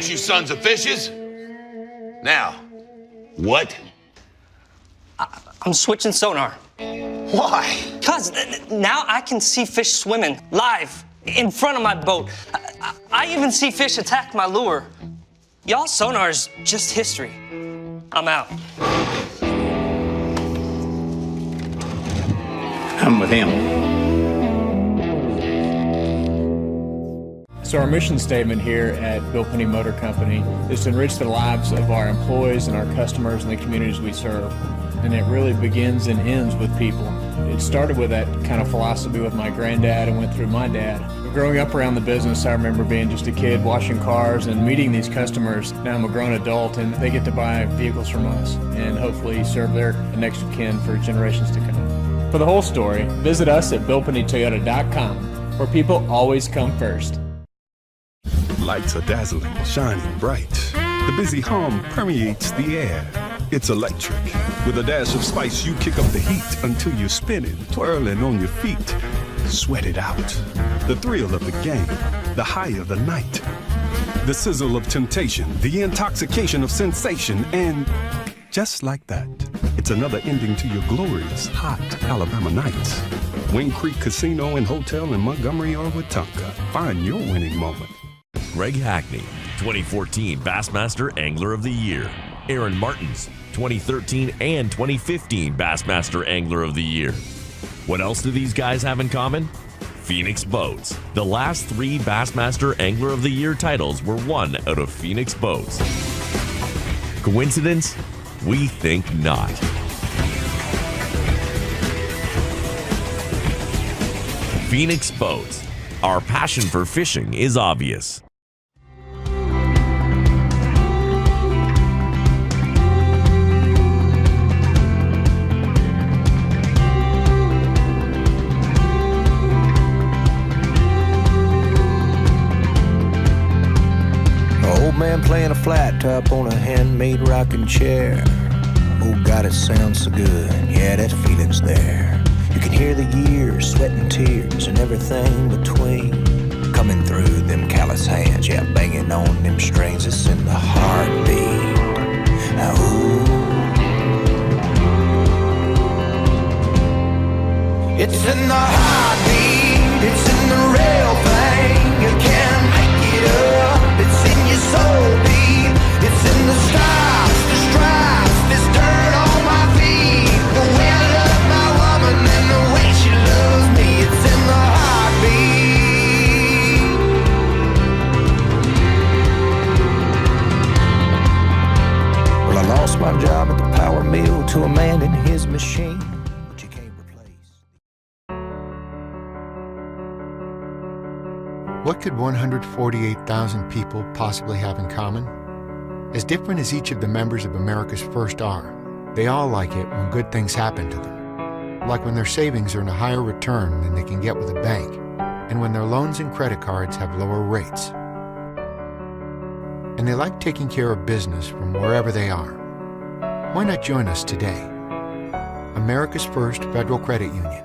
you sons of fishes. Now, what? I'm switching sonar. Why? Cause now I can see fish swimming live in front of my boat. I even see fish attack my lure. Y'all's sonar's just history. I'm out. I'm with him. So our mission statement here at Bill Penny Motor Company is to enrich the lives of our employees and our customers and the communities we serve. And it really begins and ends with people. It started with that kind of philosophy with my granddad and went through my dad. Growing up around the business, I remember being just a kid washing cars and meeting these customers. Now I'm a grown adult and they get to buy vehicles from us and hopefully serve their next of kin for generations to come. For the whole story, visit us at BillPennyToyota.com, where people always come first. Lights are dazzling, shining bright. The busy hum permeates the air. It's electric. With a dash of spice, you kick up the heat until you're spinning, twirling on your feet. Sweat it out. The thrill of the game, the high of the night. The sizzle of temptation, the intoxication of sensation, and just like that, it's another ending to your glorious, hot Alabama nights. Wing Creek Casino and Hotel in Montgomery or Wetumpka. Find your winning moment. Greg Hackney, 2014 Bassmaster Angler of the Year. Aaron Martins, 2013 and 2015 Bassmaster Angler of the Year. What else do these guys have in common? Phoenix Boats. The last 3 Bassmaster Angler of the Year titles were won out of Phoenix Boats. Coincidence? We think not. Phoenix Boats. Our passion for fishing is obvious. Man playing a flat top on a handmade rocking chair. Oh God, it sounds so good. Yeah, that feeling's there. You can hear the years, sweat and tears, and everything between coming through them callous hands. Yeah, banging on them strings. It's in the heartbeat. Ooh. It's in the heartbeat. It's in the real thing. You can't make it up. It's in your soul deep. It's in the stars, the stripes, this dirt on my feet. The way I love my woman and the way she loves me. It's in the heartbeat. Well, I lost my job at the power mill to a man in his machine. But you can't replace. What could 148,000 people possibly have in common? As different as each of the members of America's First are, they all like it when good things happen to them. Like when their savings earn a higher return than they can get with a bank, and when their loans and credit cards have lower rates. And they like taking care of business from wherever they are. Why not join us today? America's First Federal Credit Union.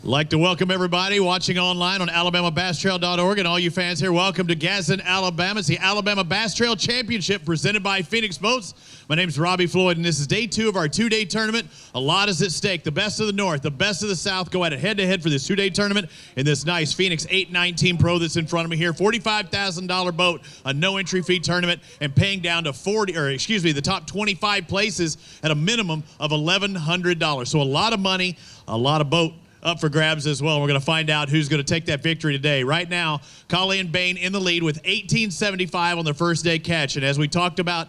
Like to welcome everybody watching online on AlabamaBassTrail.org, and all you fans here, welcome to Gadsden, Alabama. It's the Alabama Bass Trail Championship presented by Phoenix Boats. My name's Robbie Floyd, and this is day 2 of our 2-day tournament. A lot is at stake. The best of the North, the best of the South go at it head-to-head for this 2-day tournament in this nice Phoenix 819 Pro that's in front of me here. $45,000 boat, a no-entry fee tournament, and paying down to the top 25 places at a minimum of $1,100. So a lot of money, a lot of boat up for grabs as well. We're going to find out who's going to take that victory today. Right now, Colleen Bain in the lead with 1875 on their first day catch. And as we talked about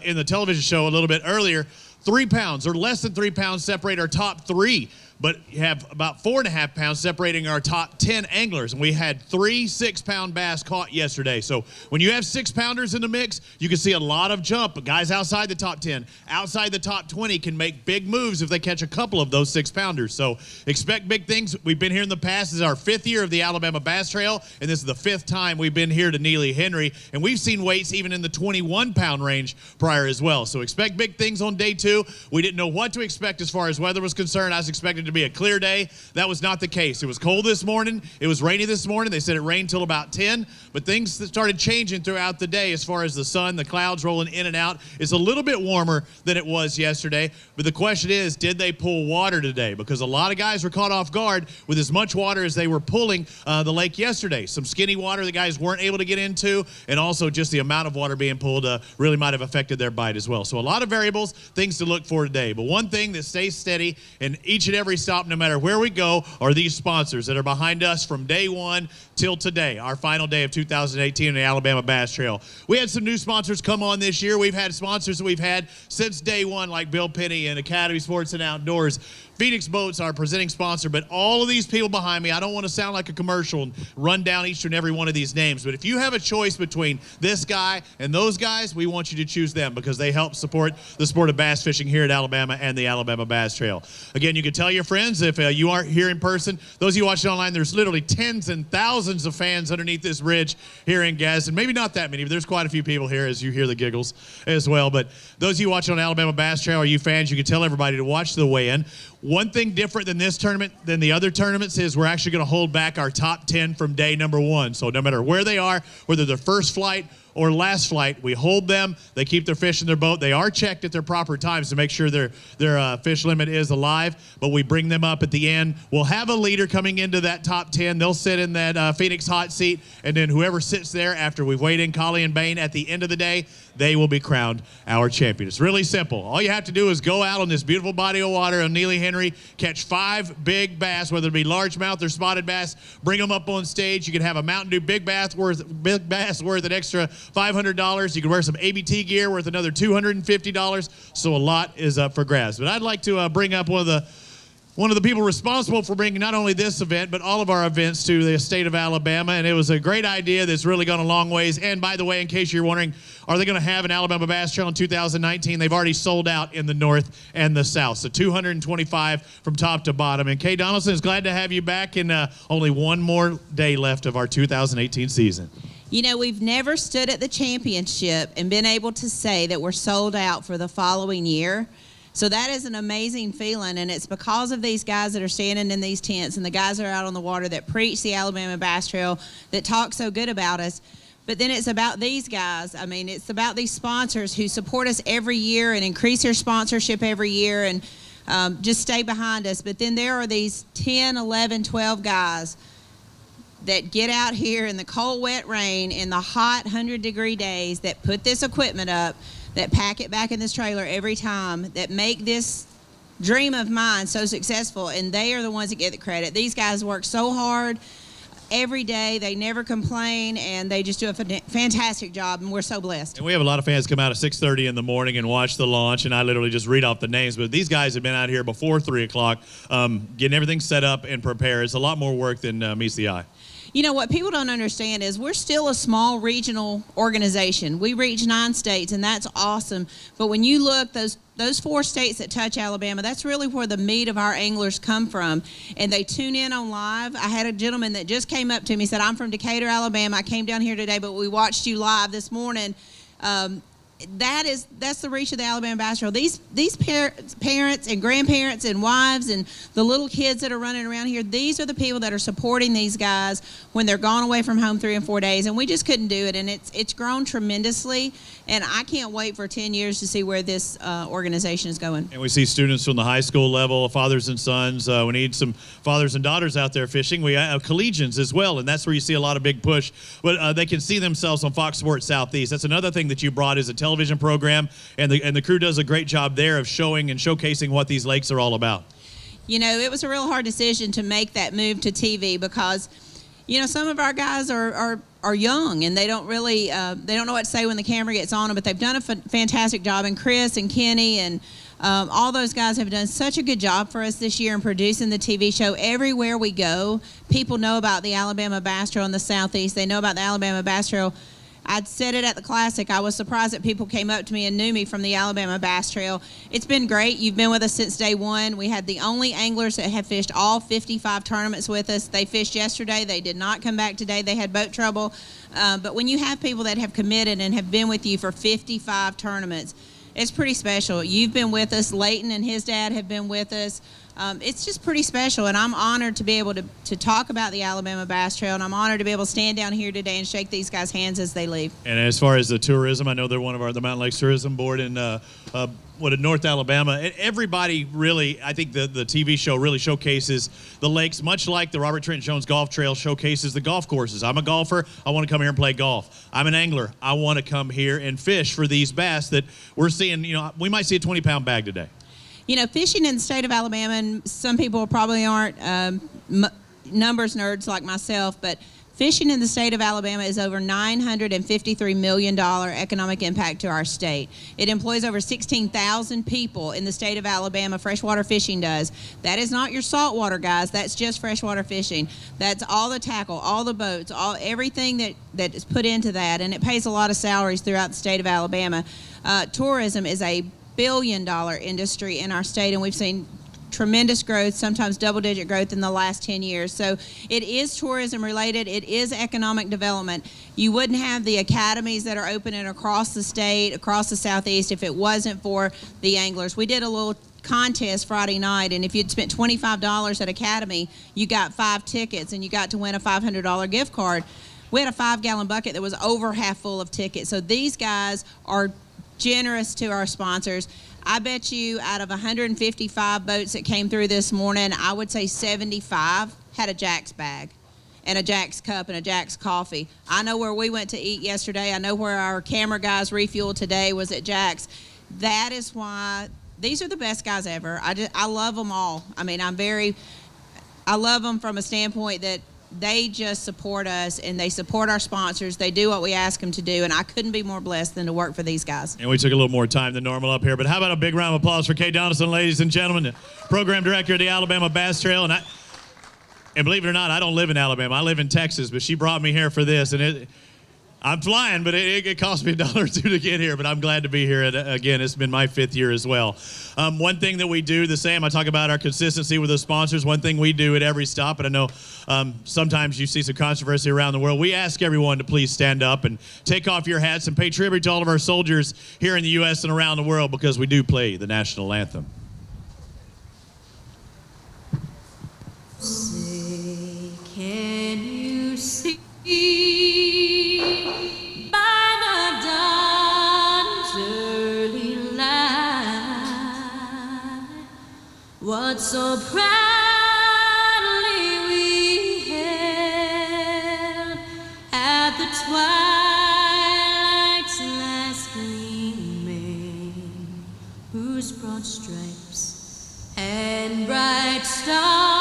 in the television show a little bit earlier, 3 pounds or less than 3 pounds separate our top 3. But you have about 4.5 pounds separating our top 10 anglers. And we had 3 6-pound bass caught yesterday. So when you have 6-pounders in the mix, you can see a lot of jump. But guys outside the top 10, outside the top 20 can make big moves if they catch a couple of those 6-pounders. So expect big things. We've been here in the past. This is our 5th year of the Alabama Bass Trail. And this is the 5th time we've been here to Neely Henry. And we've seen weights even in the 21-pound range prior as well. So expect big things on day 2. We didn't know what to expect as far as weather was concerned. I was expecting to be a clear day. That was not the case. It was cold this morning. It was rainy this morning. They said it rained till about 10, but things started changing throughout the day as far as the sun, the clouds rolling in and out. It's a little bit warmer than it was yesterday, but the question is, did they pull water today? Because a lot of guys were caught off guard with as much water as they were pulling the lake yesterday. Some skinny water the guys weren't able to get into, and also just the amount of water being pulled really might have affected their bite as well. So a lot of variables, things to look for today. But one thing that stays steady in each and every stop, no matter where we go, are these sponsors that are behind us from day 1 till today, our final day of 2018 in the Alabama Bass Trail. We had some new sponsors come on this year. We've had sponsors that we've had since day 1, like Bill Penny and Academy Sports and Outdoors. Phoenix Boats, our presenting sponsor, but all of these people behind me, I don't want to sound like a commercial and run down each and every one of these names, but if you have a choice between this guy and those guys, we want you to choose them because they help support the sport of bass fishing here at Alabama and the Alabama Bass Trail. Again, you can tell your friends if you aren't here in person. Those of you watching online, there's literally tens and thousands of fans underneath this bridge here in Gadsden. Maybe not that many, but there's quite a few people here as you hear the giggles as well. But those of you watching on Alabama Bass Trail, are you fans? You can tell everybody to watch the weigh-in. One thing different than this tournament than the other tournaments is we're actually going to hold back our top 10 from day number 1. So no matter where they are, whether they're first flight or last flight, we hold them. They keep their fish in their boat. They are checked at their proper times to make sure their fish limit is alive, but we bring them up at the end. We'll have a leader coming into that top 10. They'll sit in that Phoenix hot seat, and then whoever sits there after we've weighed in Colleen Bain at the end of the day, they will be crowned our champion. It's really simple. All you have to do is go out on this beautiful body of water on Neely Henry, catch 5 big bass, whether it be largemouth or spotted bass, bring them up on stage. You can have a Mountain Dew big bass worth an extra $500. You can wear some ABT gear worth another $250. So a lot is up for grabs. But I'd like to bring up one of the people responsible for bringing not only this event, but all of our events to the state of Alabama. And it was a great idea that's really gone a long ways. And by the way, in case you're wondering, are they going to have an Alabama Bass Trail in 2019? They've already sold out in the North and the South. So 225 from top to bottom. And Kay Donaldson is glad to have you back, and only one more day left of our 2018 season. You know, we've never stood at the championship and been able to say that we're sold out for the following year. So that is an amazing feeling, and it's because of these guys that are standing in these tents and the guys that are out on the water that preach the Alabama Bass Trail, that talk so good about us. But then it's about these guys. I mean, it's about these sponsors who support us every year and increase their sponsorship every year and just stay behind us. But then there are these 10, 11, 12 guys that get out here in the cold, wet rain, in the hot 100-degree days, that put this equipment up, that pack it back in this trailer every time, that make this dream of mine so successful, and they are the ones that get the credit. These guys work so hard every day. They never complain, and they just do a fantastic job, and we're so blessed. And we have a lot of fans come out at 6:30 in the morning and watch the launch, and I literally just read off the names. But these guys have been out here before 3 o'clock getting everything set up and prepared. It's a lot more work than meets the eye. You know, what people don't understand is we're still a small regional organization. We reach 9 states, and that's awesome. But when you look, those 4 states that touch Alabama, that's really where the meat of our anglers come from. And they tune in on live. I had a gentleman that just came up to me and said, I'm from Decatur, Alabama. I came down here today, but we watched you live this morning. that's the reach of the Alabama Bass Trail. These parents and grandparents and wives and the little kids that are running around here, these are the people that are supporting these guys when they're gone away from home 3 and 4 days, and we just couldn't do it. And it's grown tremendously, and I can't wait for 10 years to see where this organization is going. And we see students from the high school level, fathers and sons. We need some fathers and daughters out there fishing. We have collegians as well, and that's where you see a lot of big push. But they can see themselves on Fox Sports Southeast. That's another thing that you brought is a television program, and the crew does a great job there of showing and showcasing what these lakes are all about. You know, it was a real hard decision to make that move to TV because, you know, some of our guys are young and they don't really they don't know what to say when the camera gets on them, but they've done a fantastic job. And Chris and Kenny and all those guys have done such a good job for us this year in producing the TV show. Everywhere we go, people know about the Alabama Bass Trail in the Southeast. They know about the Alabama Bass Trail. I'd said it at the Classic. I was surprised that people came up to me and knew me from the Alabama Bass Trail. It's been great. You've been with us since day one. We had the only anglers that have fished all 55 tournaments with us. They fished yesterday. They did not come back today. They had boat trouble. But when you have people that have committed and have been with you for 55 tournaments, it's pretty special. You've been with us. Leighton and his dad have been with us. It's just pretty special, and I'm honored to be able to talk about the Alabama Bass Trail, and I'm honored to be able to stand down here today and shake these guys' hands as they leave. And as far as the tourism, I know they're one of the Mountain Lakes Tourism Board in North Alabama. And everybody really, I think the TV show really showcases the lakes, much like the Robert Trent Jones Golf Trail showcases the golf courses. I'm a golfer. I want to come here and play golf. I'm an angler. I want to come here and fish for these bass that we're seeing. You know, we might see a 20-pound bag today. You know, fishing in the state of Alabama, and some people probably aren't numbers nerds like myself, but fishing in the state of Alabama is over $953 million economic impact to our state. It employs over 16,000 people in the state of Alabama. Freshwater fishing does. That is not your saltwater, guys. That's just freshwater fishing. That's all the tackle, all the boats, everything that is put into that, and it pays a lot of salaries throughout the state of Alabama. Tourism is a billion-dollar industry in our state, and we've seen tremendous growth, sometimes double-digit growth in the last 10 years. So it is tourism related. It is economic development. You wouldn't have the academies that are opening across the state, across the Southeast, if it wasn't for the anglers. We did a little contest Friday night, and if you'd spent $25 at Academy, you got 5 tickets, and you got to win a $500 gift card. We had a 5-gallon bucket that was over half full of tickets. So these guys are generous to our sponsors. I bet you out of 155 boats that came through this morning, I would say 75 had a Jack's bag and a Jack's cup and a Jack's coffee. I know where we went to eat yesterday. I know where our camera guys refueled today was at Jack's. That is why these are the best guys ever. I love them all. I mean, I love them from a standpoint that they just support us, and they support our sponsors. They do what we ask them to do, and I couldn't be more blessed than to work for these guys. And we took a little more time than normal up here, but how about a big round of applause for Kay Donaldson, ladies and gentlemen, the program director of the Alabama Bass Trail. And believe it or not, I don't live in Alabama. I live in Texas, but she brought me here for this, and I'm flying, but it cost me $1 or $2 to get here, but I'm glad to be here. And again, it's been my 5th year as well. One thing that we do the same, I talk about our consistency with the sponsors. One thing we do at every stop, and I know sometimes you see some controversy around the world, we ask everyone to please stand up and take off your hats and pay tribute to all of our soldiers here in the U.S. and around the world, because we do play the national anthem. Say, can you see by the dawn's early light what so proudly we held at the twilight's last gleaming, whose broad stripes and bright stars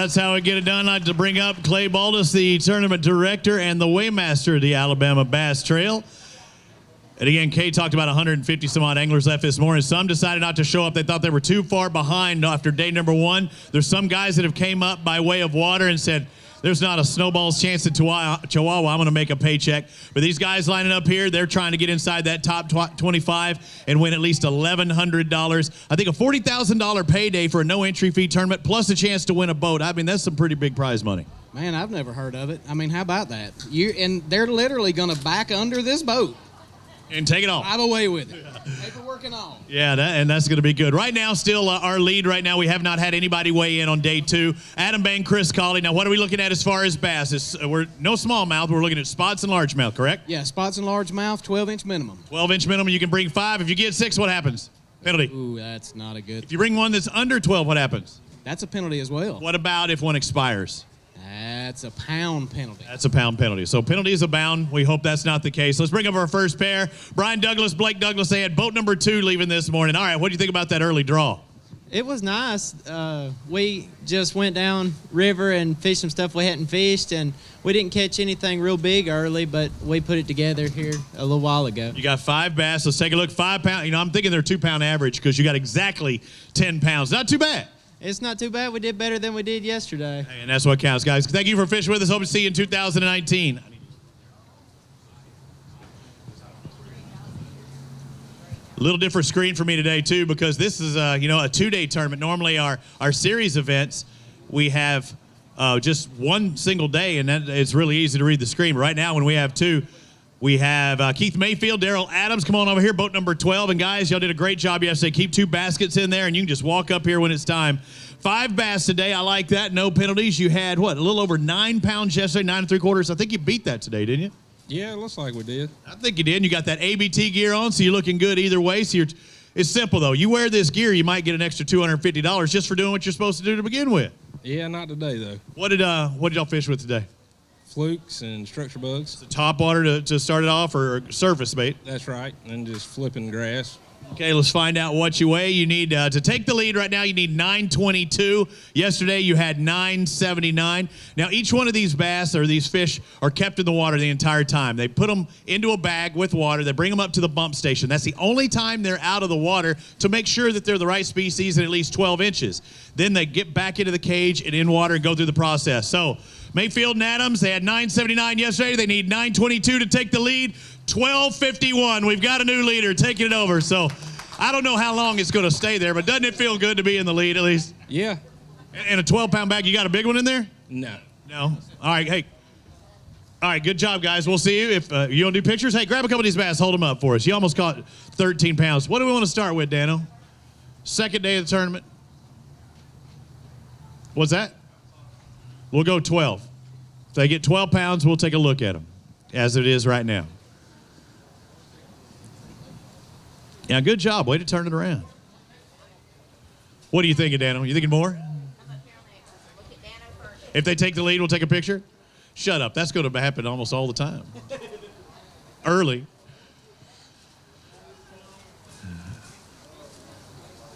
that's how we get it done. I'd like to bring up Clay Baldus, the tournament director and the weighmaster of the Alabama Bass Trail. And again, Kay talked about 150 some odd anglers left this morning. Some decided not to show up. They thought they were too far behind after day number 1. There's some guys that have came up by way of water and said, there's not a snowball's chance at Chihuahua. I'm going to make a paycheck. But these guys lining up here, they're trying to get inside that top 25 and win at least $1,100. I think a $40,000 payday for a no-entry fee tournament plus a chance to win a boat. I mean, that's some pretty big prize money. Man, I've never heard of it. I mean, how about that? And they're literally going to back under this boat. And take it off. Drive away with it. Paperwork and all. Yeah, and that's going to be good. Right now, still our lead right now, we have not had anybody weigh in on day 2. Adam Bang, Chris Colley. Now, what are we looking at as far as bass? We're no smallmouth. We're looking at spots and largemouth, correct? Yeah, spots and largemouth, 12-inch minimum. 12-inch minimum. You can bring 5. If you get 6, what happens? Penalty. Ooh, that's not a good. If you bring one that's under 12, what happens? That's a penalty as well. What about if one expires? That's a pound penalty. That's a pound penalty. So penalties abound. We hope that's not the case. Let's bring up our first pair. Brian Douglas, Blake Douglas. They had boat number 2 leaving this morning. All right, what do you think about that early draw? It was nice. We just went down river and fished some stuff we hadn't fished, and we didn't catch anything real big early, but we put it together here a little while ago. You got 5 bass. Let's take a look. 5 pound. You know, I'm thinking they're 2-pound average because you got exactly 10 pounds. Not too bad. It's not too bad. We did better than we did yesterday. And that's what counts, guys. Thank you for fishing with us. Hope to see you in 2019. A little different screen for me today, too, because this is, a 2-day tournament. Normally, our series events, we have just one single day, and it's really easy to read the screen. But right now, when we have 2, we have Keith Mayfield, Daryl Adams. Come on over here, boat number 12. And, guys, y'all did a great job yesterday. Keep 2 baskets in there, and you can just walk up here when it's time. 5 bass today. I like that. No penalties. You had, a little over 9 pounds yesterday, 9 3/4. I think you beat that today, didn't you? Yeah, it looks like we did. I think you did. You got that ABT gear on, so you're looking good either way. So it's simple, though. You wear this gear, you might get an extra $250 just for doing what you're supposed to do to begin with. Yeah, not today, though. What did y'all fish with today? Flukes and structure bugs. The top water to start it off, or surface bait? That's right, and just flipping grass. Okay, let's find out what you weigh. You need, to take the lead right now, you need 922. Yesterday, you had 979. Now, each one of these bass or these fish are kept in the water the entire time. They put them into a bag with water. They bring them up to the bump station. That's the only time they're out of the water to make sure that they're the right species and at least 12 inches. Then they get back into the cage and in water and go through the process. So, Mayfield and Adams, they had 979 yesterday. They need 922 to take the lead. 12:51. We've got a new leader taking it over. So I don't know how long it's going to stay there, but doesn't it feel good to be in the lead at least? Yeah. And a 12-pound bag, you got a big one in there? No. No? All right, hey. All right, good job, guys. We'll see you. If you want to do pictures, hey, grab a couple of these bass, hold them up for us. You almost caught 13 pounds. What do we want to start with, Dano? Second day of the tournament. What's that? We'll go 12. If they get 12 pounds, we'll take a look at them as it is right now. Yeah, good job. Way to turn it around. What are you thinking, Dano? You thinking more? If they take the lead, we'll take a picture? Shut up. That's going to happen almost all the time. Early.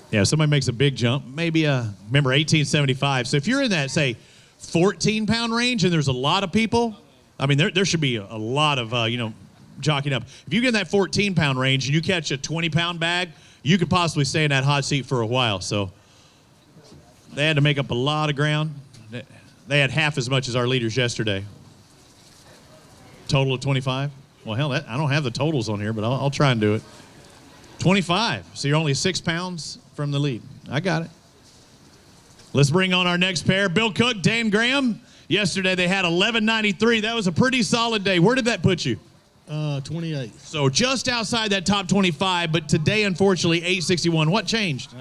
Yeah, if somebody makes a big jump, maybe, remember 1875. So if you're in that, say, 14-pound range and there's a lot of people, I mean, there should be a lot of, jockeying up. If you get in that 14-pound range and you catch a 20-pound bag, you could possibly stay in that hot seat for a while. So they had to make up a lot of ground. They had half as much as our leaders yesterday. Total of 25? Well, hell, I don't have the totals on here, but I'll try and do it. 25. So you're only 6 pounds from the lead. I got it. Let's bring on our next pair. Bill Cook, Dan Graham. Yesterday they had 1193. That was a pretty solid day. Where did that put you? 28. So just outside that top 25, but today, unfortunately, 861. What changed?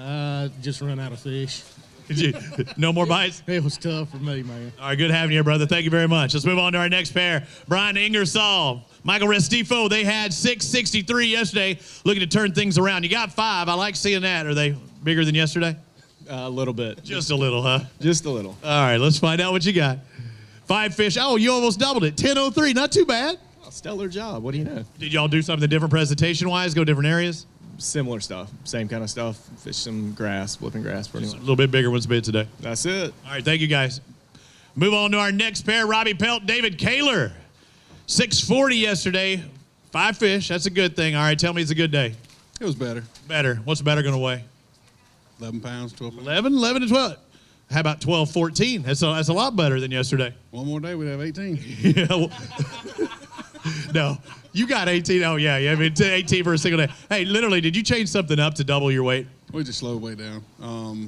Just run out of fish. Did you? No more bites? It was tough for me, man. All right, good having you here, brother. Thank you very much. Let's move on to our next pair. Brian Ingersoll, Michael Restifo. They had 663 yesterday, looking to turn things around. You got 5. I like seeing that. Are they bigger than yesterday? A little bit. Just a little, huh? Just a little. All right, let's find out what you got. 5 fish. Oh, you almost doubled it. 1003. Not too bad. Stellar job. What do you know? Did y'all do something different presentation-wise? Go different areas? Similar stuff. Same kind of stuff. Fish some grass, flipping grass pretty much. A little bit bigger ones bit today. That's it. All right, thank you, guys. Move on to our next pair. Robbie Pelt, David Kaler. 640 yesterday. 5 fish. That's a good thing. All right, tell me it's a good day. It was better. Better. What's better going to weigh? 11 pounds, 12 pounds. 11 to 12. How about 12, 14? That's a lot better than yesterday. One more day, we'd have 18. Yeah. Well, no, you got 18. Oh, yeah. I mean, 18 for a single day. Hey, literally, did you change something up to double your weight? We just slowed way down.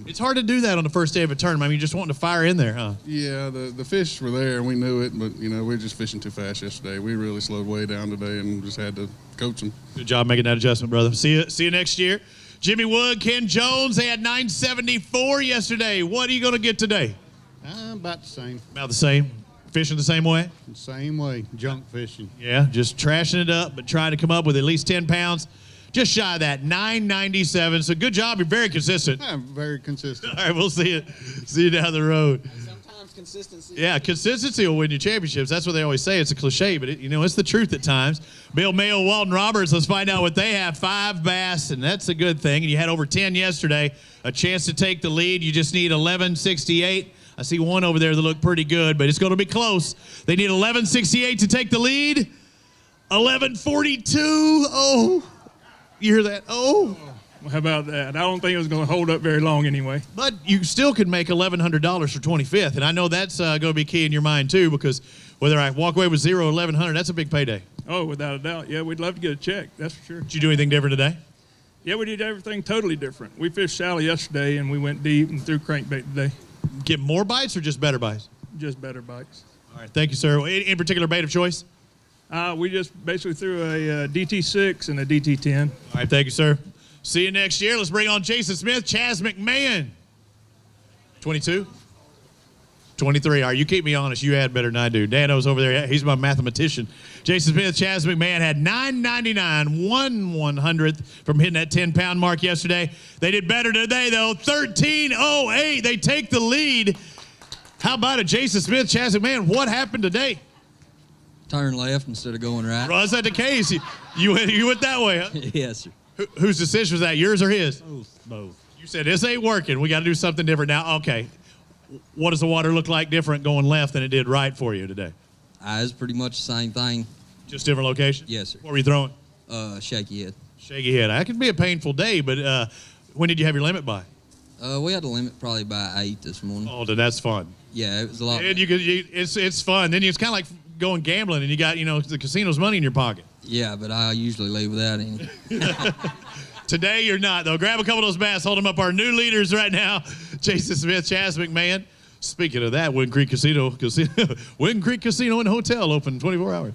It's hard to do that on the first day of a tournament. I mean, you're just wanting to fire in there, huh? Yeah, the fish were there, and we knew it, but, we were just fishing too fast yesterday. We really slowed way down today and just had to coach them. Good job making that adjustment, brother. See you next year. Jimmy Wood, Ken Jones, they had 974 yesterday. What are you going to get today? About the same. About the same. Fishing the same way? Same way. Junk fishing. Yeah, just trashing it up, but trying to come up with at least 10 pounds. Just shy of that, 997. So good job. You're very consistent. I'm very consistent. All right, we'll see you. See you down the road. Sometimes consistency. Yeah, consistency will win you championships. That's what they always say. It's a cliche, but it's the truth at times. Bill Mayo, Walton Roberts. Let's find out what they have. 5 bass, and that's a good thing. And you had over 10 yesterday. A chance to take the lead. You just need 1168. I see one over there that looked pretty good, but it's going to be close. They need 1168 to take the lead. 1142. Oh. You hear that? Oh. Well, how about that? I don't think it was going to hold up very long anyway. But you still could make $1,100 for 25th, and I know that's going to be key in your mind too, because whether I walk away with 0 or 1,100, that's a big payday. Oh, without a doubt. Yeah, we'd love to get a check. That's for sure. Did you do anything different today? Yeah, we did everything totally different. We fished shallow yesterday, and we went deep and threw crankbait today. Get more bites or just better bites? Just better bites. All right, thank you, sir. In particular bait of choice? We just basically threw a DT6 and a DT10. All right, thank you, sir. See you next year. Let's bring on Jason Smith, Chaz McMahon. 22? 23. All right, you keep me honest. You had better than I do. Dano's over there. He's my mathematician. Jason Smith, Chaz McMahon had 999, 1/100th from hitting that 10-pound mark yesterday. They did better today, though. 13:08. They take the lead. How about it, Jason Smith, Chaz McMahon? What happened today? Turn left instead of going right. Was that the case? You went that way, huh? Yes, sir. Whose decision was that, yours or his? Both. You said, this ain't working. We got to do something different now. Okay. What does the water look like different going left than it did right for you today? It's pretty much the same thing. Just different location? Yes, sir. What were you throwing? Shaky head. Shaky head. That could be a painful day, but when did you have your limit by? We had a limit probably by 8 this morning. Oh, then that's fun. Yeah, it was a lot. And it's fun. Then it's kind of like going gambling, and you got the casino's money in your pocket. Yeah, but I usually leave without any. Today you're not, though. Grab a couple of those bass, hold them up. Our new leaders right now, Jason Smith, Chaz McMahon. Speaking of that, Wind Creek Casino Wind Creek Casino and Hotel open 24 hours.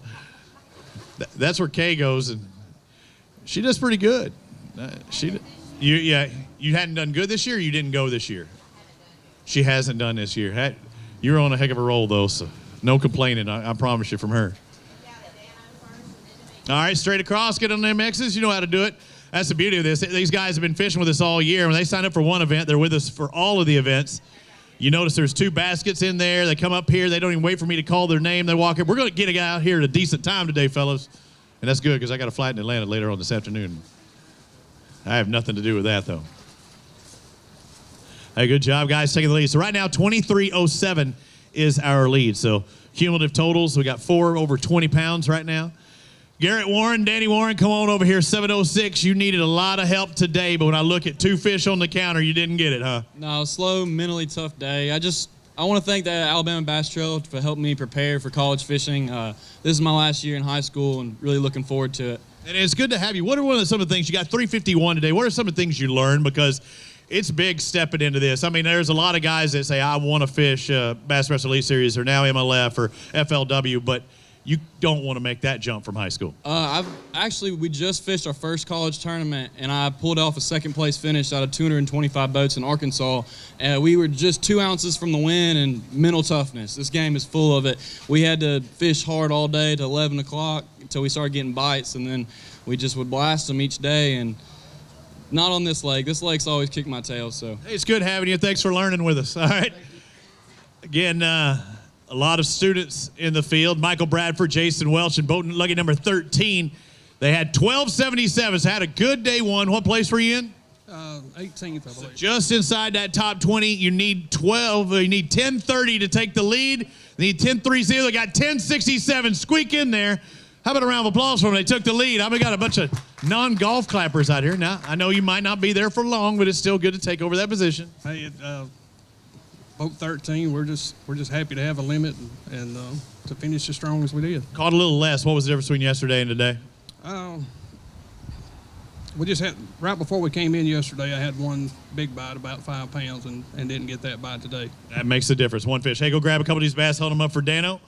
That's where Kay goes, and she does pretty good. You hadn't done good this year, or you didn't go this year? She hasn't done this year. You're on a heck of a roll, though, so no complaining, I promise you, from her. All right, straight across, get on them X's. You know how to do it. That's the beauty of this. These guys have been fishing with us all year. When they sign up for one event, they're with us for all of the events. You notice there's 2 baskets in there. They come up here. They don't even wait for me to call their name. They walk in. We're going to get a guy out here at a decent time today, fellas. And that's good because I got a flight in Atlanta later on this afternoon. I have nothing to do with that, though. Hey, good job, guys, taking the lead. So right now, 23:07 is our lead. So cumulative totals, we got 4 over 20 pounds right now. Garrett Warren, Danny Warren, come on over here, 7:06. You needed a lot of help today, but when I look at 2 fish on the counter, you didn't get it, huh? No, slow, mentally tough day. I want to thank the Alabama Bass Trail for helping me prepare for college fishing. This is my last year in high school and really looking forward to it. And it's good to have you. What are some of the things, you got 351 today, what are some of the things you learned? Because it's big stepping into this. I mean, there's a lot of guys that say, I want to fish Bassmaster Elite Series or now MLF or FLW, but you don't want to make that jump from high school. We just fished our first college tournament, and I pulled off a second-place finish out of 225 boats in Arkansas. We were just 2 ounces from the win and mental toughness. This game is full of it. We had to fish hard all day to 11 o'clock until we started getting bites, and then we just would blast them each day. And not on this leg. This leg's always kicked my tail. So hey, it's good having you. Thanks for learning with us. All right. Again, a lot of students in the field. Michael Bradford, Jason Welch, and boat lucky number 13. They had 1277s. Had a good day one. What place were you in? 18th, I believe. Just inside that top 20, you need 12. You need 10:30 to take the lead. You need 10:30. They got 10:67. Squeak in there. How about a round of applause for them? They took the lead. We got a bunch of non-golf clappers out here. Now, I know you might not be there for long, but it's still good to take over that position. Hey, boat 13. We're just happy to have a limit and to finish as strong as we did. Caught a little less. What was the difference between yesterday and today? We just had, right before we came in yesterday, I had one big bite, about 5 pounds, and didn't get that bite today. That makes a difference. One fish. Hey, go grab a couple of these bass, hold them up for Dano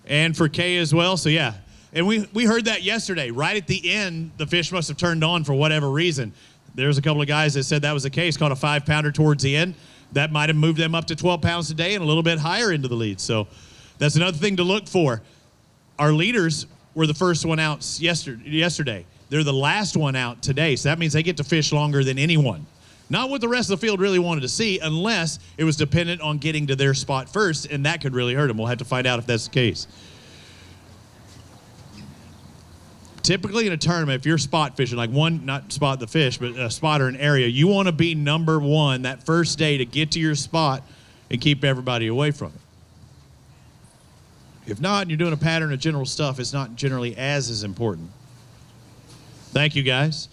and for Kay as well. So, yeah. And we heard that yesterday. Right at the end, the fish must have turned on for whatever reason. There's a couple of guys that said that was the case, caught a 5-pounder towards the end. That might have moved them up to 12 pounds today and a little bit higher into the lead. So that's another thing to look for. Our leaders were the first one out yesterday. They're the last one out today, so that means they get to fish longer than anyone. Not what the rest of the field really wanted to see, unless it was dependent on getting to their spot first, and that could really hurt them. We'll have to find out if that's the case. Typically in a tournament, if you're spot fishing, like not spot the fish, but a spot or an area, you want to be number one that first day to get to your spot and keep everybody away from it. If not, and you're doing a pattern of general stuff, it's not generally as important. Thank you, guys.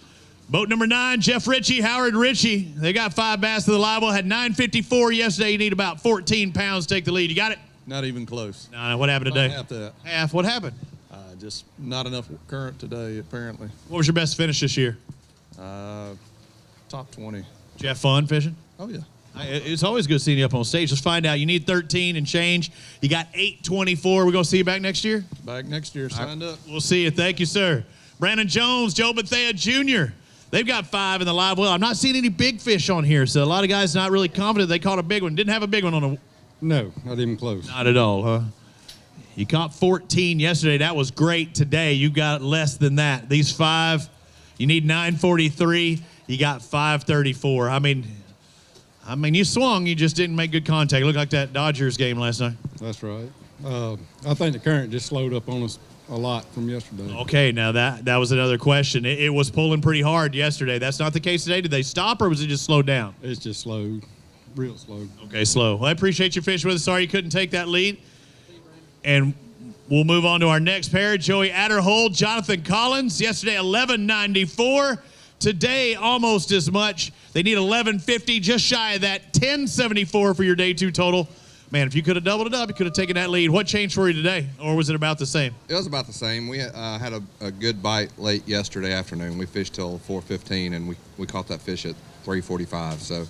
Boat number 9, Jeff Ritchie, Howard Ritchie. They got 5 bass to the live well. Had 954 yesterday. You need about 14 pounds to take the lead. You got it? Not even close. No, what happened today? Half that. Half. What happened? Just not enough current today, apparently. What was your best finish this year? Top 20. Did you have fun fishing? Oh, yeah. It's always good seeing you up on stage. Let's find out. You need 13 and change. You got 824. We're going to see you back next year? Back next year. Signed up. We'll see you. Thank you, sir. Brandon Jones, Joe Bethea Jr. They've got 5 in the live well. I'm not seeing any big fish on here, so a lot of guys not really confident they caught a big one. Didn't have a big one on a... No, not even close. Not at all, huh? You caught 14 yesterday. That was great. Today, you got less than that. These 5, you need 943. You got 534. I mean, you swung. You just didn't make good contact. It looked like that Dodgers game last night. That's right. I think the current just slowed up on us a lot from yesterday. Okay, now that was another question. It was pulling pretty hard yesterday. That's not the case today. Did they stop, or was it just slowed down? It's just slowed, real slow. Okay, slow. Well, I appreciate you fishing with us. Sorry you couldn't take that lead. And we'll move on to our next pair. Joey Adderhold, Jonathan Collins. Yesterday, 1194. Today, almost as much. They need 1150, just shy of that. 1074 for your day 2 total. Man, if you could have doubled it up, you could have taken that lead. What changed for you today, or was it about the same? It was about the same. We had a good bite late yesterday afternoon. We fished till 4:15, and we caught that fish at 3:45. So,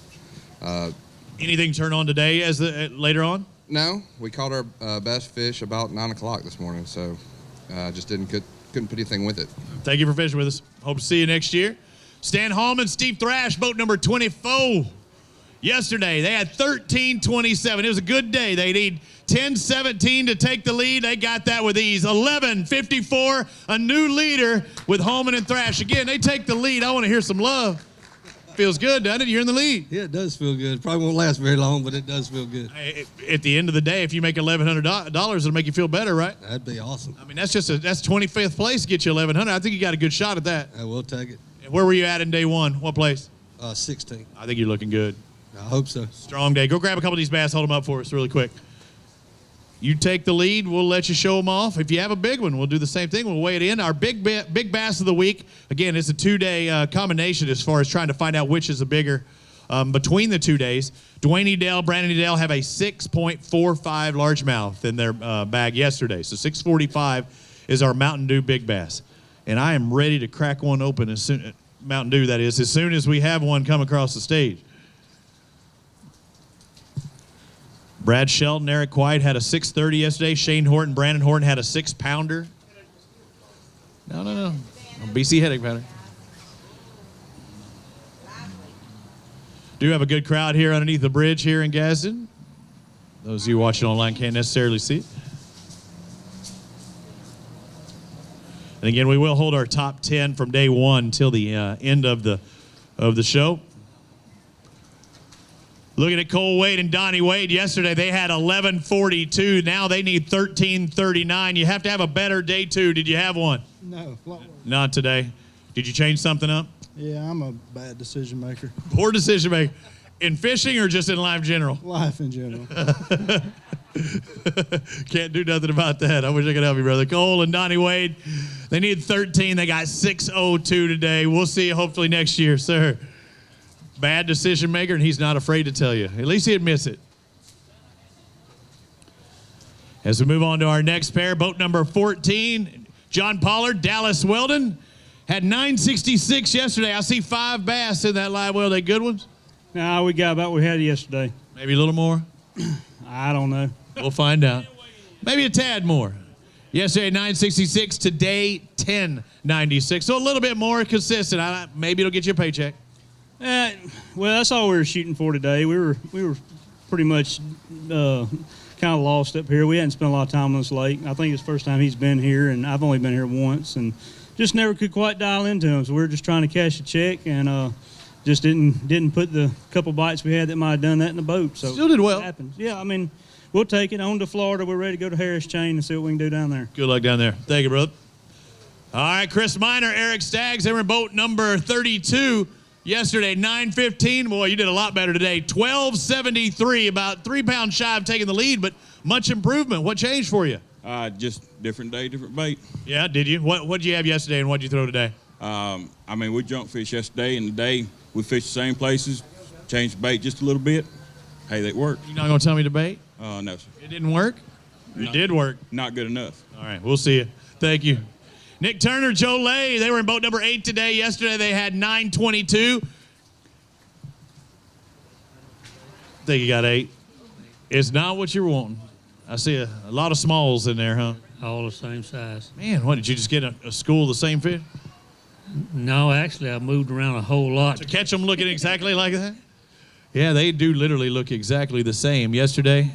anything turn on today as later on? No, we caught our best fish about 9 o'clock this morning. So, just couldn't put anything with it. Thank you for fishing with us. Hope to see you next year. Stan Hallman, Steve Thrash, boat number 24. Yesterday, they had 1327. It was a good day. They need 1017 to take the lead. They got that with ease. 1154, a new leader with Holman and Thrash. Again, they take the lead. I want to hear some love. Feels good, doesn't it? You're in the lead. Yeah, it does feel good. Probably won't last very long, but it does feel good. At the end of the day, if you make $1,100, it'll make you feel better, right? That'd be awesome. I mean, that's 25th place to get you $1,100. I think you got a good shot at that. I will take it. Where were you at in day 1? What place? 16. I think you're looking good. I hope so. Strong day. Go grab a couple of these bass. Hold them up for us really quick. You take the lead. We'll let you show them off. If you have a big one, we'll do the same thing. We'll weigh it in. Our big bass of the week, again, it's a 2-day combination as far as trying to find out which is the bigger between the 2 days. Dwayne Edel, Brandon Edel have a 6.45 largemouth in their bag yesterday. So 645 is our Mountain Dew big bass. And I am ready to crack one open as soon Mountain Dew, that is, as soon as we have one come across the stage. Brad Shelton, Eric White had a 630 yesterday. Shane Horton, Brandon Horton had a 6-pounder. No. BC headache pattern. Do have a good crowd here underneath the bridge here in Gadsden. Those of you watching online can't necessarily see it. And again, we will hold our top 10 from day 1 until the end of the show. Looking at Cole Wade and Donnie Wade yesterday, they had 1142. Now they need 1339. You have to have a better day 2. Did you have one? No. Not today. Did you change something up? Yeah, I'm a bad decision maker. Poor decision maker. In fishing or just in life general? Life in general. Can't do nothing about that. I wish I could help you, brother. Cole and Donnie Wade, they need 13. They got 602 today. We'll see you hopefully next year, sir. Bad decision maker, and he's not afraid to tell you. At least he admits it. As we move on to our next pair, boat number 14, John Pollard, Dallas Weldon, had 966 yesterday. I see 5 bass in that live well. They good ones? No, we got about what we had yesterday. Maybe a little more? I don't know. We'll find out. Maybe a tad more. Yesterday, 966. Today, 1096. So a little bit more consistent. Maybe it'll get you a paycheck. Well, that's all we were shooting for today. We were pretty much kind of lost up here. We hadn't spent a lot of time on this lake. I think it's the first time he's been here, and I've only been here once, and just never could quite dial into him. So we were just trying to cash a check, and just didn't put the couple bites we had that might have done that in the boat. So still did well. It happens. Yeah, I mean, we'll take it on to Florida. We're ready to go to Harris Chain and see what we can do down there. Good luck down there. Thank you, brother. All right, Chris Miner, Eric Staggs, they were in boat number 32 yesterday, 915. Boy, you did a lot better today. 1273, about 3 pounds shy of taking the lead, but much improvement. What changed for you? Just different day, different bait. Yeah, did you? What did you have yesterday and what did you throw today? I mean, we junk fished yesterday, and today we fished the same places, changed the bait just a little bit. Hey, that worked. You're not going to tell me to bait? No, sir. It didn't work? It did work. Not good enough. All right, we'll see you. Thank you. Nick Turner, Joe Lay, they were in boat number 8 today. Yesterday they had 922. I think you got 8. It's not what you were wanting. I see a lot of smalls in there, huh? All the same size. Man, what, did you just get a school of the same fish? No, actually, I moved around a whole lot. To catch them looking exactly like that? Yeah, they do literally look exactly the same. Yesterday,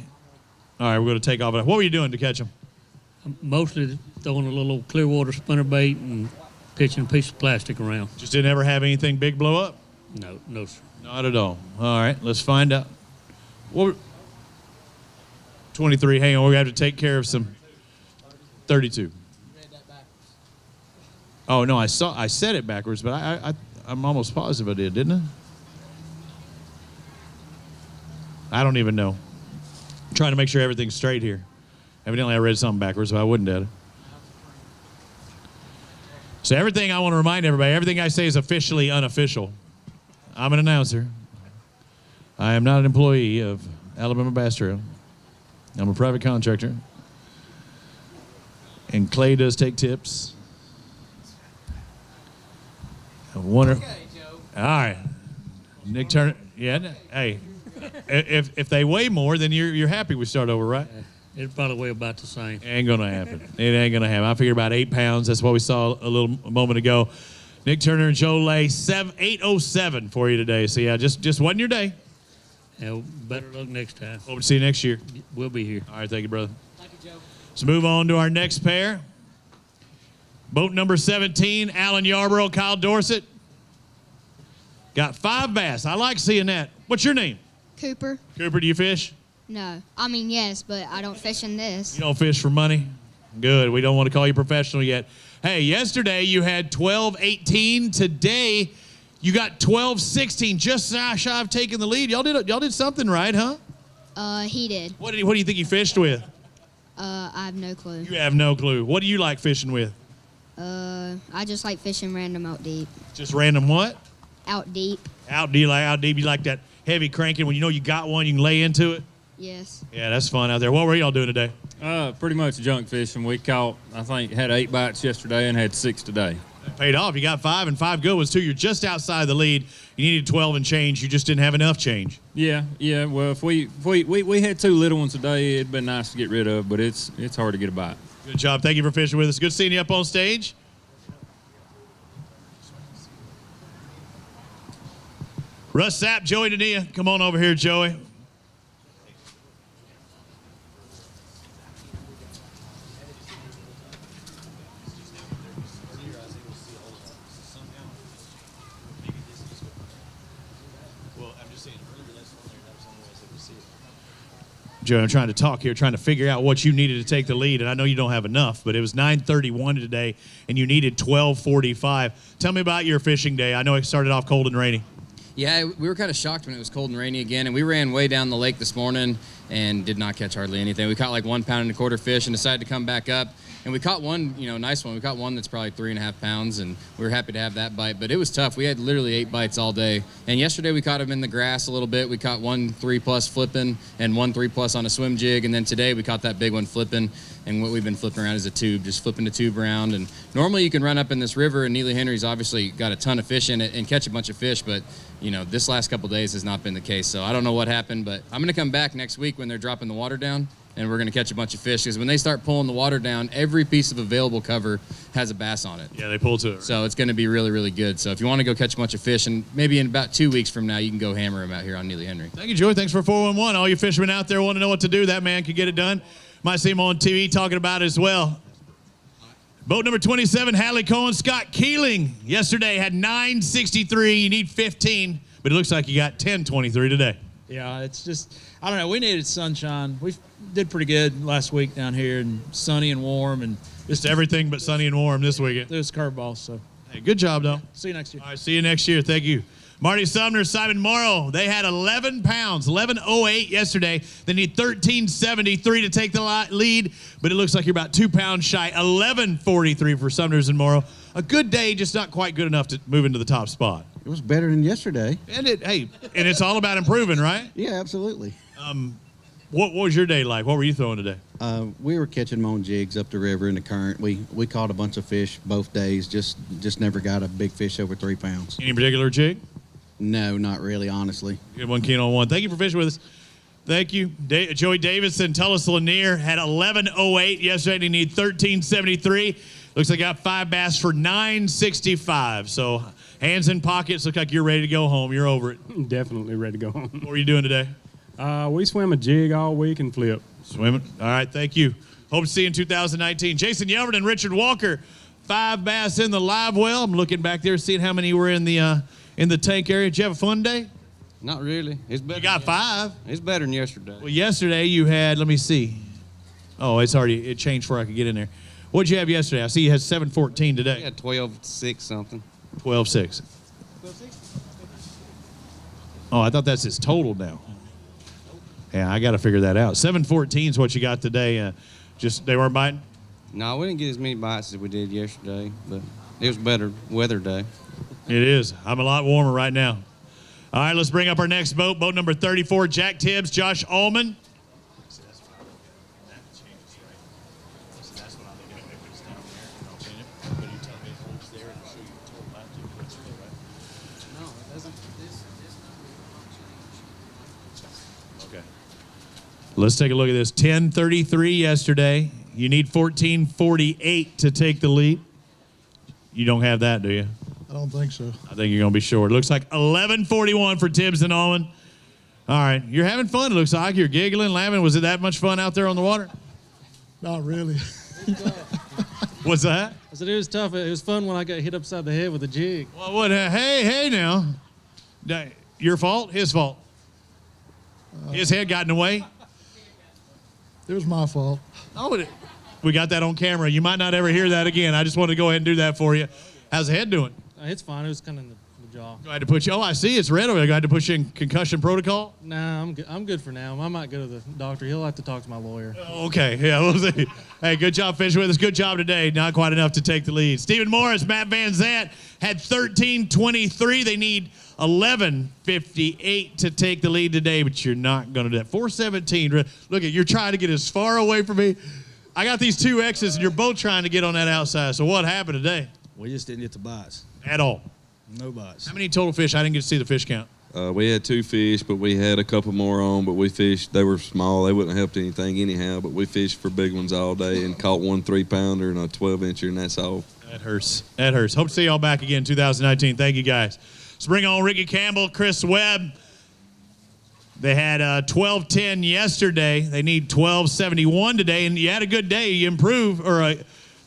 all right, we're going to take off. What were you doing to catch them? Mostly throwing a little Clearwater spinnerbait and pitching a piece of plastic around. Just didn't ever have anything big blow up? No, sir. Not at all. All right, let's find out. 23, hang on, we're going to have to take care of some 32. Oh, no, I said it backwards, but I'm almost positive I did, didn't I? I don't even know. I'm trying to make sure everything's straight here. Evidently, I read something backwards, so I wouldn't have it. So everything I want to remind everybody, everything I say is officially unofficial. I'm an announcer. I am not an employee of Alabama Bass Trail. I'm a private contractor. And Clay does take tips. All right. Nick Turner. Yeah. Hey, if they weigh more, then you're happy we start over, right? It'll probably weigh about the same. Ain't gonna happen. It ain't gonna happen. I figured about 8 pounds. That's what we saw a moment ago. Nick Turner and Joe Lay, 807 for you today. So yeah, just wasn't your day. Yeah, better luck next time. Hope to see you next year. We'll be here. All right, thank you, brother. Thank you, Joe. Let's move on to our next pair. Boat number 17, Alan Yarborough, Kyle Dorsett. Got 5 bass. I like seeing that. What's your name? Cooper. Cooper, do you fish? No. I mean, yes, but I don't fish in this. You don't fish for money? Good. We don't want to call you professional yet. Hey, yesterday you had 12-18. Today you got 12-16. Just shy of taking the lead. Y'all did something right, huh? He did. What do you think you fished with? I have no clue. You have no clue. What do you like fishing with? I just like fishing random out deep. Just random what? Out deep. Out deep. You like that heavy cranking when you know you got one, you can lay into it? Yes. Yeah, that's fun out there. What were y'all doing today? Pretty much junk fishing. We caught, I think, had 8 bites yesterday and had 6 today. That paid off. You got 5 and 5 good ones too. You're just outside the lead. You needed 12 and change. You just didn't have enough change. Yeah. Well, if we had 2 little ones today, it'd been nice to get rid of, but it's hard to get a bite. Good job. Thank you for fishing with us. Good seeing you up on stage. Russ Sapp, Joey Dania. Come on over here, Joey. Joe, I'm trying to talk here, trying to figure out what you needed to take the lead, and I know you don't have enough, but it was 9:31 today, and you needed 12:45. Tell me about your fishing day. I know it started off cold and rainy. Yeah, we were kind of shocked when it was cold and rainy again, and we ran way down the lake this morning and did not catch hardly anything. We caught like 1 1/4 pound fish and decided to come back up. And we caught one, nice one. We caught one that's probably 3.5 pounds, and we were happy to have that bite. But it was tough. We had literally 8 bites all day. And yesterday we caught them in the grass a little bit. We caught 1 3+ flipping and 1 3+ on a swim jig. And then today we caught that big one flipping. And what we've been flipping around is a tube, just flipping the tube around. And normally you can run up in this river, and Neely Henry's obviously got a ton of fish in it and catch a bunch of fish. But, this last couple days has not been the case. So I don't know what happened, but I'm going to come back next week when they're dropping the water down. And we're going to catch a bunch of fish because when they start pulling the water down, every piece of available cover has a bass on it. Yeah, they pull to it. So it's going to be really, really good. So if you want to go catch a bunch of fish, and maybe in about 2 weeks from now, you can go hammer them out here on Neely Henry. Thank you, Joey. Thanks for 411. All you fishermen out there want to know what to do. That man can get it done. Might see him on TV talking about it as well. Boat number 27, Hadley Cohen, Scott Keeling. Yesterday had 963. You need 15, but it looks like you got 1023 today. Yeah, it's just, I don't know. We needed sunshine. We did pretty good last week down here, and sunny and warm, and just everything but sunny and warm this weekend. It was curveballs, so. Hey, good job, though. See you next year. All right, see you next year. Thank you. Marty Sumner, Simon Morrow, they had 11 pounds, 11.08 yesterday. They need 13.73 to take the lead, but it looks like you're about 2 pounds shy. 11.43 for Sumners and Morrow. A good day, just not quite good enough to move into the top spot. It was better than yesterday. And it's all about improving, right? Yeah, absolutely. What was your day like? What were you throwing today? We were catching them on jigs up the river in the current. We caught a bunch of fish both days. Just never got a big fish over 3 pounds. Any particular jig? No, not really, honestly. Good one, Keen on one. Thank you for fishing with us. Thank you. Joey Davidson, Tullis Lanier had 11.08 yesterday. They need 13.73. Looks like I got 5 bass for 9.65. So hands in pockets. Look like you're ready to go home. You're over it. Definitely ready to go home. What are you doing today? We swim a jig all week and flip. Swimming. All right. Thank you. Hope to see you in 2019. Jason Yelvert and Richard Walker, 5 bass in the live well. I'm looking back there, seeing how many were in the tank area. Did you have a fun day? Not really. It's better. You got 5. It's better than yesterday. Well, yesterday you had, let me see. Oh, it changed before I could get in there. What'd you have yesterday? I see you had 714 today. Yeah, 12.6 something. 12.6. Oh, I thought that's his total now. Yeah, I got to figure that out. 714 is what you got today. Just they weren't biting? No, we didn't get as many bites as we did yesterday, but it was better weather day. It is. I'm a lot warmer right now. All right, let's bring up our next boat. Boat number 34, Jack Tibbs, Josh Ullman. Okay. Let's take a look at this. 10:33 yesterday. You need 14:48 to take the lead. You don't have that, do you? I don't think so. I think you're going to be short. It looks like 11:41 for Tibbs and Ullman. All right. You're having fun, it looks like. You're giggling, laughing. Was it that much fun out there on the water? Not really. What's that? I said it was tough. It was fun when I got hit upside the head with a jig. Well, what? Hey now. Your fault? His fault? His head got in the way? It was my fault. Oh, we got that on camera. You might not ever hear that again. I just wanted to go ahead and do that for you. How's the head doing? It's fine. It was kind of in the jaw. I had to put you. Oh, I see. It's red over there. I had to put you in concussion protocol. Nah, I'm good for now. I might go to the doctor. He'll have to talk to my lawyer. Okay. Yeah, we'll see. Hey, good job fishing with us. Good job today. Not quite enough to take the lead. Stephen Morris, Matt Van Zant had 13:23. They need 11:58 to take the lead today, but you're not going to do that. 4:17. Look, you're trying to get as far away from me. I got these 2 X's, and you're both trying to get on that outside. So what happened today? We just didn't get the bites. At all? No bites. How many total fish? I didn't get to see the fish count. We had 2 fish, but we had a couple more on, but we fished. They were small. They wouldn't have helped anything anyhow, but we fished for big ones all day and caught 1 3-pounder and a 12-incher, and that's all. That hurts. That hurts. Hope to see y'all back again in 2019. Thank you, guys. Let's bring on Ricky Campbell, Chris Webb. They had 12:10 yesterday. They need 12:71 today, and you had a good day. You improved, or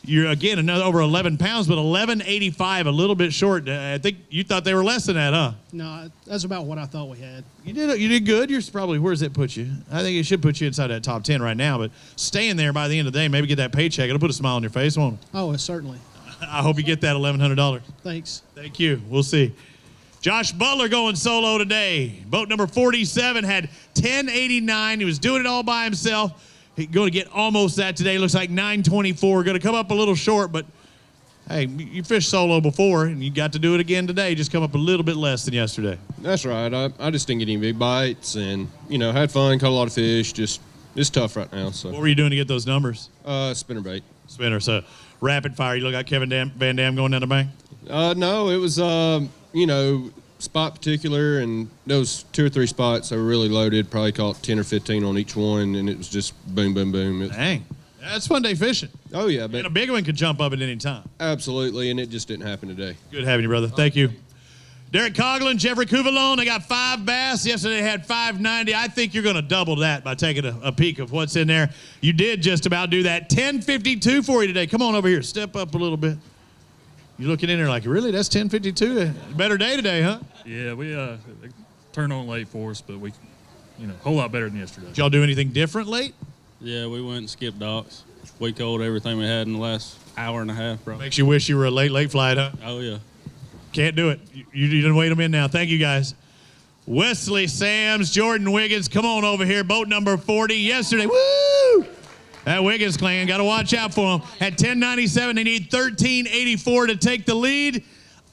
You're, again, another over 11 pounds, but 11.85, a little bit short. I think you thought they were less than that, huh? No, that's about what I thought we had. You did good. You're probably, where does that put you? I think it should put you inside that top 10 right now, but staying there by the end of the day, maybe get that paycheck. It'll put a smile on your face, won't it? Oh, certainly. I hope you get that $1,100. Thanks. Thank you. We'll see. Josh Butler going solo today. Boat number 47 had 1089. He was doing it all by himself. He's going to get almost that today. Looks like 924. Going to come up a little short, but hey, you fished solo before, and you got to do it again today. Just come up a little bit less than yesterday. That's right. I just didn't get any big bites, and had fun, caught a lot of fish. Just it's tough right now. So what were you doing to get those numbers? Spinnerbait. Spinner. So rapid fire. You look like Kevin Van Dam going down the bank. No, it was spot particular, and those 2 or 3 spots that were really loaded. Probably caught 10 or 15 on each one, and it was just boom, boom, boom. Dang. That's fun day fishing. Oh, yeah. But and a big one could jump up at any time. Absolutely, and it just didn't happen today. Good having you, brother. Thank you. Derek Coughlin, Jeffrey Cuvalone, they got 5 bass. Yesterday had 590. I think you're going to double that by taking a peek of what's in there. You did just about do that. 1052 for you today. Come on over here. Step up a little bit. You're looking in there like, really? That's 1052? Better day today, huh? Yeah, we turned on late for us, but we, a whole lot better than yesterday. Did y'all do anything different late? Yeah, we went and skipped docks. We caught everything we had in the last hour and a half, probably. Makes you wish you were a late flight, huh? Oh, yeah. Can't do it. You didn't wait them in now. Thank you, guys. Wesley Sams, Jordan Wiggins, come on over here. Boat number 40 yesterday. Woo! That Wiggins clan, got to watch out for them. At 1097, they need 1384 to take the lead.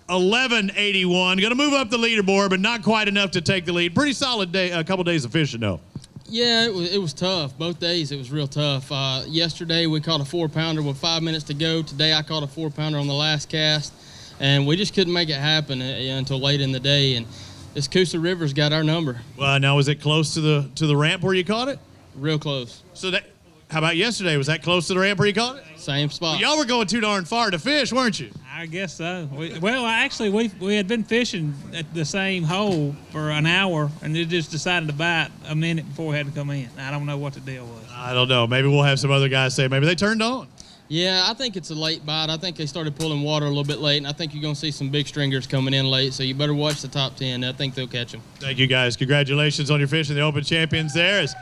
1181. Going to move up the leaderboard, but not quite enough to take the lead. Pretty solid day, a couple days of fishing, though. Yeah, it was tough. Both days it was real tough. Yesterday we caught a 4-pounder with 5 minutes to go. Today I caught a 4-pounder on the last cast, and we just couldn't make it happen until late in the day. And this Coosa River's got our number. Well, now was it close to the ramp where you caught it? Real close. So that. How about yesterday? Was that close to the ramp where you caught it? Same spot. Well, y'all were going too darn far to fish, weren't you? I guess so. We had been fishing at the same hole for an hour, and they just decided to bite a minute before we had to come in. I don't know what the deal was. I don't know. Maybe we'll have some other guys say maybe they turned on. Yeah, I think it's a late bite. I think they started pulling water a little bit late, and I think you're going to see some big stringers coming in late, so you better watch the top 10. I think they'll catch them. Thank you, guys. Congratulations on your fishing. The Open Champions there as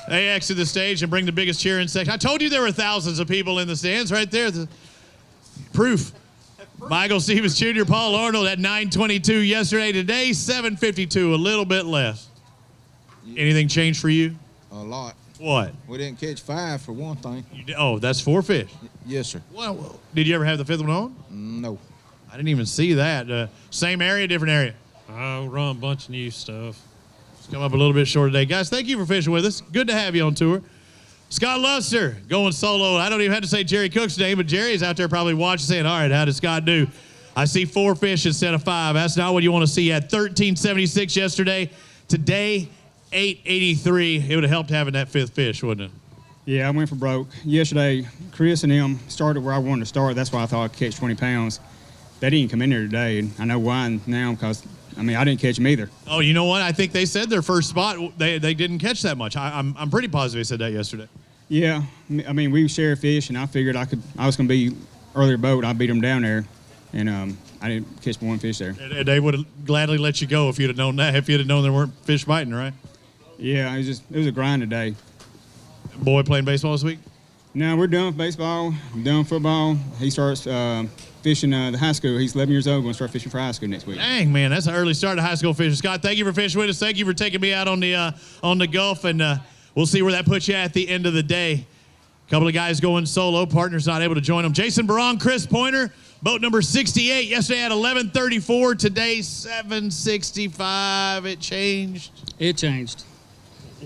they exit the stage and bring the biggest cheering section. I told you there were thousands of people in the stands right there. The proof. Michael Stevens Jr., Paul Arnold at 922 yesterday. Today, 752, a little bit less. Anything changed for you? A lot. What? We didn't catch 5 for one thing. Oh, that's 4 fish? Yes, sir. Well, did you ever have the 5th one on? No. I didn't even see that. Same area, different area? I'll run a bunch of new stuff. Come up a little bit short today. Guys, thank you for fishing with us. Good to have you on tour. Scott Luster going solo. I don't even have to say Jerry Cook's name, but Jerry's out there probably watching saying, all right, how did Scott do? I see 4 fish instead of 5. That's not what you want to see. At 1376 yesterday. Today, 883. It would have helped having that 5th fish, wouldn't it? Yeah, I went for broke. Yesterday, Chris and them started where I wanted to start. That's why I thought I'd catch 20 pounds. They didn't come in there today, and I know why now because I didn't catch them either. Oh, you know what? I think they said their first spot, they didn't catch that much. I'm pretty positive they said that yesterday. Yeah, we shared fish, and I figured I was going to be earlier boat. I beat them down there, and I didn't catch one fish there. And they would have gladly let you go if you'd have known that, if you'd have known there weren't fish biting, right? Yeah, it was a grind today. Boy playing baseball this week? No, we're done with baseball. I'm done with football. He starts fishing the high school. He's 11 years old. Going to start fishing for high school next week. Dang, man, that's an early start to high school fishing. Scott, thank you for fishing with us. Thank you for taking me out on the Gulf, and we'll see where that puts you at the end of the day. A couple of guys going solo. Partners not able to join them. Jason Barong, Chris Pointer, boat number 68. Yesterday at 11:34. Today 7:65. It changed. It changed.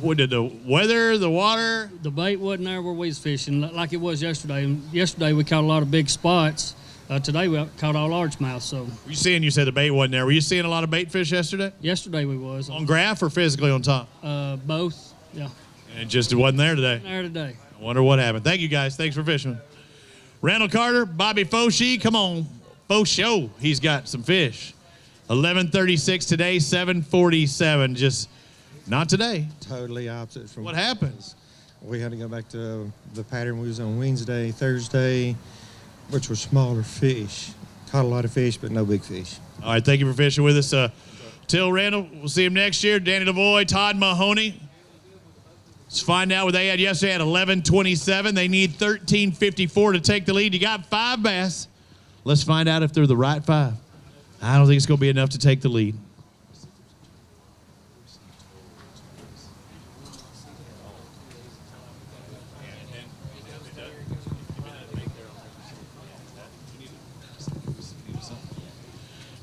What did the weather, the water? The bait wasn't there where we was fishing like it was yesterday. And yesterday we caught a lot of big spots. Today we caught all largemouth. So were you seeing? You said the bait wasn't there. Were you seeing a lot of bait fish yesterday? Yesterday we was on graph or physically on top. Both. Yeah. And it just wasn't there today. There today. I wonder what happened. Thank you guys. Thanks for fishing. Randall Carter, Bobby Foshee, come on, Fosho. He's got some fish. 11:36 today, 7:47. Just. Not today. Totally opposite from what happened. We had to go back to the pattern we was on Wednesday, Thursday. which were smaller fish. Caught a lot of fish, but no big fish. All right, thank you for fishing with us. Till Randall, we'll see him next year. Danny Lavoy, Todd Mahoney. Let's find out what they had yesterday at 11:27. They need 13:54 to take the lead. You got 5 bass. Let's find out if they're the right 5. I don't think it's going to be enough to take the lead.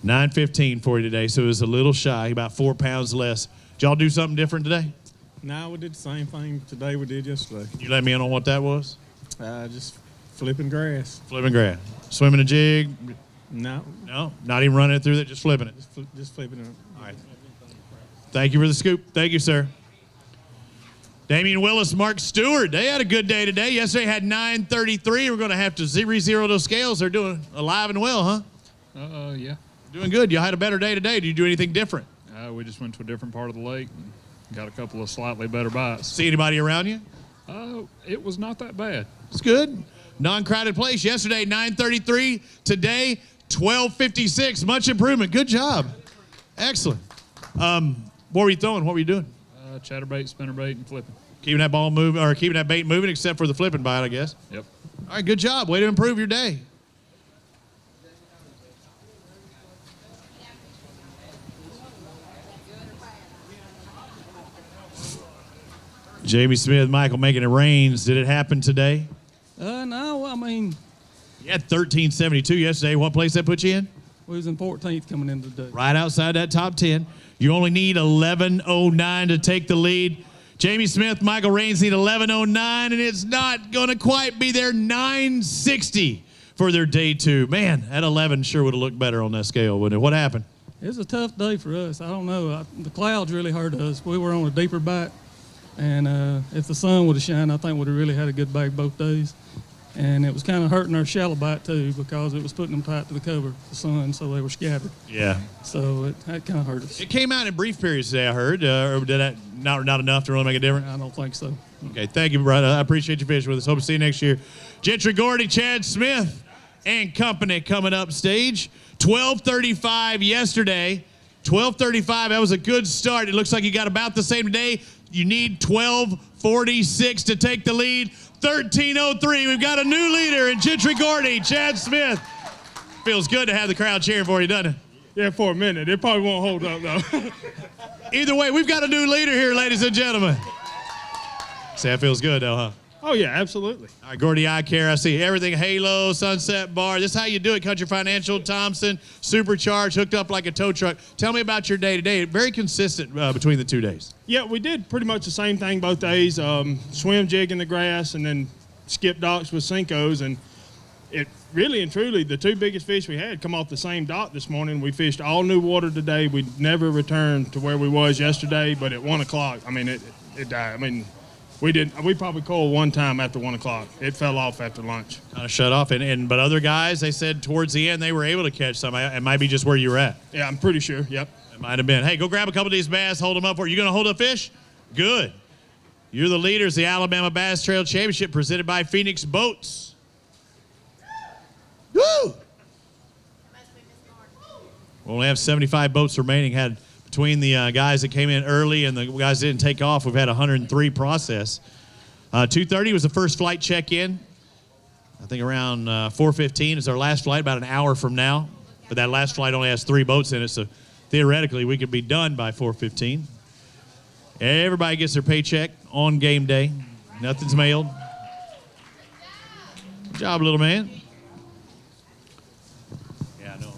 $9.15 for you today, so it was a little shy, about 4 pounds less. Did y'all do something different today? No, we did the same thing today we did yesterday. You let me in on what that was? Just flipping grass. Flipping grass. Swimming a jig? No. No? Not even running it through there, just flipping it? Just flipping it. All right. Thank you for the scoop. Thank you, sir. Damian Willis, Mark Stewart, they had a good day today. Yesterday had 933. We're going to have to re-zero those scales. They're doing alive and well, huh? Yeah. Doing good. You had a better day today. Did you do anything different? We just went to a different part of the lake and got a couple of slightly better bites. See anybody around you? It was not that bad. It's good. Non-crowded place. Yesterday, 933. Today, 1256. Much improvement. Good job. Excellent. What were you throwing? What were you doing? Chatterbait, spinnerbait, and flipping. Keeping that ball moving, or keeping that bait moving, except for the flipping bite, I guess. Yep. All right, good job. Way to improve your day. Jamie Smith, Michael, making it rains. Did it happen today? No, I mean, You had 1372 yesterday. What place that put you in? we was in 14th coming into the day. Right outside that top 10. You only need 1109 to take the lead. Jamie Smith, Michael Raines need 1109, and it's not going to quite be there. 960 for their day 2. Man, that 11 sure would have looked better on that scale, wouldn't it? What happened? It was a tough day for us. I don't know. The clouds really hurt us. We were on a deeper bite, and if the sun would have shined, I think we'd have really had a good bag both days. And it was kind of hurting our shallow bite, too, because it was putting them tight to the cover, the sun, so they were scattered. Yeah. So that kind of hurt us. It came out in brief periods today, I heard. Or did that not enough to really make a difference? I don't think so. Okay, thank you, brother. I appreciate you fishing with us. Hope to see you next year. Gentry Gordy, Chad Smith, and company coming up stage. 12:35 yesterday. 12:35, that was a good start. It looks like you got about the same today. You need 12:46 to take the lead. 13:03, we've got a new leader in Gentry Gordy, Chad Smith. Feels good to have the crowd cheering for you, doesn't it? Yeah, for a minute. It probably won't hold up, though. Either way, we've got a new leader here, ladies and gentlemen. See, that feels good, though, huh? Oh, yeah, absolutely. All right, Gordy Eye Care, I see everything. Halo, Sunset Bar. This is how you do it. Country Financial, Thompson, Supercharged, hooked up like a tow truck. Tell me about your day-to-day. Very consistent between the 2 days. Yeah, we did pretty much the same thing both days. Swim jig in the grass and then skip docks with Cincos. And it really and truly, the 2 biggest fish we had come off the same dock this morning. We fished all new water today. We never returned to where we was yesterday, but at 1 o'clock, I mean, it died. I mean, we probably called one time after 1 o'clock. It fell off after lunch. Kind of shut off. But other guys, they said towards the end they were able to catch some. It might be just where you were at. Yeah, I'm pretty sure. Yep. It might have been. Hey, go grab a couple of these bass, hold them up for you. You going to hold a fish? Good. You're the leaders. The Alabama Bass Trail Championship presented by Phoenix Boats. Woo! We only have 75 boats remaining. Had between the guys that came in early and the guys that didn't take off, we've had 103 process. 2:30 was the first flight check-in. I think around 4:15 is our last flight, about an hour from now. But that last flight only has 3 boats in it, so theoretically we could be done by 4:15. Everybody gets their paycheck on game day. Nothing's mailed. Good job, little man. Yeah, I know.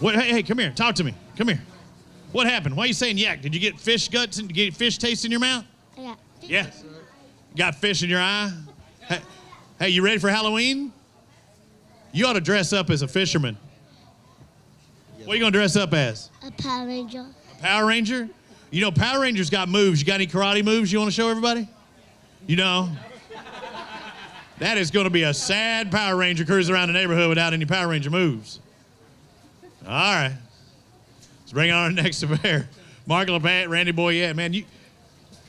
What? Hey, come here. Talk to me. Come here. What happened? Why are you saying yak? Did you get fish guts and get fish taste in your mouth? Yeah. Yeah. Got fish in your eye? Hey, you ready for Halloween? You ought to dress up as a fisherman. What are you going to dress up as? A Power Ranger. A Power Ranger? You know, Power Rangers got moves. You got any karate moves you want to show everybody? You know? That is going to be a sad Power Ranger cruising around the neighborhood without any Power Ranger moves. All right. Let's bring on our next affair. Mark LePat, Randy Boyette. Man,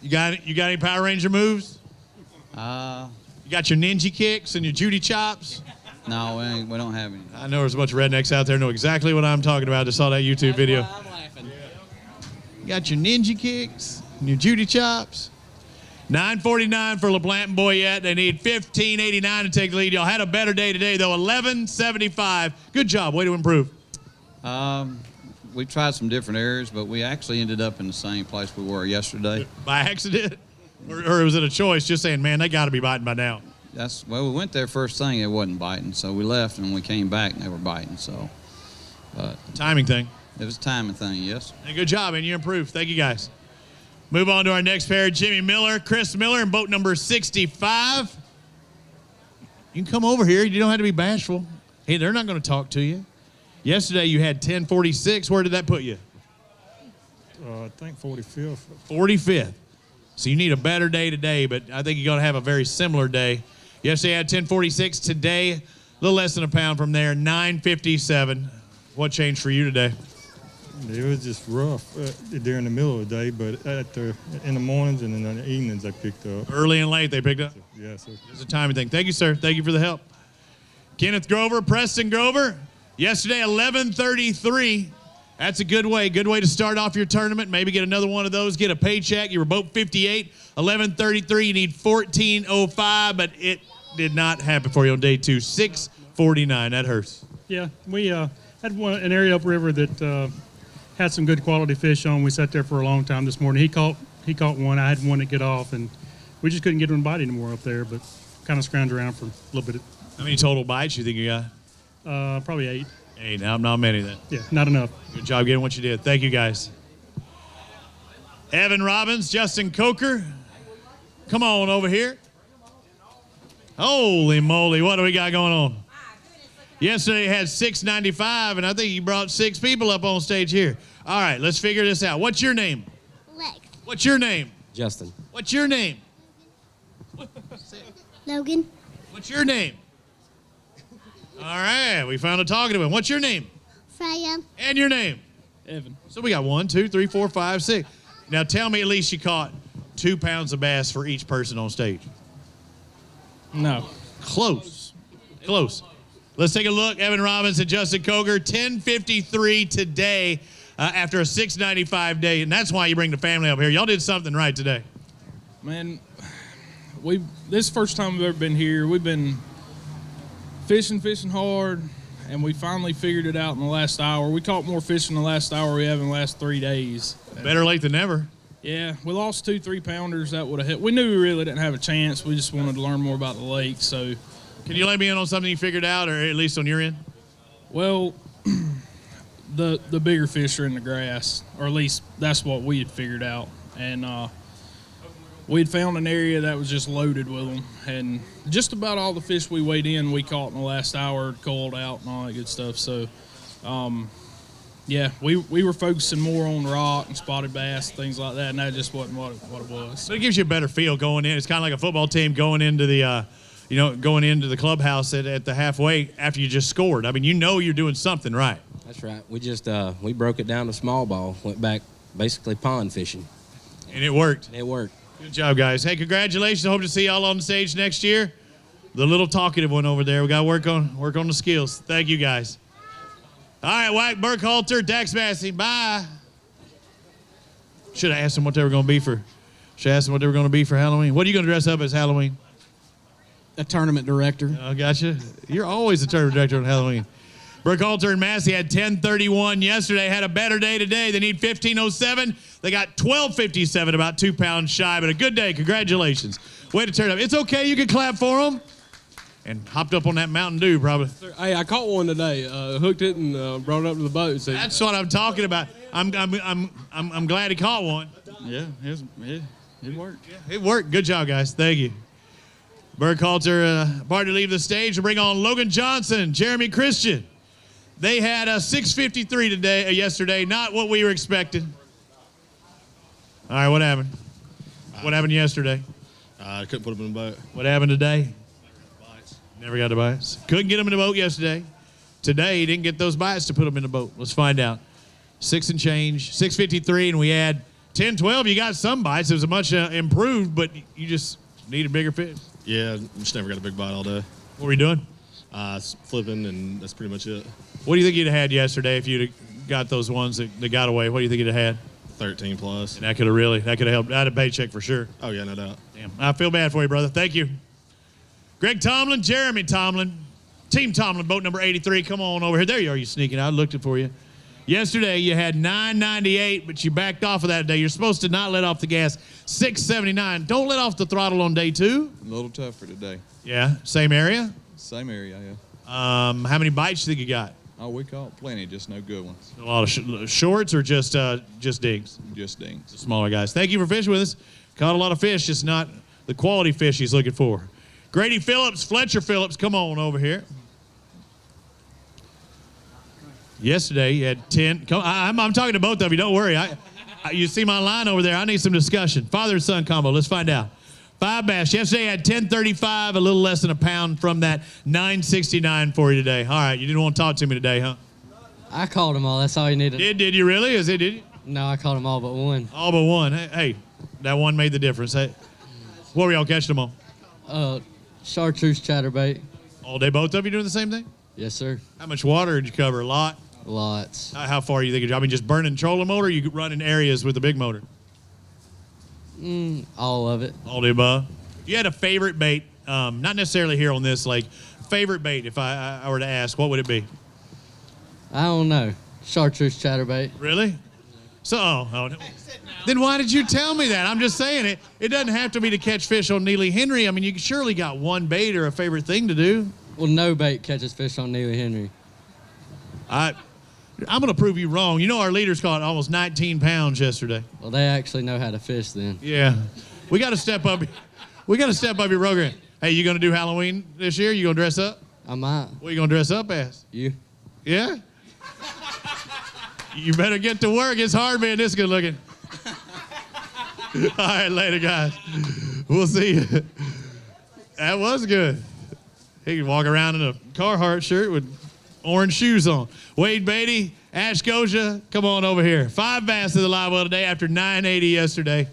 You got any Power Ranger moves? You got your ninja kicks and your Judy chops? No, we don't have any. I know there's a bunch of rednecks out there know exactly what I'm talking about. Just saw that YouTube video. I'm laughing. You got your ninja kicks and your Judy chops. 9:49 for LaPlante and Boyette. They need 15:89 to take the lead. Y'all had a better day today, though. 11:75. Good job. Way to improve. We tried some different areas, but we actually ended up in the same place we were yesterday. By accident? Or was it a choice? Just saying, man, they got to be biting by now. Well, we went there first thing, it wasn't biting. So we left and we came back and they were biting. So, timing thing. It was a timing thing, yes. Hey, good job, and you improved. Thank you, guys. Move on to our next pair, Jimmy Miller, Chris Miller, in boat number 65. You can come over here. You don't have to be bashful. Hey, they're not going to talk to you. Yesterday you had 1046. Where did that put you? I think 45th. 45th. So you need a better day today, but I think you're going to have a very similar day. Yesterday you had 1046. Today, a little less than a pound from there, 957. What changed for you today? It was just rough during the middle of the day, but in the mornings and in the evenings I picked up. Early and late they picked up? Yes, sir. It's a timing thing. Thank you, sir. Thank you for the help. Kenneth Grover, Preston Grover. Yesterday, 11:33. That's a good way to start off your tournament. Maybe get another one of those, get a paycheck. You were boat 58, 11:33. You need 14:05, but it did not happen for you on day 2. 6:49. That hurts. Yeah, we had an area upriver that had some good quality fish on. We sat there for a long time this morning. He caught one. I had one to get off, and we just couldn't get him to bite anymore up there, but kind of scrounged around for a little bit. How many total bites you think you got? Probably 8. 8. Not many then. Yeah, not enough. Good job getting what you did. Thank you, guys. Evan Robbins, Justin Coker. Come on over here. Holy moly, what do we got going on? Yesterday had 695, and I think you brought 6 people up on stage here. All right, let's figure this out. What's your name? Lex. What's your name? Justin. What's your name? Logan. What's your name? All right, we found a talkative one. What's your name? Freya. And your name? Evan. So we got 1, 2, 3, 4, 5, 6. Now tell me at least you caught 2 pounds of bass for each person on stage. No. Close. Let's take a look. Evan Robbins and Justin Coger, 10:53 today after a 695 day, and that's why you bring the family up here. Y'all did something right today. Man, this is the first time we've ever been here. We've been fishing hard, and we finally figured it out in the last hour. We caught more fish in the last hour we have in the last 3 days. Better late than never. Yeah, we lost 2 3-pounders. That would have hit. We knew we really didn't have a chance. We just wanted to learn more about the lake. So, can you let me in on something you figured out, or at least on your end? Well, the bigger fish are in the grass, or at least that's what we had figured out. And we had found an area that was just loaded with them, and just about all the fish we weighed in we caught in the last hour, coiled out, and all that good stuff. So, yeah, we were focusing more on rock and spotted bass, things like that, and that just wasn't what it was. But it gives you a better feel going in. It's kind of like a football team going into the, going into the clubhouse at the halfway after you just scored. I mean, you're doing something right. That's right. We just we broke it down to small ball, went back basically pond fishing. And it worked. It worked. Good job, guys. Hey, congratulations. I hope to see y'all on the stage next year. The little talkative one over there. We got to work on the skills. Thank you, guys. All right, White, Burkhalter, Dax Massey, bye. Should have asked them what they were going to be for Halloween. What are you going to dress up as Halloween? A tournament director. Oh, gotcha. You're always a tournament director on Halloween. Burkhalter and Massey had 10:31 yesterday, had a better day today. They need 15:07. They got 12:57, about 2 pounds shy, but a good day. Congratulations. Way to turn up. It's okay. You can clap for them. And hopped up on that Mountain Dew, probably. Hey, I caught one today. Hooked it and brought it up to the boat. So. That's what I'm talking about. I'm glad he caught one. Yeah, it worked. Yeah, it worked. Good job, guys. Thank you. Burkhalter, party to leave the stage to bring on Logan Johnson, Jeremy Christian. They had a 6:53 yesterday. Not what we were expecting. All right, what happened? What happened yesterday? I couldn't put them in the boat. What happened today? Never got the bites. Couldn't get them in the boat yesterday. Today, he didn't get those bites to put them in the boat. Let's find out. 6 and change, 6:53, and we add 10, 12, you got some bites. It was a much improved, but you just need a bigger fish. Yeah, just never got a big bite all day. What were you doing? Flipping, and that's pretty much it. What do you think you'd have had yesterday if you'd have got those ones that got away? What do you think you'd have had? 13 plus. And that could have helped. I had a paycheck for sure. Oh, yeah, no doubt. Damn. I feel bad for you, brother. Thank you. Greg Tomlin, Jeremy Tomlin, Team Tomlin, boat number 83. Come on over here. There you are. You sneaking out. I looked it for you. Yesterday, you had 998, but you backed off of that day. You're supposed to not let off the gas. 679. Don't let off the throttle on day 2. A little tougher today. Yeah. Same area? Same area, yeah. How many bites do you think you got? Oh, we caught plenty, just no good ones. A lot of shorts or just dings? Just dings. The smaller guys. Thank you for fishing with us. Caught a lot of fish, just not the quality fish he's looking for. Grady Phillips, Fletcher Phillips, come on over here. Yesterday, you had 10. I'm talking to both of you. Don't worry. You see my line over there. I need some discussion. Father and son combo. Let's find out. 5 bass. Yesterday, you had 1035, a little less than a pound from that 969 for you today. All right. You didn't want to talk to me today, huh? I called them all. That's all you needed. Did you really? Did you? No, I called them all but one. All but one. Hey, that one made the difference. Hey, what were y'all catching them on? Chartreuse chatterbait. All day, both of you doing the same thing? Yes, sir. How much water did you cover? A lot? Lots. How far are you thinking? I mean, just burning trolling motor, or you run in areas with the big motor? All of it. All the above. You had a favorite bait, not necessarily here on this lake. Favorite bait, if I were to ask, what would it be? I don't know. Chartreuse chatterbait. Really? So, then why did you tell me that? I'm just saying it. It doesn't have to be to catch fish on Neely Henry. I mean, you surely got one bait or a favorite thing to do. Well, no bait catches fish on Neely Henry. I'm going to prove you wrong. You know our leaders caught almost 19 pounds yesterday. Well, they actually know how to fish then. Yeah. We got to step up. We got to step up your program. Hey, you going to do Halloween this year? You going to dress up? I might. What are you going to dress up as? You. Yeah? You better get to work. It's hard being this good looking. All right, later, guys. We'll see you. That was good. He can walk around in a Carhartt shirt with orange shoes on. Wade Beatty, Ash Goja, come on over here. 5 bass to the live well today after 980 yesterday.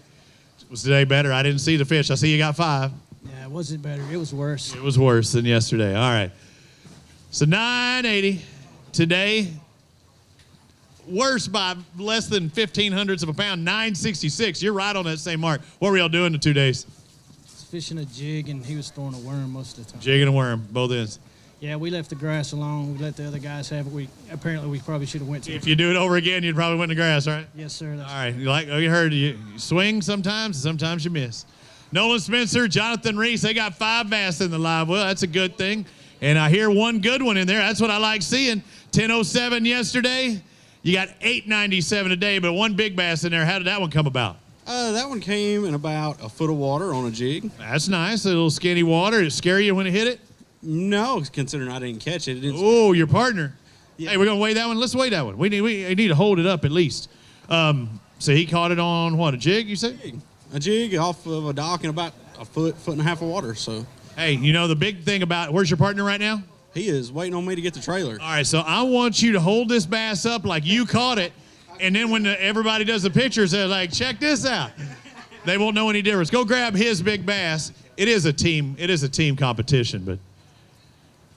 Was today better? I didn't see the fish. I see you got 5. Yeah, it wasn't better. It was worse. It was worse than yesterday. All right. So 980 today. Worse by less than 0.15 of a pound, 966. You're right on that same mark. What were y'all doing the 2 days? Fishing a jig, and he was throwing a worm most of the time. Jig and a worm, both ends. Yeah, we left the grass alone. We let the other guys have it. Apparently we probably should have went to. If you do it over again, you'd probably win the grass, right? Yes, sir. All right. You heard you swing sometimes, and sometimes you miss. Nolan Spencer, Jonathan Reese, they got 5 bass in the live well. That's a good thing. And I hear one good one in there. That's what I like seeing. 10:07 yesterday. You got 8.97 today, but one big bass in there. How did that one come about? That one came in about a foot of water on a jig. That's nice. A little skinny water. Did it scare you when it hit it? No, considering I didn't catch it. Oh, your partner. Yeah. Hey, we're going to weigh that one. Let's weigh that one. We need to hold it up at least. So he caught it on what, a jig, you said? A jig off of a dock in about a foot and a half of water. So. Hey, you know the big thing about, where's your partner right now? He is waiting on me to get the trailer. All right, so I want you to hold this bass up like you caught it, and then when everybody does the pictures, they're like, check this out. They won't know any difference. Go grab his big bass. It is a team competition, but,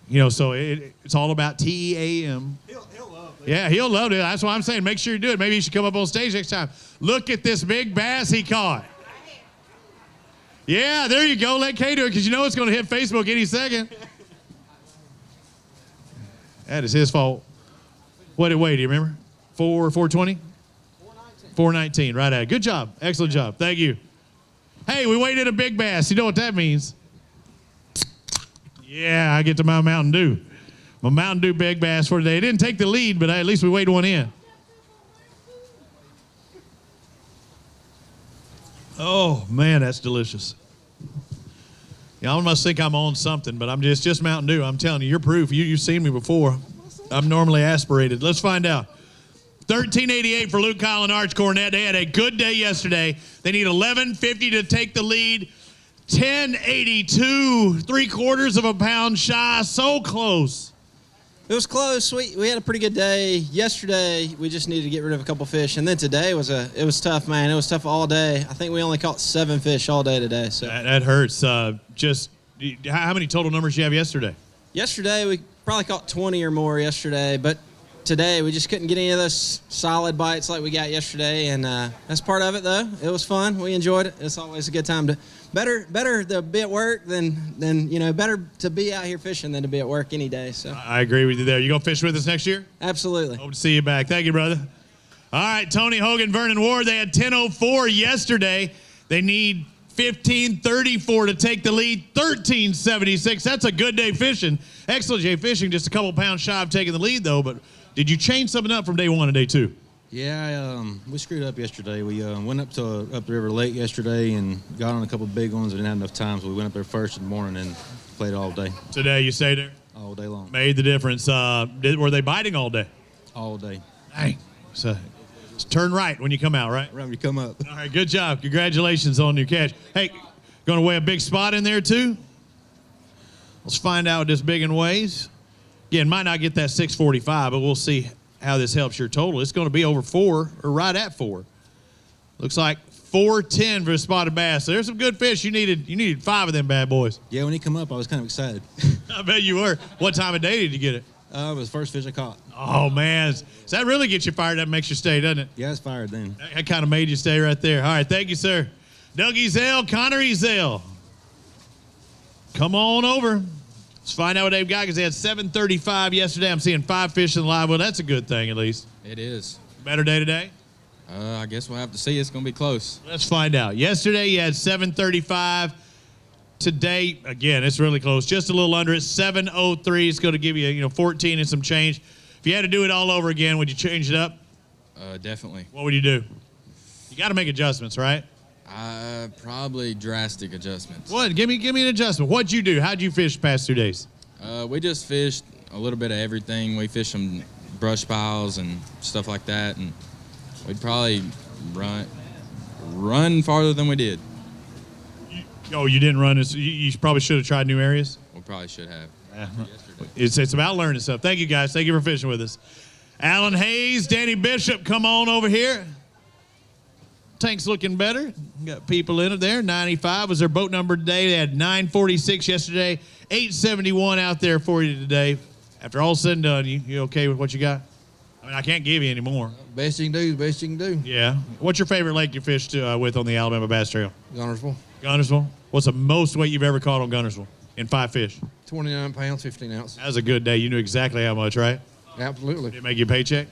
you know, so it's all about TEAM. He'll love it. Yeah, he'll love it. That's why I'm saying make sure you do it. Maybe you should come up on stage next time. Look at this big bass he caught. Yeah, there you go. Let Kay do it because you know it's going to hit Facebook any second. That is his fault. What did it weigh? Do you remember? 420? 419. Right at it. Good job. Excellent job. Thank you. Hey, we weighed in a big bass. You know what that means? Yeah, I get to my Mountain Dew. My Mountain Dew big bass for today. It didn't take the lead, but at least we weighed one in. Oh, man, that's delicious. Y'all must think I'm on something, but I'm just Mountain Dew. I'm telling you, you're proof. You've seen me before. I'm normally aspirated. Let's find out. 1388 for Luke Kyle and Arch Cornett. They had a good day yesterday. They need 1150 to take the lead. 1082, 3/4 of a pound shy. So close. It was close. We had a pretty good day. Yesterday, we just needed to get rid of a couple fish, and then today it was tough, man. It was tough all day. I think we only caught 7 fish all day today. So That hurts. How many total numbers you have yesterday? yesterday we probably caught 20 or more yesterday, but today we just couldn't get any of those solid bites like we got yesterday, and that's part of it though. It was fun. We enjoyed it. It's always a good time to better to be at work than better to be out here fishing than to be at work any day. So I agree with you there. You gonna fish with us next year? absolutely. Hope to see you back. Thank you, brother. All right, Tony Hogan, Vernon Ward. They had 10:04 yesterday. They need 15:34 to take the lead. 13:76. That's a good day fishing. Excellent day fishing. Just a couple pounds shy of taking the lead though. But did you change something up from day 1 to day 2? Yeah, we screwed up yesterday. We went up the river late yesterday and got on a couple big ones and didn't have enough time, so we went up there first in the morning and played all day. Today you stayed there? All day long. Made the difference. Were they biting all day? All day. Dang. So turn right when you come out, right? Right when you come up. All right, good job. Congratulations on your catch. Hey, going to weigh a big spot in there too? Let's find out what this big one weighs. Again, might not get that 645, but we'll see how this helps your total. It's going to be over 4 or right at 4. Looks like 410 for a spotted bass. So there's some good fish. You needed 5 of them bad boys. Yeah, when he come up, I was kind of excited. I bet you were. What time of day did you get it? It was the first fish I caught. Oh, man. So that really gets you fired up, makes you stay, doesn't it? Yeah, it's fired then. That kind of made you stay right there. All right, thank you, sir. Doug Ezell, Connor Ezell. Come on over. Let's find out what they've got because they had 735 yesterday. I'm seeing 5 fish in the live well. That's a good thing, at least. It is. Better day today? I guess we'll have to see. It's going to be close. Let's find out. Yesterday, you had 735. Today, again, it's really close. Just a little under it. 703 is going to give you, 14 and some change. If you had to do it all over again, would you change it up? Definitely. What would you do? You got to make adjustments, right? Probably drastic adjustments. What? Give me an adjustment. What'd you do? How'd you fish the past 2 days? We just fished a little bit of everything. We fished some brush piles and stuff like that, and we'd probably run farther than we did. You didn't run as you probably should have tried new areas. We probably should have. It's about learning stuff. Thank you guys. Thank you for fishing with us. Alan Hayes, Danny Bishop, come on over here. Tank's looking better. Got people in it there. 95 was their boat number today. They had 946 yesterday. 871 out there for you today. After all said and done, you okay with what you got? I mean, I can't give you any more. Best you can do, best you can do. Yeah. What's your favorite lake you fished with on the Alabama Bass Trail? Gunnersville. Gunnersville. What's the most weight you've ever caught on Gunnersville in 5 fish? 29 pounds, 15 ounces. That was a good day. You knew exactly how much, right? Absolutely. Did it make you a paycheck?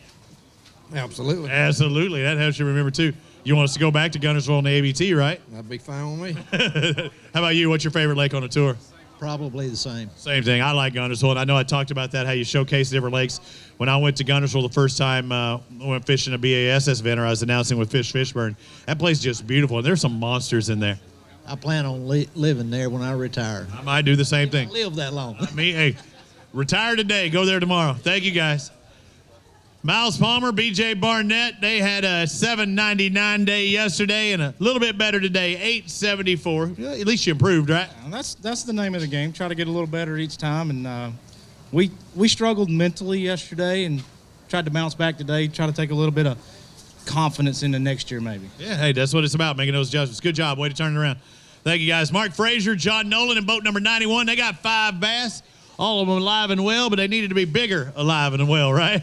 Absolutely. Absolutely. That helps you remember, too. You want us to go back to Gunnersville on the ABT, right? That'd be fine with me. How about you? What's your favorite lake on the tour? Probably the same. Same thing. I like Gunnersville, and I know I talked about that, how you showcase different lakes. When I went to Gunnersville the first time, I went fishing a BASS event, or I was announcing with Fish Fishburne. That place is just beautiful, and there's some monsters in there. I plan on living there when I retire. I might do the same thing. Live that long. Hey, retire today. Go there tomorrow. Thank you, guys. Miles Palmer, BJ Barnett, they had a 799 day yesterday and a little bit better today, 874. At least you improved, right? That's the name of the game. Try to get a little better each time, and we struggled mentally yesterday and tried to bounce back today. Try to take a little bit of confidence into next year, maybe. Yeah, hey, that's what it's about, making those adjustments. Good job. Way to turn it around. Thank you, guys. Mark Frazier, John Nolan in boat number 91. They got 5 bass, all of them alive and well, but they needed to be bigger alive and well, right?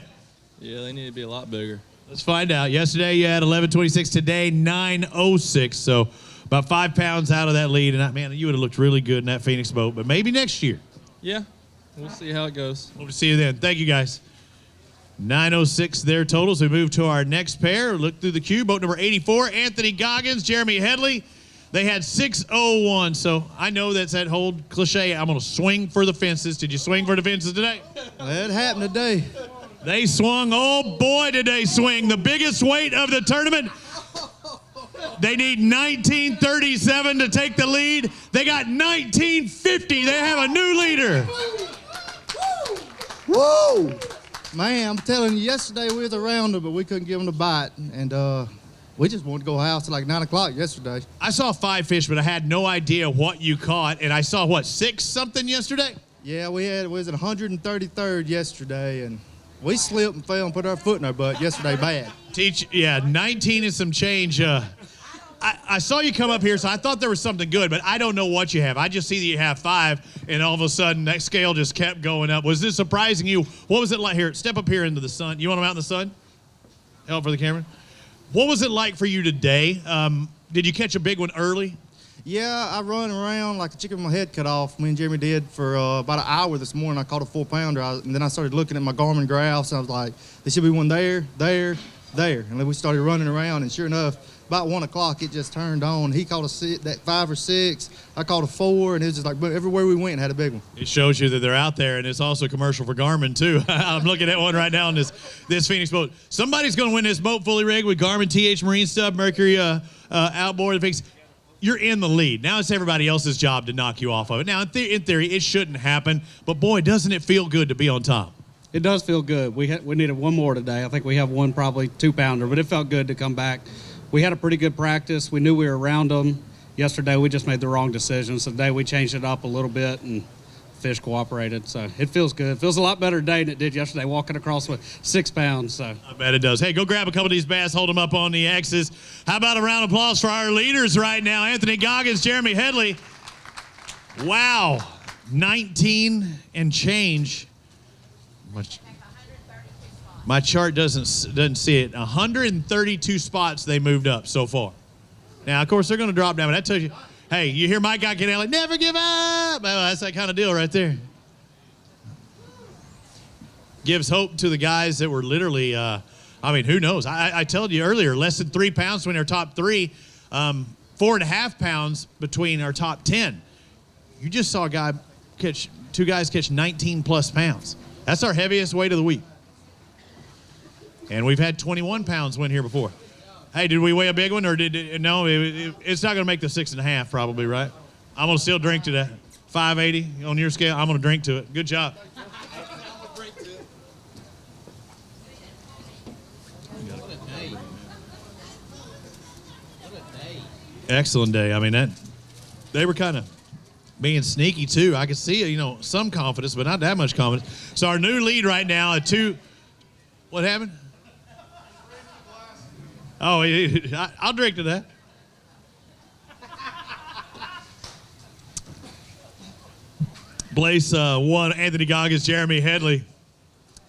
Yeah, they need to be a lot bigger. Let's find out. Yesterday you had 1126. Today 906. So about 5 pounds out of that lead. And man, you would have looked really good in that Phoenix boat. But maybe next year. Yeah, we'll see how it goes. We'll see you then. Thank you, guys. 906 their totals. We move to our next pair. Look through the queue. Boat number 84, Anthony Goggins, Jeremy Headley. They had 601. So I know that's that whole cliche. I'm going to swing for the fences. Did you swing for the fences today? That happened today. They swung. Oh, boy, did they swing. The biggest weight of the tournament. They need 1937 to take the lead. They got 1950. They have a new leader. Whoa! Man, I'm telling you, yesterday we was around them, but we couldn't give them the bite. And we just wanted to go house at like 9 o'clock yesterday. I saw 5 fish, but I had no idea what you caught. And I saw, 6 something yesterday? Yeah, we was at 133rd yesterday, and we slipped and fell and put our foot in our butt yesterday bad. 19 and some change. I saw you come up here, so I thought there was something good, but I don't know what you have. I just see that you have 5, and all of a sudden that scale just kept going up. Was this surprising you? What was it like? Here, step up here into the sun. You want them out in the sun? Help for the camera. What was it like for you today? Did you catch a big one early? Yeah, I run around like a chicken with my head cut off. Me and Jeremy did for about an hour this morning. I caught a 4-pounder, and then I started looking at my Garmin graphs, and I was like, there should be one there, there, there. And then we started running around, and sure enough, about 1 o'clock, it just turned on. He caught that 5 or 6. I caught a 4, and it was just like everywhere we went had a big one. It shows you that they're out there, and it's also a commercial for Garmin, too. I'm looking at one right now on this Phoenix boat. Somebody's going to win this boat fully rigged with Garmin TH Marine Sub, Mercury outboard things. You're in the lead. Now it's everybody else's job to knock you off of it. Now, in theory, it shouldn't happen, but boy, doesn't it feel good to be on top. It does feel good. We needed one more today. I think we have one probably 2-pounder, but it felt good to come back. We had a pretty good practice. We knew we were around them. Yesterday, we just made the wrong decision. So today, we changed it up a little bit, and fish cooperated. So it feels good. It feels a lot better today than it did yesterday, walking across with 6 pounds. So I bet it does. Hey, go grab a couple of these bass, hold them up on the X's. How about a round of applause for our leaders right now? Anthony Goggins, Jeremy Headley. Wow, 19 and change. My chart doesn't see it. 132 spots they moved up so far. Now, of course, they're going to drop down, but that tells you, hey, you hear my guy get out like, never give up. Well, that's that kind of deal right there. Gives hope to the guys that were literally, who knows? I told you earlier, less than 3 pounds between our top 3, 4.5 pounds between our top 10. You just saw two guys catch 19 plus pounds. That's our heaviest weight of the week. And we've had 21 pounds win here before. Hey, did we weigh a big one, or no? It's not going to make the 6.5 probably, right? I'm going to still drink to that. 580 on your scale. I'm going to drink to it. Good job. Excellent day. I mean, they were kind of being sneaky too. I could see, some confidence, but not that much confidence. So our new lead right now at 2. What happened? Oh, I'll drink to that. Blaze 1, Anthony Goggins, Jeremy Headley,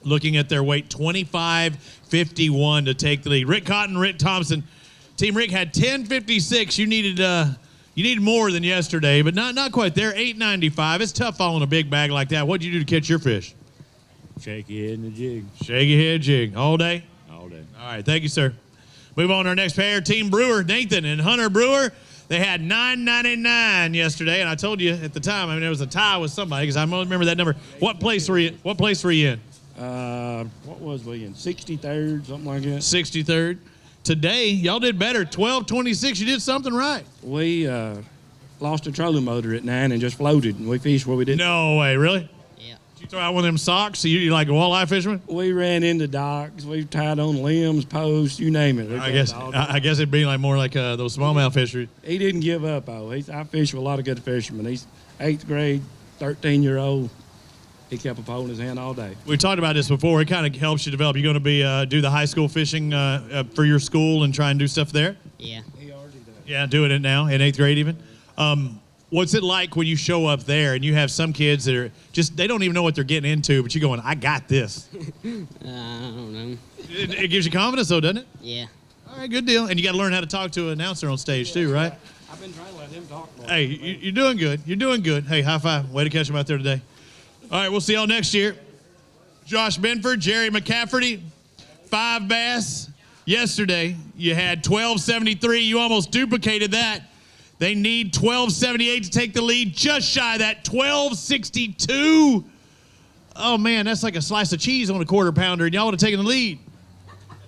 looking at their weight, 25.51 to take the lead. Rick Cotton, Rick Thompson. Team Rick had 10.56. You needed more than yesterday, but not quite there. 8.95. It's tough following a big bag like that. What'd you do to catch your fish? Shaky head and a jig. Shaky head jig. All day? All day. All right. Thank you, sir. Move on to our next pair. Team Brewer, Nathan and Hunter Brewer. They had 9.99 yesterday, and I told you at the time, there was a tie with somebody because I remember that number. What place were you in? What was we in? 63rd, something like that. 63rd. Today, y'all did better. 12.26. You did something right. We lost a trolling motor at 9 and just floated, and we fished where we didn't. No way, really? Yeah. Did you throw out one of them socks? So you like a walleye fisherman? We ran into docks. We tied on limbs, posts, you name it. I guess it'd be like more like those smallmouth fisheries. He didn't give up, though. I fished with a lot of good fishermen. He's 8th grade, 13-year-old. He kept a pole in his hand all day. We talked about this before. It kind of helps you develop. You're going to be do the high school fishing for your school and try and do stuff there? Yeah. He already does. Yeah, doing it now in 8th grade even. What's it like when you show up there and you have some kids that are just, they don't even know what they're getting into, but you're going, I got this. I don't know. It gives you confidence though, doesn't it? Yeah. All right, good deal. And you got to learn how to talk to an announcer on stage too, right? I've been trying to let him talk more. Hey, you're doing good. You're doing good. Hey, high five. Way to catch them out there today. All right, we'll see y'all next year. Josh Benford, Jerry McCafferty, 5 bass. Yesterday, you had 12.73. You almost duplicated that. They need 12.78 to take the lead. Just shy of that, 12.62. Oh, man, that's like a slice of cheese on a quarter pounder, and y'all would have taken the lead.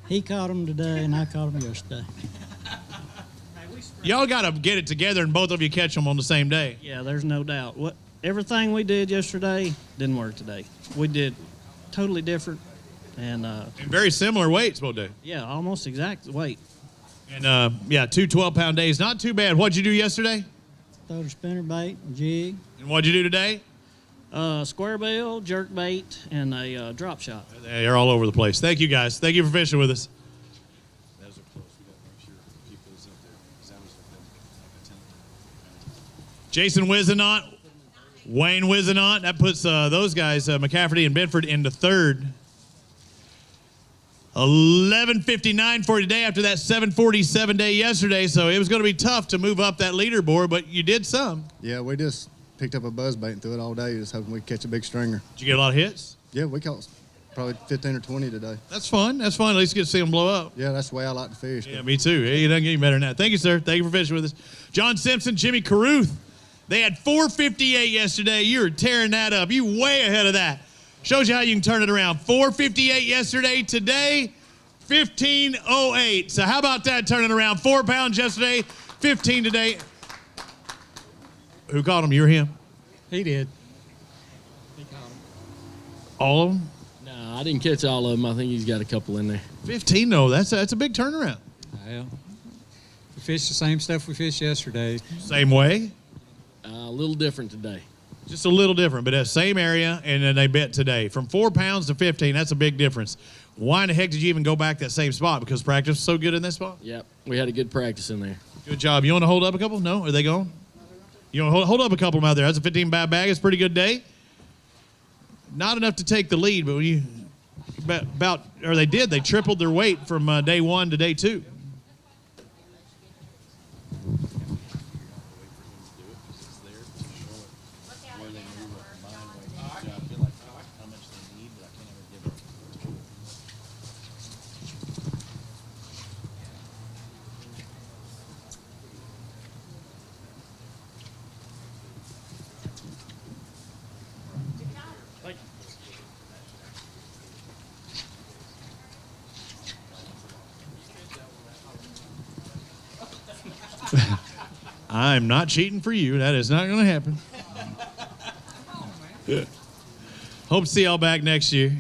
He caught them today, and I caught them yesterday. Y'all got to get it together, and both of you catch them on the same day. Yeah, there's no doubt. Everything we did yesterday didn't work today. We did totally different. And very similar weights both days. Yeah, almost exact weight. And, 2 12-pound days. Not too bad. What'd you do yesterday? Throw the spinnerbait, jig. And what'd you do today? Square bill, jerk bait, and a drop shot. They're all over the place. Thank you, guys. Thank you for fishing with us. Jason Wizenant, Wayne Wizenant. That puts those guys, McCafferty and Bedford, into third. 11:59 for today after that 7:47 day yesterday. So it was going to be tough to move up that leaderboard, but you did some. Yeah, we just picked up a buzzbait and threw it all day, just hoping we'd catch a big stringer. Did you get a lot of hits? Yeah, we caught probably 15 or 20 today. That's fun. That's fun. At least you get to see them blow up. Yeah, that's the way I like to fish. Yeah, me too. It doesn't get any better than that. Thank you, sir. Thank you for fishing with us. John Simpson, Jimmy Caruth. They had 458 yesterday. You were tearing that up. You way ahead of that. Shows you how you can turn it around. 458 yesterday. Today, 1508. So how about that turning around? 4 pounds yesterday, 15 today. Who caught him? You or him? He did. All of them? No, I didn't catch all of them. I think he's got a couple in there. 15 though. That's a big turnaround. Well, we fished the same stuff we fished yesterday. Same way? A little different today. Just a little different, but that same area, and then they bet today. From 4 pounds to 15, that's a big difference. Why in the heck did you even go back that same spot? Because practice was so good in that spot? Yep, we had a good practice in there. Good job. You want to hold up a couple? No? Are they gone? You want to hold up a couple of them out there? That's a 15-pound bag. It's a pretty good day. Not enough to take the lead, but when you they tripled their weight from day 1 to day 2. I'm not cheating for you. That is not going to happen. Hope to see y'all back next year.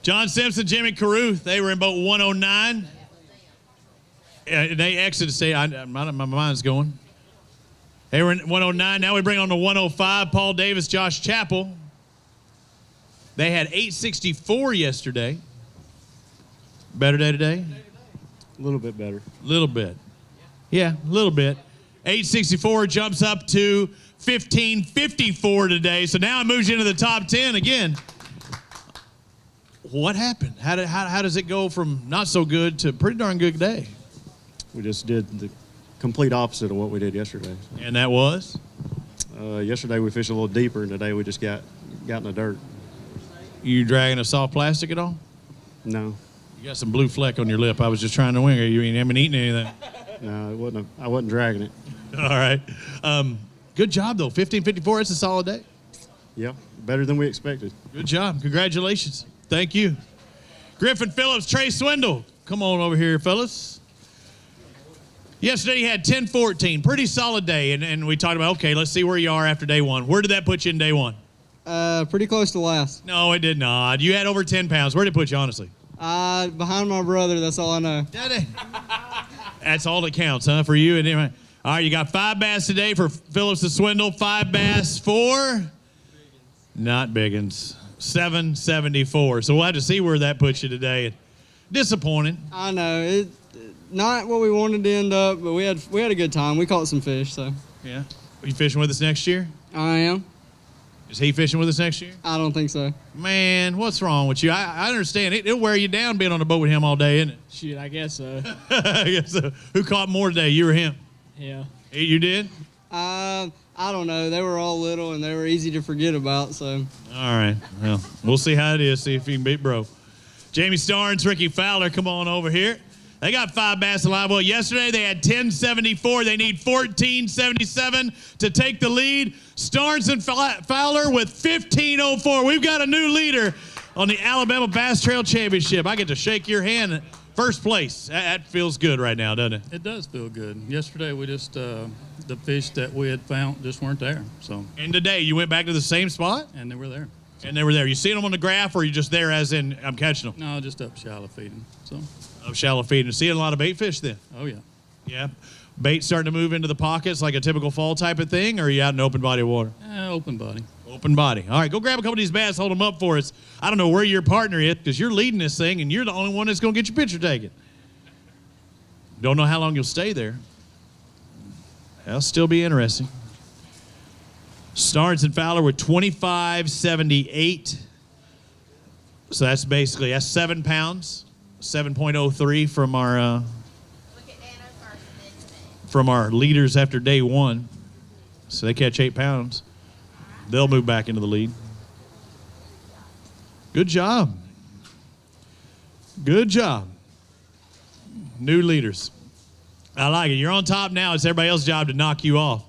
John Simpson, Jimmy Caruth, they were in boat 109. They exited state. My mind's going. They were in 109. Now we bring on the 105, Paul Davis, Josh Chappell. They had 864 yesterday. Better day today? A little bit better. Little bit. Yeah, a little bit. 864 jumps up to 1554 today. So now it moves you into the top 10 again. What happened? How does it go from not so good to pretty darn good day? We just did the complete opposite of what we did yesterday. And that was? Yesterday we fished a little deeper, and today we just got in the dirt. You dragging a soft plastic at all? No. You got some blue fleck on your lip. I was just trying to wing her. You haven't eaten anything. No, it wasn't. I wasn't dragging it. All right. Good job, though. 1554, it's a solid day. Yeah, better than we expected. Good job. Congratulations. Thank you. Griffin Phillips, Trey Swindle. Come on over here, fellas. Yesterday you had 10-14. Pretty solid day. And we talked about, okay, let's see where you are after day 1. Where did that put you in day 1? Pretty close to last. No, it did not. You had over 10 pounds. Where did it put you, honestly? Behind my brother, that's all I know. That's all that counts, huh, for you? And anyway. All right, you got 5 bass today for Phillips to Swindle. 5 bass for not Biggins. 774. So we'll have to see where that puts you today. Disappointing. I know it. Not what we wanted to end up, but we had a good time. We caught some fish, so. Yeah. Are you fishing with us next year? I am. Is he fishing with us next year? I don't think so. Man, what's wrong with you? I understand. It'll wear you down being on the boat with him all day, isn't it? Shoot, I guess so. I guess so. Who caught more today, you or him? Yeah. You did? I don't know. They were all little, and they were easy to forget about, so. All right. Well, we'll see how it is. See if you can beat bro. Jamie Starnes, Ricky Fowler, come on over here. They got 5 bass in live well. Yesterday they had 1074. They need 1477 to take the lead. Starnes and Fowler with 1504. We've got a new leader on the Alabama Bass Trail Championship. I get to shake your hand. First place. That feels good right now, doesn't it? It does feel good. Yesterday we just the fish that we had found just weren't there. So. And today you went back to the same spot? And they were there. And they were there. You seen them on the graph, or are you just there as in I'm catching them? No, just up shallow feeding. So. Up shallow feeding. Seeing a lot of bait fish then? Oh yeah. Yeah. Bait starting to move into the pockets like a typical fall type of thing, or are you out in open body water? Open body. Open body. All right, go grab a couple of these bass, hold them up for us. I don't know where your partner is because you're leading this thing and you're the only one that's going to get your picture taken. Don't know how long you'll stay there. That'll still be interesting. Starnes and Fowler with 25.78. So that's 7 pounds, 7.03 from our leaders after day one. So they catch 8 pounds. They'll move back into the lead. Good job. Good job. New leaders. I like it. You're on top now. It's everybody else's job to knock you off.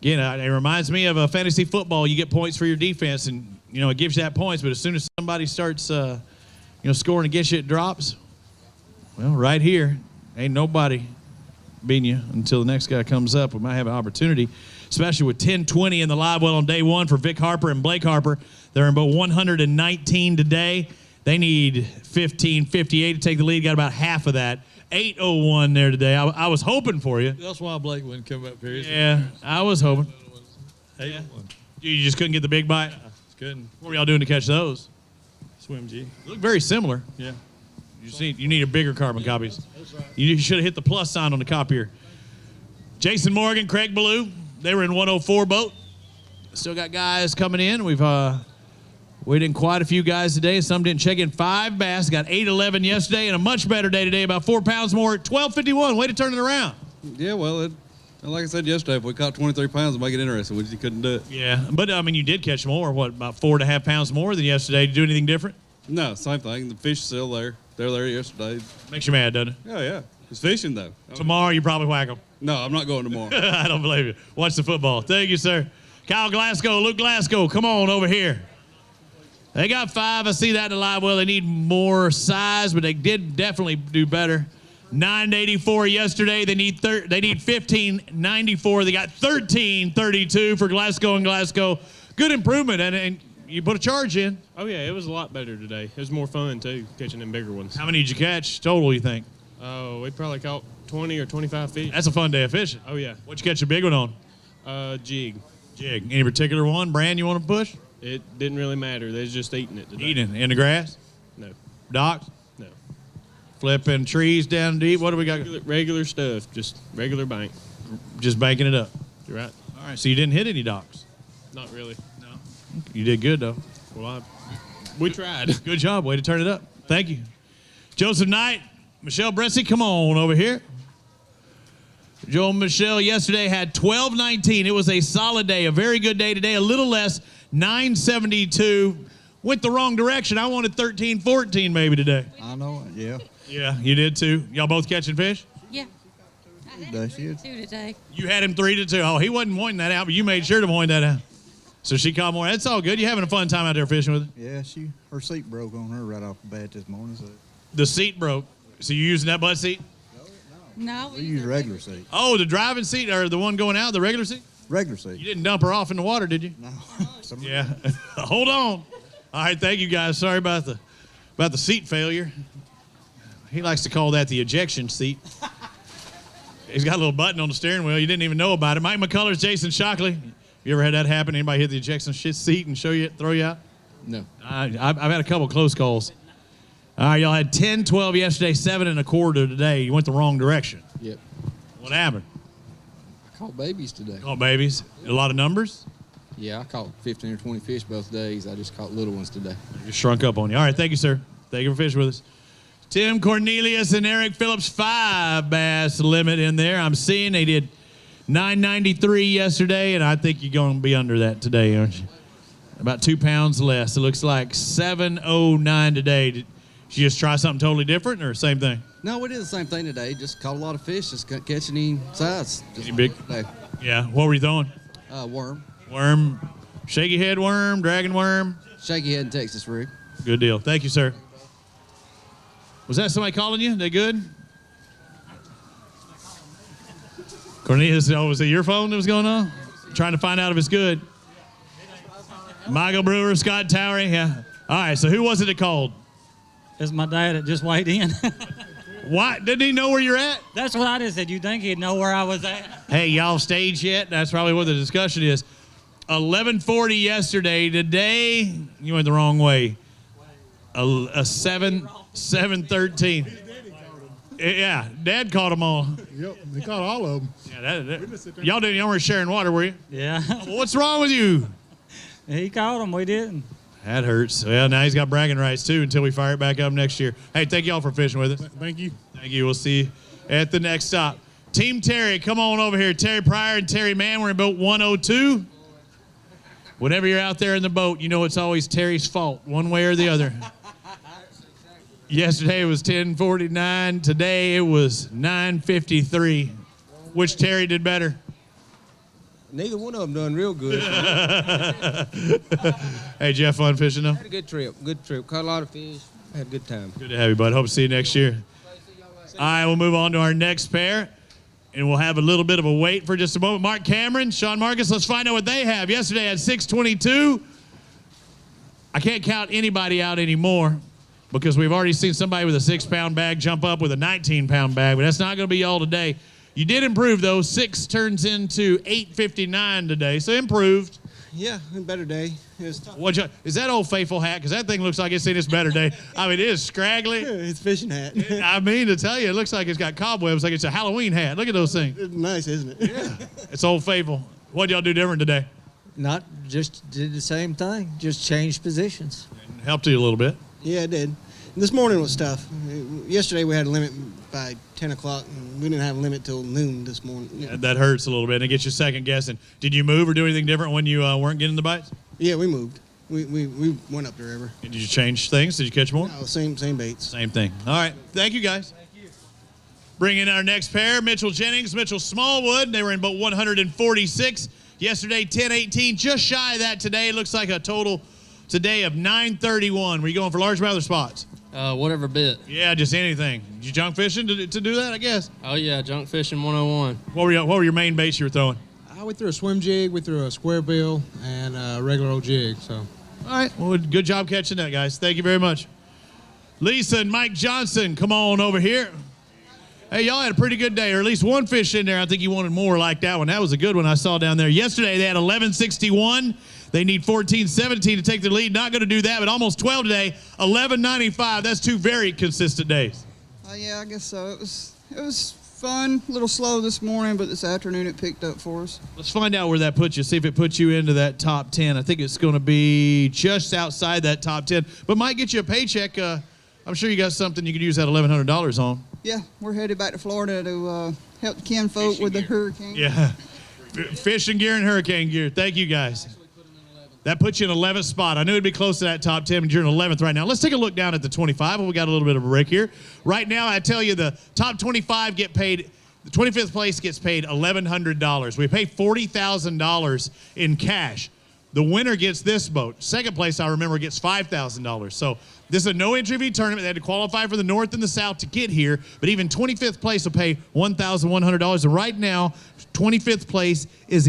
Again, it reminds me of a fantasy football. You get points for your defense, and it gives you that points. But as soon as somebody starts, scoring against you, it drops. Well, right here, ain't nobody beating you until the next guy comes up. We might have an opportunity, especially with 10-20 in the live well on day one for Vic Harper and Blake Harper. They're in about 119 today. They need 15-58 to take the lead. Got about half of that. 8:01 there today. I was hoping for you. That's why Blake wouldn't come up here. Yeah, I was hoping. 8-1. You just couldn't get the big bite? Couldn't. What were y'all doing to catch those? Swim G. Look very similar. Yeah. You need a bigger carbon copies. You should have hit the plus sign on the copier. Jason Morgan, Craig Ballou, they were in 104 boat. Still got guys coming in. We've weighed in quite a few guys today. Some didn't check in. 5 bass. Got 8.11 yesterday, and a much better day today. About 4 pounds more. 12.51. Way to turn it around. Yeah, well, like I said yesterday, if we caught 23 pounds, it'd make it interesting. We just couldn't do it. Yeah, but you did catch more. What, about 4.5 pounds more than yesterday? Did you do anything different? No, same thing. The fish is still there. They're there yesterday. Makes you mad, doesn't it? Yeah. It's fishing, though. Tomorrow, you probably whack them. No, I'm not going tomorrow. I don't believe you. Watch the football. Thank you, sir. Kyle Glasgow, Luke Glasgow, come on over here. They got 5. I see that in the live well. They need more size, but they did definitely do better. 9.84 yesterday. They need 15.94. They got 13.32 for Glasgow and Glasgow. Good improvement, and you put a charge in. Oh, yeah, it was a lot better today. It was more fun, too, catching them bigger ones. How many did you catch total, you think? Oh, we probably caught 20 or 25 fish. That's a fun day of fishing. Oh, yeah. What'd you catch a big one on? Jig. Jig. Any particular one, brand you want to push? It didn't really matter. They was just eating it today. Eating in the grass? No. Docks? No. Flipping trees down deep? What do we got? Regular stuff, just regular bank. Just banking it up? You're right. All right, so you didn't hit any docks? Not really. No. You did good, though. Well, we tried. Good job. Way to turn it up. Thank you. Joseph Knight, Michelle Bressy, come on over here. Joe and Michelle yesterday had 12.19. It was a solid day, a very good day today, a little less, 9.72. Went the wrong direction. I wanted 13.14 maybe today. I know it, yeah. Yeah, you did too. Y'all both catching fish? Yeah. Does she? 2 today. You had him 3-2. Oh, he wasn't pointing that out, but you made sure to point that out. So she caught more. That's all good. You having a fun time out there fishing with her? Yeah, her seat broke on her right off the bat this morning. So. The seat broke. So you using that butt seat? No. We use regular seat. Oh, the driving seat or the one going out, the regular seat? Regular seat. You didn't dump her off in the water, did you? No. Yeah. Hold on. All right, thank you guys. Sorry about the seat failure. He likes to call that the ejection seat. He's got a little button on the steering wheel. You didn't even know about it. Mike McCullers, Jason Shockley. You ever had that happen? Anybody hit the ejection seat and throw you out? No. I've had a couple close calls. All right, y'all had 10-12 yesterday, 7.25 today. You went the wrong direction. Yep. What happened? I caught babies today. Caught babies. A lot of numbers? Yeah, I caught 15 or 20 fish both days. I just caught little ones today. Just shrunk up on you. All right, thank you, sir. Thank you for fishing with us. Tim Cornelius and Eric Phillips, 5 bass limit in there. I'm seeing they did 9.93 yesterday, and I think you're going to be under that today, aren't you? About 2 pounds less. It looks like 7.09 today. Did you just try something totally different or same thing? No, we did the same thing today. Just caught a lot of fish. Just couldn't catch any size. Any big? Yeah. What were you throwing? Worm. Worm. Shaky head worm, dragon worm. Shaky head and Texas rig. Good deal. Thank you, sir. Was that somebody calling you? They good? Cornelius, was it your phone that was going on? Trying to find out if it's good. Michael Brewer, Scott Towery. Yeah. All right, so who was it that called? It's my dad that just weighed in. What? Didn't he know where you're at? That's what I just said. You think he'd know where I was at? Hey, y'all staged yet? That's probably what the discussion is. 1140 yesterday. Today, you went the wrong way. A 713. Yeah, Dad caught them all. Yep, he caught all of them. Yeah, y'all weren't sharing water, were you? Yeah. What's wrong with you? He caught him. We didn't. That hurts. Well, now he's got bragging rights, too, until we fire it back up next year. Hey, thank y'all for fishing with us. Thank you. Thank you. We'll see you at the next stop. Team Terry, come on over here. Terry Pryor and Terry Mann, we're in boat 102. Whenever you're out there in the boat, you know it's always Terry's fault, one way or the other. Yesterday it was 10:49. Today it was 9:53. Which Terry did better? Neither one of them done real good. Hey, did you have fun fishing though? Had a good trip. Good trip. Caught a lot of fish. Had a good time. Good to have you, bud. Hope to see you next year. All right, we'll move on to our next pair, and we'll have a little bit of a wait for just a moment. Mark Cameron, Sean Marcus, let's find out what they have. Yesterday at 622. I can't count anybody out anymore because we've already seen somebody with a 6-pound bag jump up with a 19-pound bag, but that's not going to be y'all today. You did improve, though. 6 turns into 8:59 today, so improved. Yeah, a better day. It was tough. Is that Old Faithful hat? Because that thing looks like it's seen its better day. I mean, it is scraggly. It's a fishing hat. I mean to tell you, it looks like it's got cobwebs, like it's a Halloween hat. Look at those things. It's nice, isn't it? Yeah. It's Old Faithful. What y'all do different today? Not just did the same thing, just changed positions. Helped you a little bit. Yeah, it did. This morning was tough. Yesterday we had a limit by 10 o'clock, and we didn't have a limit till noon this morning. Yeah, that hurts a little bit, and it gets you second guessing. Did you move or do anything different when you weren't getting the bites? Yeah, we moved. We went up the river. Did you change things? Did you catch more? No, same baits. Same thing. All right. Thank you, guys. Thank you. Bring in our next pair, Mitchell Jennings, Mitchell Smallwood. They were in boat 146. Yesterday, 10:18. Just shy of that today. Looks like a total today of 9:31. Were you going for largemouth or spots? Whatever bit. Yeah, just anything. Did you junk fishing to do that, I guess? Oh, yeah, junk fishing 101. What were your main baits you were throwing? We threw a swim jig, we threw a square bill, and a regular old jig. So, all right. Well, good job catching that, guys. Thank you very much. Lisa and Mike Johnson, come on over here. Hey, y'all had a pretty good day, or at least one fish in there. I think you wanted more like that one. That was a good one I saw down there. Yesterday, they had 1161. They need 14-17 to take the lead. Not going to do that, but almost 12 today. 11.95. That's 2 very consistent days. Yeah, I guess so. It was fun. A little slow this morning, but this afternoon it picked up for us. Let's find out where that puts you. See if it puts you into that top 10. I think it's going to be just outside that top 10, but might get you a paycheck. I'm sure you got something you could use that $1,100 on. Yeah, we're headed back to Florida to help the kinfolk with the hurricane. Yeah, fishing gear and hurricane gear. Thank you, guys. That puts you in 11th spot. I knew it'd be close to that top 10, but you're in 11th right now. Let's take a look down at the 25. We got a little bit of a break here. Right now, I tell you, the top 25 get paid. The 25th place gets paid $1,100. We pay $40,000 in cash. The winner gets this boat. Second place, I remember, gets $5,000. So this is a no-entry fee tournament. They had to qualify for the North and the South to get here, but even 25th place will pay $1,100. And right now, 25th place is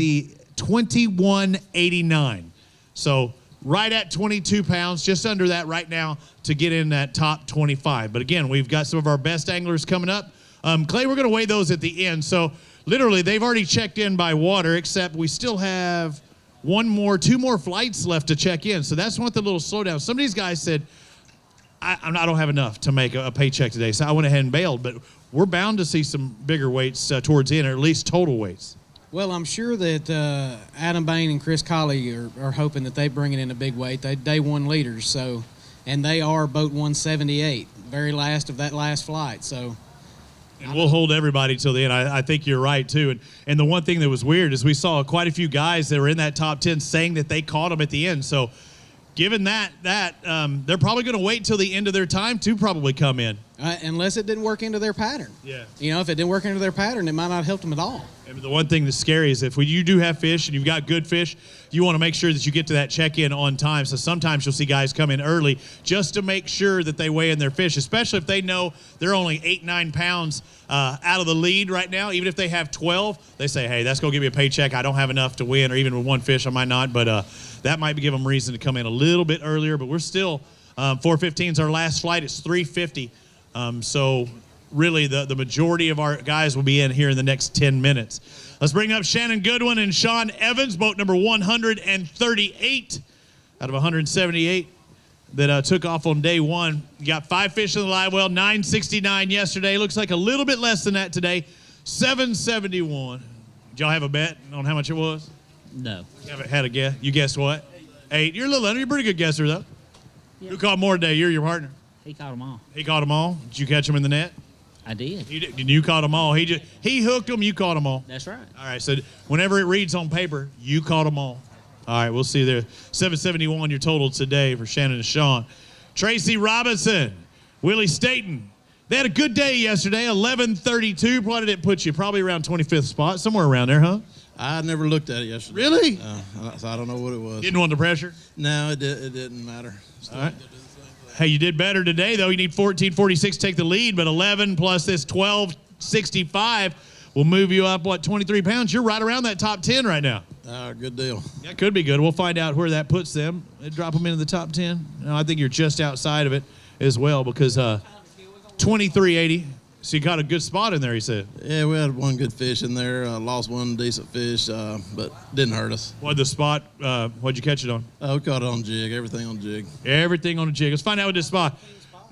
$21.89. So right at 22 pounds, just under that right now to get in that top 25. But again, we've got some of our best anglers coming up. Clay, we're going to weigh those at the end. So literally, they've already checked in by water, except we still have two more flights left to check in. So that's one the little slowdown. Some of these guys said, I don't have enough to make a paycheck today, so I went ahead and bailed. But we're bound to see some bigger weights towards the end, or at least total weights. Well, I'm sure that Adam Bain and Chris Colley are hoping that they bring it in a big weight. They day one leaders, so, and they are boat 178, very last of that last flight. So, and we'll hold everybody till the end. I think you're right too. And the one thing that was weird is we saw quite a few guys that were in that top 10 saying that they caught them at the end. So, given that they're probably going to wait till the end of their time to probably come in. Unless it didn't work into their pattern. Yeah. You know, if it didn't work into their pattern, it might not have helped them at all. And the one thing that's scary is if you do have fish and you've got good fish, you want to make sure that you get to that check-in on time. So sometimes you'll see guys come in early just to make sure that they weigh in their fish, especially if they know they're only 8-9 pounds out of the lead right now. Even if they have 12, they say, hey, that's going to give me a paycheck. I don't have enough to win, or even with one fish I might not. But that might give them reason to come in a little bit earlier. But we're still 4:15 is our last flight. It's 3:50. So really the majority of our guys will be in here in the next 10 minutes. Let's bring up Shannon Goodwin and Sean Evans, boat number 138 out of 178 that took off on day one. You got 5 fish in the live well, 969 yesterday. Looks like a little bit less than that today, 771. Did y'all have a bet on how much it was? No. You haven't had a guess? You guessed what? 8. You're a little under. You're a pretty good guesser, though. Yeah. Who caught more today? You're your partner. He caught them all. He caught them all. Did you catch them in the net? I did. You did. You caught them all. He hooked them. You caught them all. That's right. All right. So whenever it reads on paper, you caught them all. All right. We'll see there. 771 your total today for Shannon and Sean. Tracy Robinson, Willie Staten. They had a good day yesterday. 11:32. What did it put you? Probably around 25th spot, somewhere around there, huh? I never looked at it yesterday. Really? So I don't know what it was. Didn't want the pressure? No, it didn't matter. All right. Hey, you did better today, though. You need 1446 to take the lead, but 11 plus this 1265 will move you up, 23 pounds? You're right around that top 10 right now. Good deal. That could be good. We'll find out where that puts them. Drop them into the top 10. No, I think you're just outside of it as well because 2380. So you got a good spot in there, he said. Yeah, we had one good fish in there. Lost one decent fish, but didn't hurt us. What the spot? What'd you catch it on? We caught it on jig. Everything on jig. Everything on a jig. Let's find out what this spot.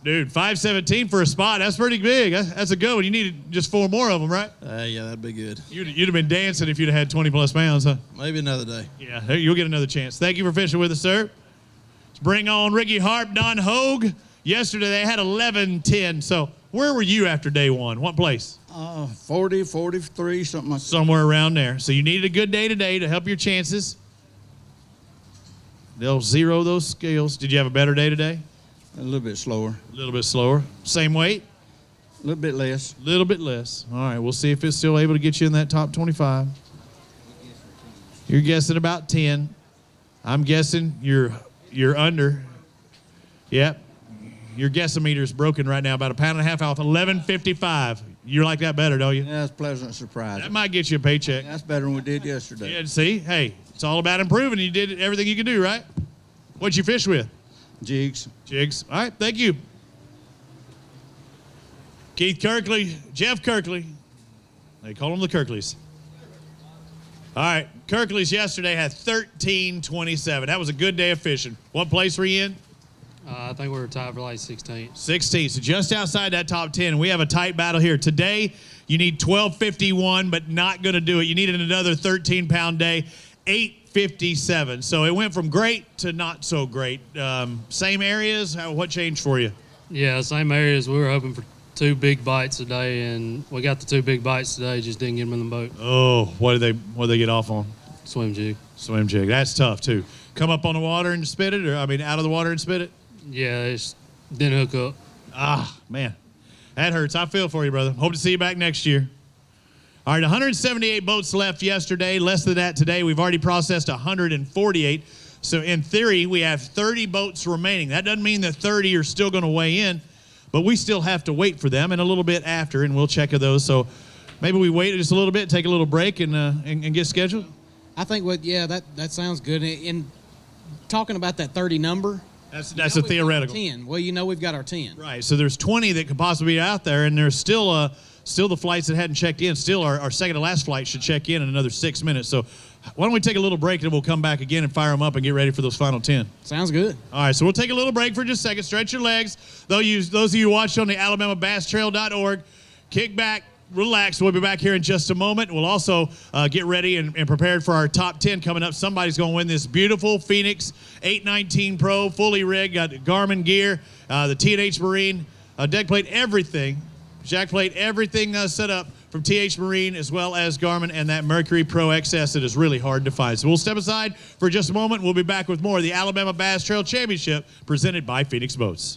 Dude, 517 for a spot. That's pretty big. That's a good one. You needed just 4 more of them, right? Yeah, that'd be good. You'd have been dancing if you'd have had 20 plus pounds, huh? Maybe another day. Yeah, you'll get another chance. Thank you for fishing with us, sir. Let's bring on Ricky Harp, Don Hogue. Yesterday they had 11-10. So where were you after day one? What place? 40, 43, something like that. Somewhere around there. So you needed a good day today to help your chances. They'll zero those scales. Did you have a better day today? A little bit slower. A little bit slower. Same weight? A little bit less. A little bit less. All right, we'll see if it's still able to get you in that top 25. You're guessing about 10. I'm guessing you're under. Yep. Your guessometer's broken right now, about 1.5 pounds off, 11.55. You like that better, don't you? Yeah, it's a pleasant surprise. That might get you a paycheck. That's better than we did yesterday. Yeah, see? Hey, it's all about improving. You did everything you could do, right? What'd you fish with? Jigs. Jigs. All right, thank you. Keith Kirkley, Jeff Kirkley. They call them the Kirkleys. All right, Kirkley's yesterday had 13.27. That was a good day of fishing. What place were you in? I think we were tied for like 16. 16, so just outside that top 10. We have a tight battle here. Today, you need 12.51, but not going to do it. You needed another 13-pound day, 8.57. So it went from great to not so great. Same areas? What changed for you? Yeah, same areas. We were hoping for 2 big bites today, and we got the 2 big bites today, just didn't get them in the boat. Oh, what did they get off on? Swim jig. Swim jig. That's tough, too. Come up on the water and spit it, or, out of the water and spit it? Yeah, it didn't hook up. Ah, man. That hurts. I feel for you, brother. Hope to see you back next year. All right, 178 boats left yesterday. Less than that today. We've already processed 148. So in theory, we have 30 boats remaining. That doesn't mean that 30 are still going to weigh in, but we still have to wait for them and a little bit after, and we'll check those. So maybe we wait just a little bit, take a little break, and get scheduled. I think that sounds good. In talking about that 30 number, that's a theoretical. 10. Well, we've got our 10. Right. So there's 20 that could possibly be out there, and there's still the flights that hadn't checked in. Still, our second to last flight should check in another 6 minutes. So why don't we take a little break, and we'll come back again and fire them up and get ready for those final 10. Sounds good. All right. So we'll take a little break for just a second. Stretch your legs. Those of you watching on the AlabamaBassTrail.org, kick back. Relax. We'll be back here in just a moment. We'll also get ready and prepared for our top 10 coming up. Somebody's going to win this beautiful Phoenix 819 Pro, fully rigged, got Garmin gear, the T&H Marine, deck plate, everything, jack plate, everything set up from T&H Marine as well as Garmin and that Mercury Pro XS that is really hard to find. So we'll step aside for just a moment. We'll be back with more of the Alabama Bass Trail Championship presented by Phoenix Boats.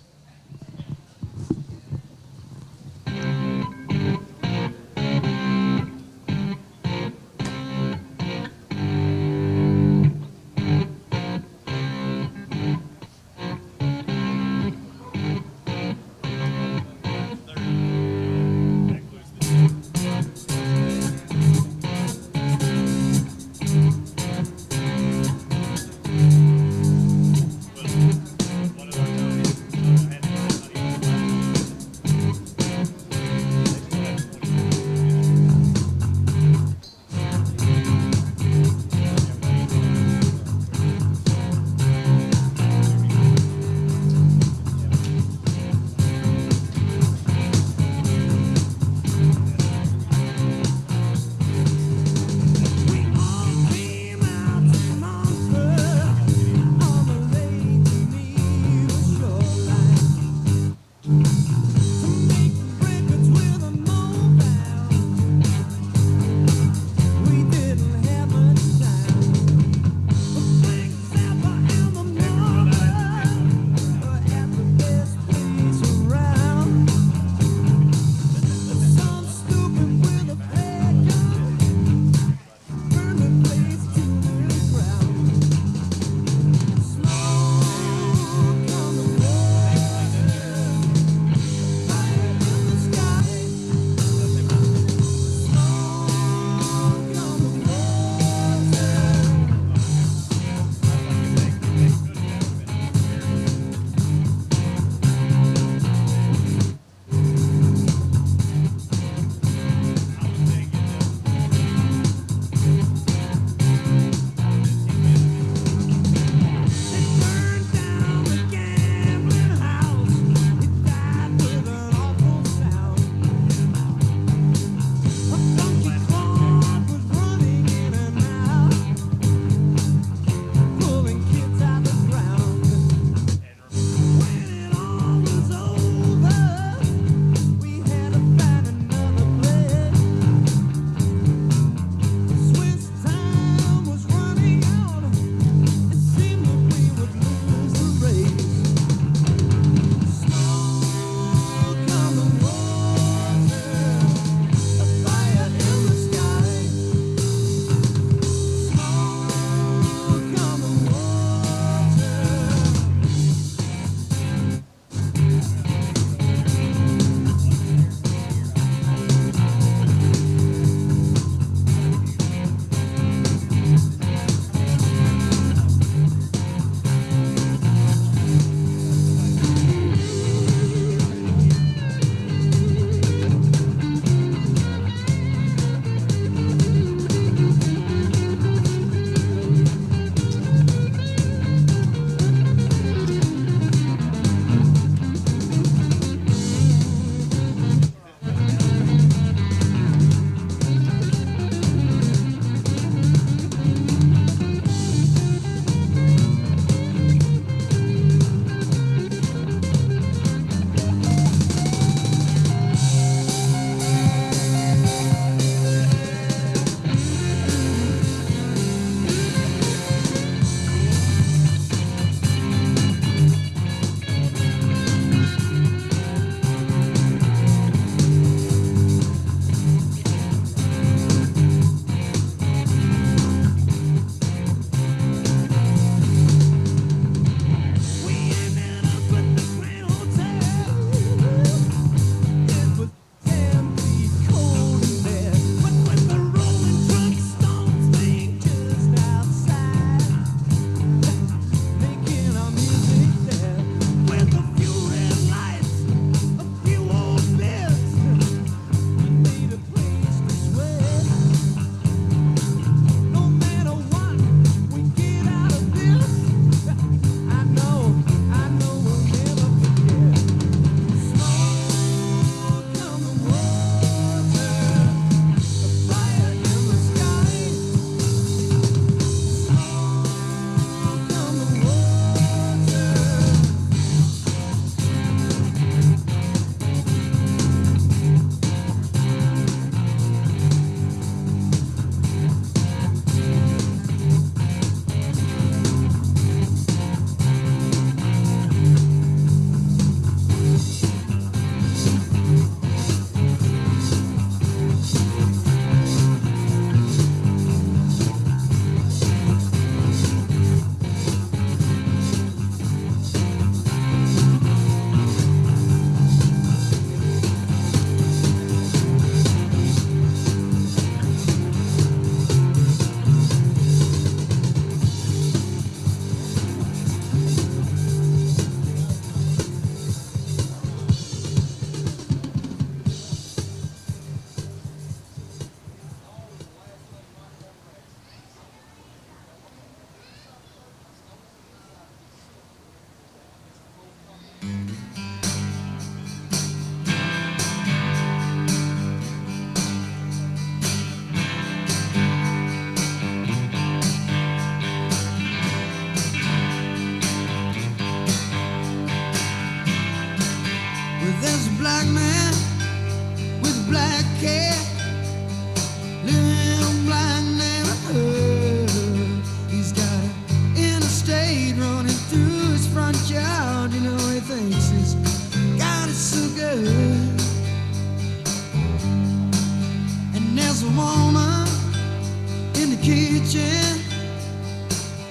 kitchen,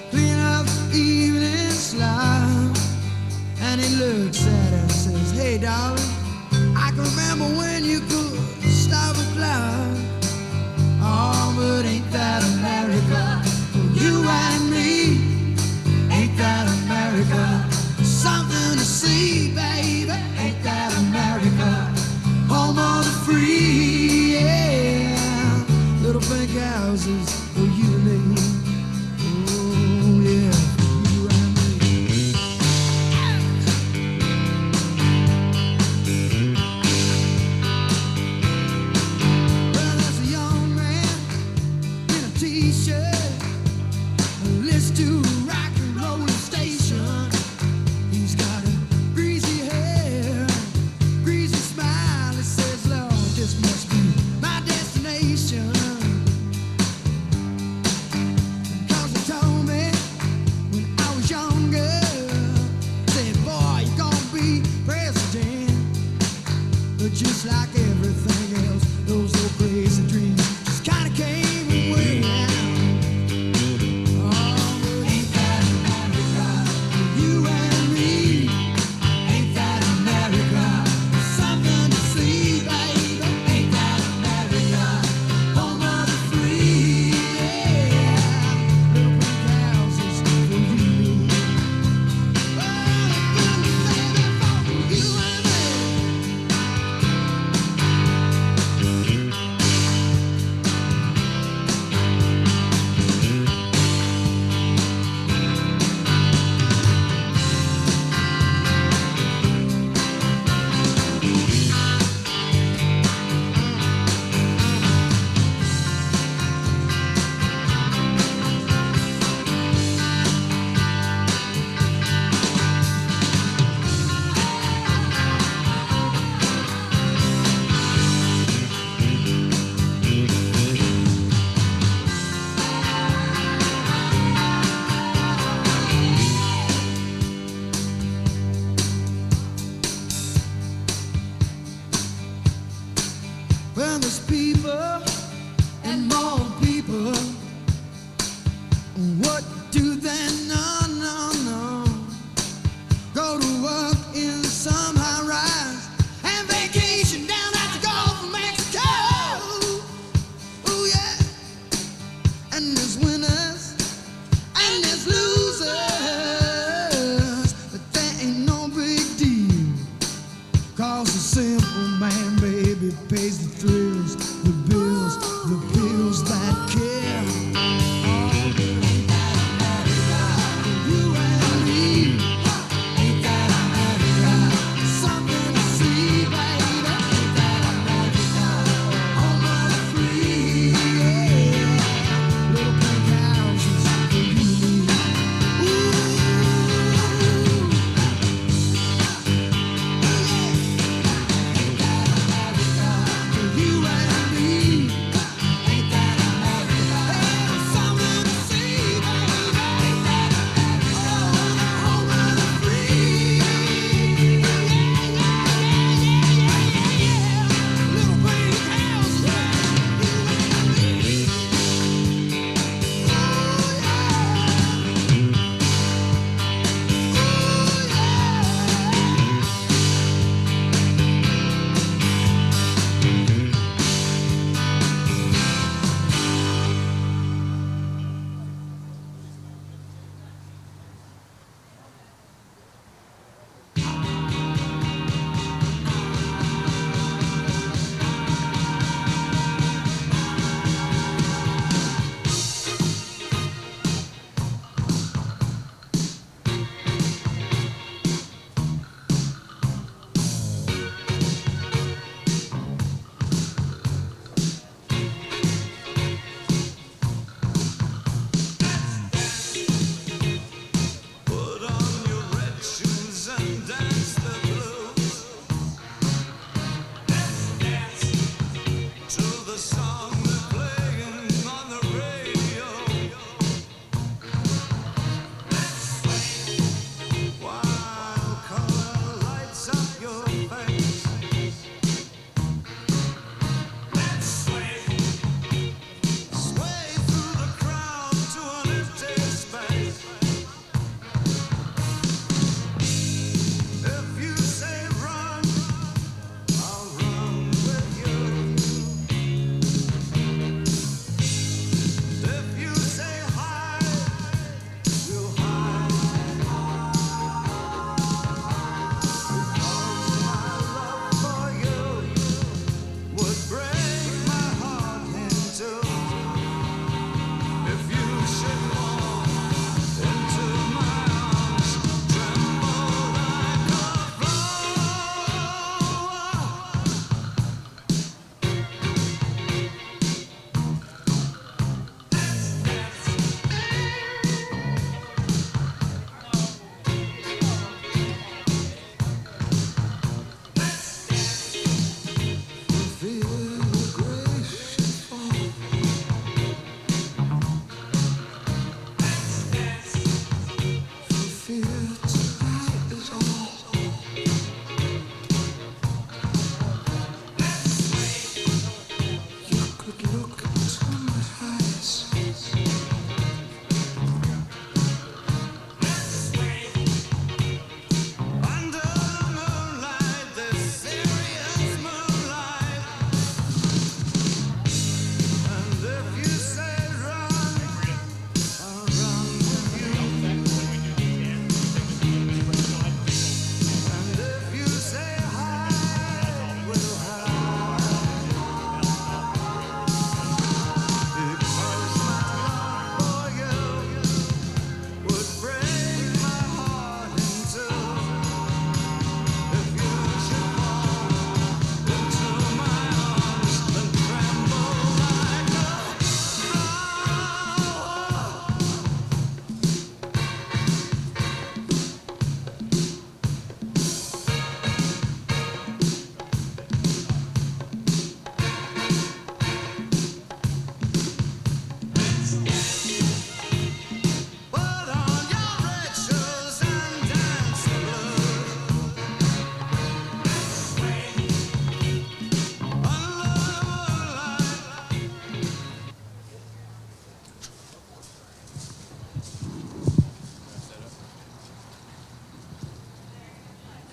clean up the evening slime. And he looks at her and says, hey, darling, I can remember when you could stop a cloud. Oh, but ain't that America? For you and me, ain't that America? Something to see, baby, ain't that America? Home of the free, yeah. Little pink houses for you and me. Oh, yeah, for you and me.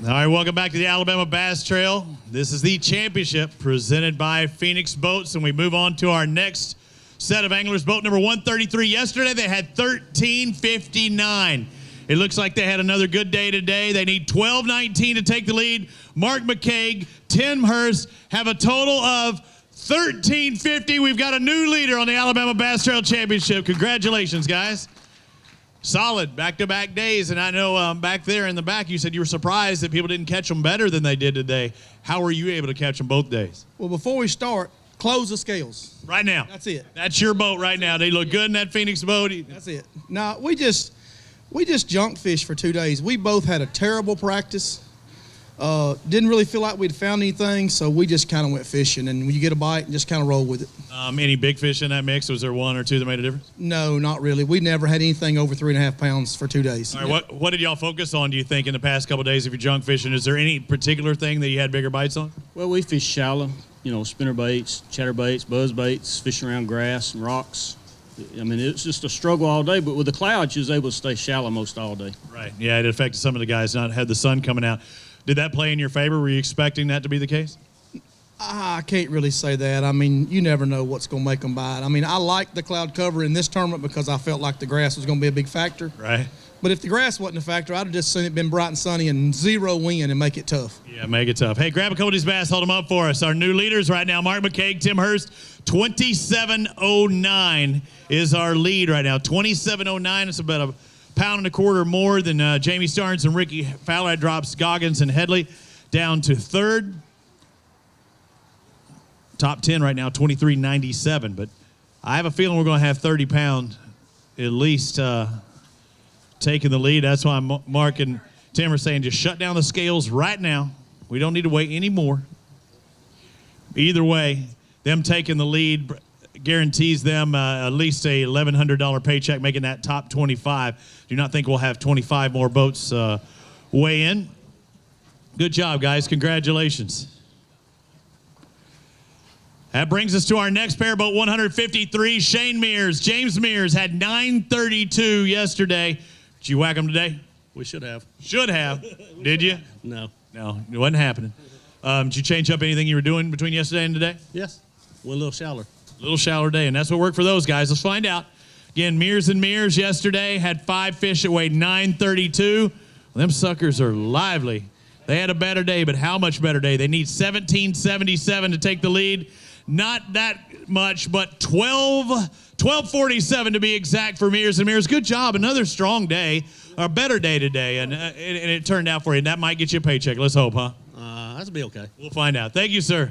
All right, welcome back to the Alabama Bass Trail. This is the championship presented by Phoenix Boats, and we move on to our next set of anglers. Boat number 133. Yesterday they had 13:59. It looks like they had another good day today. They need 12:19 to take the lead. Mark McCaig, Tim Hurst have a total of 13:50. We've got a new leader on the Alabama Bass Trail Championship. Congratulations, guys. Solid back-to-back days, and I know back there in the back you said you were surprised that people didn't catch them better than they did today. How were you able to catch them both days? Well, before we start, close the scales. Right now. That's it. That's your boat right now. They look good in that Phoenix boat. That's it. Now, we just junk fished for 2 days. We both had a terrible practice. Didn't really feel like we'd found anything, so we just kind of went fishing. And when you get a bite, and just kind of roll with it. Any big fish in that mix? Was there one or two that made a difference? No, not really. We never had anything over 3.5 pounds for 2 days. All right, what did y'all focus on, do you think, in the past couple of days of your junk fishing? Is there any particular thing that you had bigger bites on? Well, we fish shallow, spinner baits, chatter baits, buzz baits, fishing around grass and rocks. I mean, it's just a struggle all day, but with the clouds, you was able to stay shallow most all day. Right. Yeah, it affected some of the guys not had the sun coming out. Did that play in your favor? Were you expecting that to be the case? I can't really say that. I mean, you never know what's going to make them bite. I mean, I liked the cloud cover in this tournament because I felt like the grass was going to be a big factor. Right. But if the grass wasn't a factor, I'd have just seen it been bright and sunny and 0 wind and make it tough. Yeah, make it tough. Hey, grab a couple of these bass, hold them up for us. Our new leaders right now, Mark McCaig, Tim Hurst, 27.09 is our lead right now. 27.09, it's about a pound and a quarter more than Jamie Starnes and Ricky Fowler. That drops Goggins and Headley down to third. Top 10 right now, 23.97. But I have a feeling we're going to have 30 pound at least taking the lead. That's why Mark and Tim are saying just shut down the scales right now. We don't need to wait anymore. Either way, them taking the lead guarantees them at least a $1,100 paycheck, making that top 25. Do not think we'll have 25 more boats weigh in. Good job, guys. Congratulations. That brings us to our next pair, boat 153, Shane Mears. James Mears had 932 yesterday. Did you whack them today? We should have. Should have. Did you? No. No, it wasn't happening. Did you change up anything you were doing between yesterday and today? Yes. Went a little shallower. Little shallower day, and that's what worked for those guys. Let's find out. Again, Mears and Mears yesterday had 5 fish that weighed 932. Well, them suckers are lively. They had a better day, but how much better day? They need 1777 to take the lead. Not that much, but 1247 to be exact for Mears and Mears. Good job. Another strong day, or better day today, and it turned out for you. And that might get you a paycheck. Let's hope, huh? That'll be okay. We'll find out. Thank you, sir.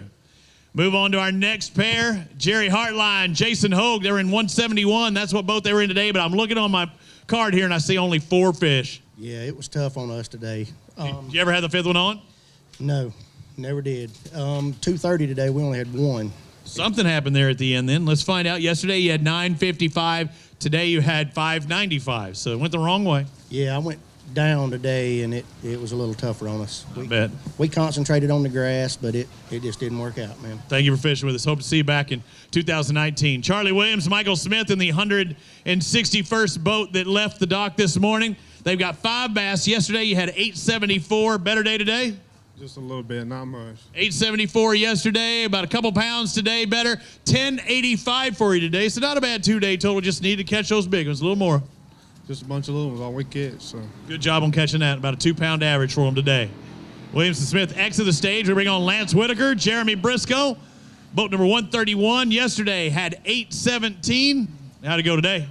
Move on to our next pair. Jerry Hartline, Jason Hogue. They're in 171. That's what boat they were in today, but I'm looking on my card here, and I see only 4 fish. Yeah, it was tough on us today. Did you ever have the 5th one on? No, never did. 2:30 today, we only had 1. Something happened there at the end then. Let's find out. Yesterday you had 955. Today you had 595. So it went the wrong way. Yeah, I went down today, and it was a little tougher on us. I bet. We concentrated on the grass, but it just didn't work out, man. Thank you for fishing with us. Hope to see you back in 2019. Charlie Williams, Michael Smith in the 161st boat that left the dock this morning. They've got 5 bass. Yesterday you had 874. Better day today? Just a little bit, not much. 874 yesterday, about a couple pounds today better. 1085 for you today. So not a bad 2-day total. Just need to catch those big ones, a little more. Just a bunch of little ones all we catch. So good job on catching that. About a 2-pound average for them today. Williams and Smith exit the stage. We bring on Lance Whitaker, Jeremy Briscoe. Boat number 131 yesterday had 817. How'd it go today?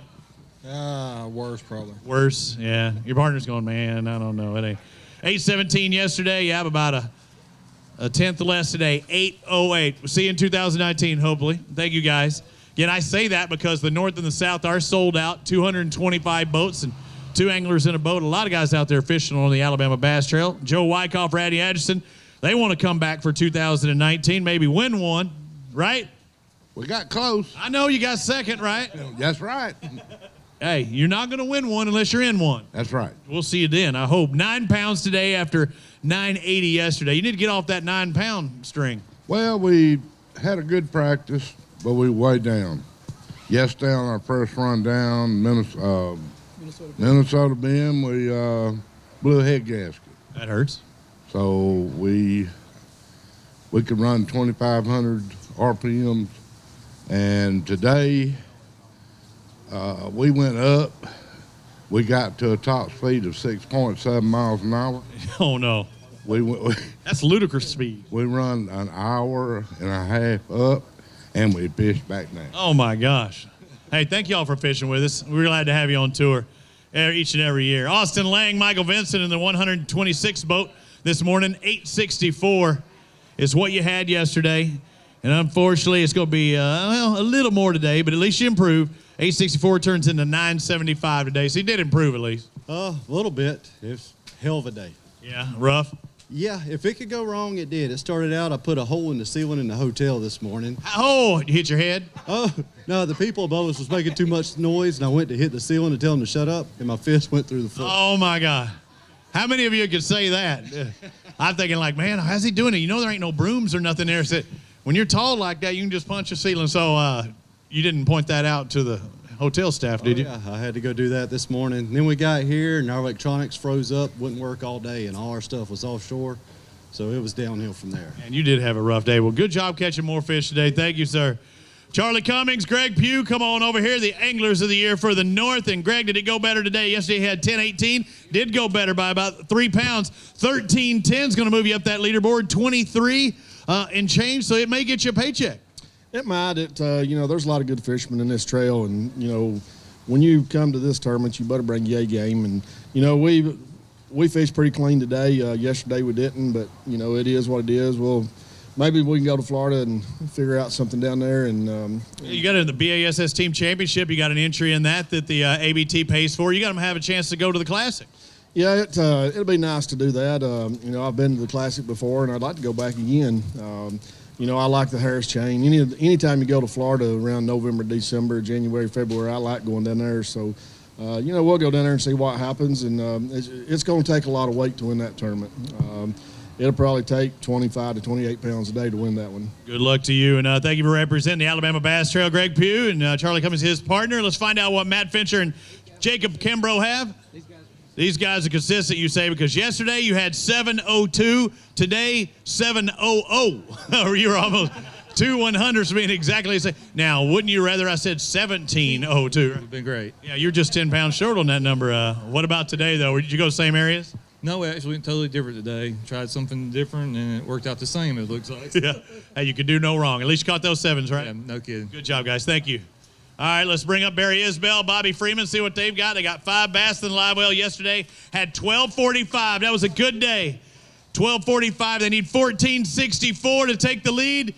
Worse probably. Worse, yeah. Your partner's going, man, I don't know. It ain't. 817 yesterday. You have about a tenth less today. 808. We'll see you in 2019, hopefully. Thank you, guys. Again, I say that because the North and the South are sold out. 225 boats and 2 anglers in a boat. A lot of guys out there fishing on the Alabama Bass Trail. Joe Wyckoff, Ratty Atchison, they want to come back for 2019, maybe win one, right? We got close. I know you got second, right? That's right. Hey, you're not going to win one unless you're in one. That's right. We'll see you then, I hope. 9 pounds today after 980 yesterday. You need to get off that 9-pound string. Well, we had a good practice, but we way down. Yesterday on our first run down, Minnesota Bend, we blew a head gasket. That hurts. So we could run 2,500 RPMs. And today we went up. We got to a top speed of 6.7 miles an hour. Oh, no. That's ludicrous speed. We run an hour and a half up, and we fished back down. Oh, my gosh. Hey, thank y'all for fishing with us. We're glad to have you on tour each and every year. Austin Lang, Michael Vincent in the 126 boat this morning. 864 is what you had yesterday. And unfortunately, it's going to be a little more today, but at least you improved. 864 turns into 975 today, so you did improve at least. A little bit. It's hell of a day. Yeah, rough. Yeah, if it could go wrong, it did. It started out, I put a hole in the ceiling in the hotel this morning. Oh, you hit your head? Oh, no, the people above us was making too much noise, and I went to hit the ceiling to tell them to shut up, and my fist went through the floor. Oh, my God. How many of you could say that? I'm thinking like, man, how's he doing it? You know there ain't no brooms or nothing there. So when you're tall like that, you can just punch a ceiling. So you didn't point that out to the hotel staff, did you? Yeah, I had to go do that this morning. Then we got here, and our electronics froze up, wouldn't work all day, and all our stuff was offshore. So it was downhill from there. And you did have a rough day. Well, good job catching more fish today. Thank you, sir. Charlie Cummings, Greg Pugh, come on over here, the Anglers of the Year for the North. And, Greg, did it go better today? Yesterday he had 10-18. Did go better by about 3 pounds. 13-10 is going to move you up that leaderboard. 23 and change, so it may get you a paycheck. It might. There's a lot of good fishermen in this trail. And, when you come to this tournament, you better bring your A game. And, we fished pretty clean today. Yesterday we didn't, but, it is what it is. Well, maybe we can go to Florida and figure out something down there. And you got in the BASS Team Championship. You got an entry in that the ABT pays for. You got to have a chance to go to the Classic. Yeah, it'll be nice to do that. I've been to the Classic before, and I'd like to go back again. I like the Harris Chain. Anytime you go to Florida around November, December, January, February, I like going down there. So, we'll go down there and see what happens. And it's going to take a lot of weight to win that tournament. It'll probably take 25 to 28 pounds a day to win that one. Good luck to you, and thank you for representing the Alabama Bass Trail. Greg Pugh and Charlie Cummings, his partner. Let's find out what Matt Fincher and Jacob Kimbrough have. These guys are consistent, you say, because yesterday you had 702, today 700. Or you were almost 2 100s being exactly the same. Now, wouldn't you rather I said 1702? It would have been great. Yeah, you're just 10 pounds short on that number. What about today, though? Did you go same areas? No, we actually went totally different today. Tried something different, and it worked out the same, it looks like. Yeah. Hey, you could do no wrong. At least you caught those sevens, right? Yeah, no kidding. Good job, guys. Thank you. All right, let's bring up Barry Isbell, Bobby Freeman, see what they've got. They got 5 bass in the live well yesterday. Had 12:45. That was a good day. 12:45. They need 14:64 to take the lead.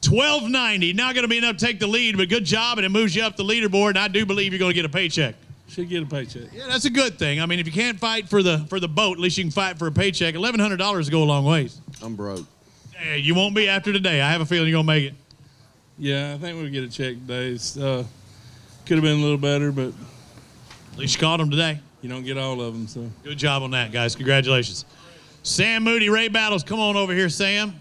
12:90. Not going to be enough to take the lead, but good job, and it moves you up the leaderboard, and I do believe you're going to get a paycheck. Should get a paycheck. Yeah, that's a good thing. I mean, if you can't fight for the boat, at least you can fight for a paycheck. $1,100 go a long ways. I'm broke. Hey, you won't be after today. I have a feeling you're going to make it. Yeah, I think we'll get a check today. It's, could have been a little better, but at least you caught them today. You don't get all of them, so. Good job on that, guys. Congratulations. Sam Moody, Ray Battles. Come on over here, Sam.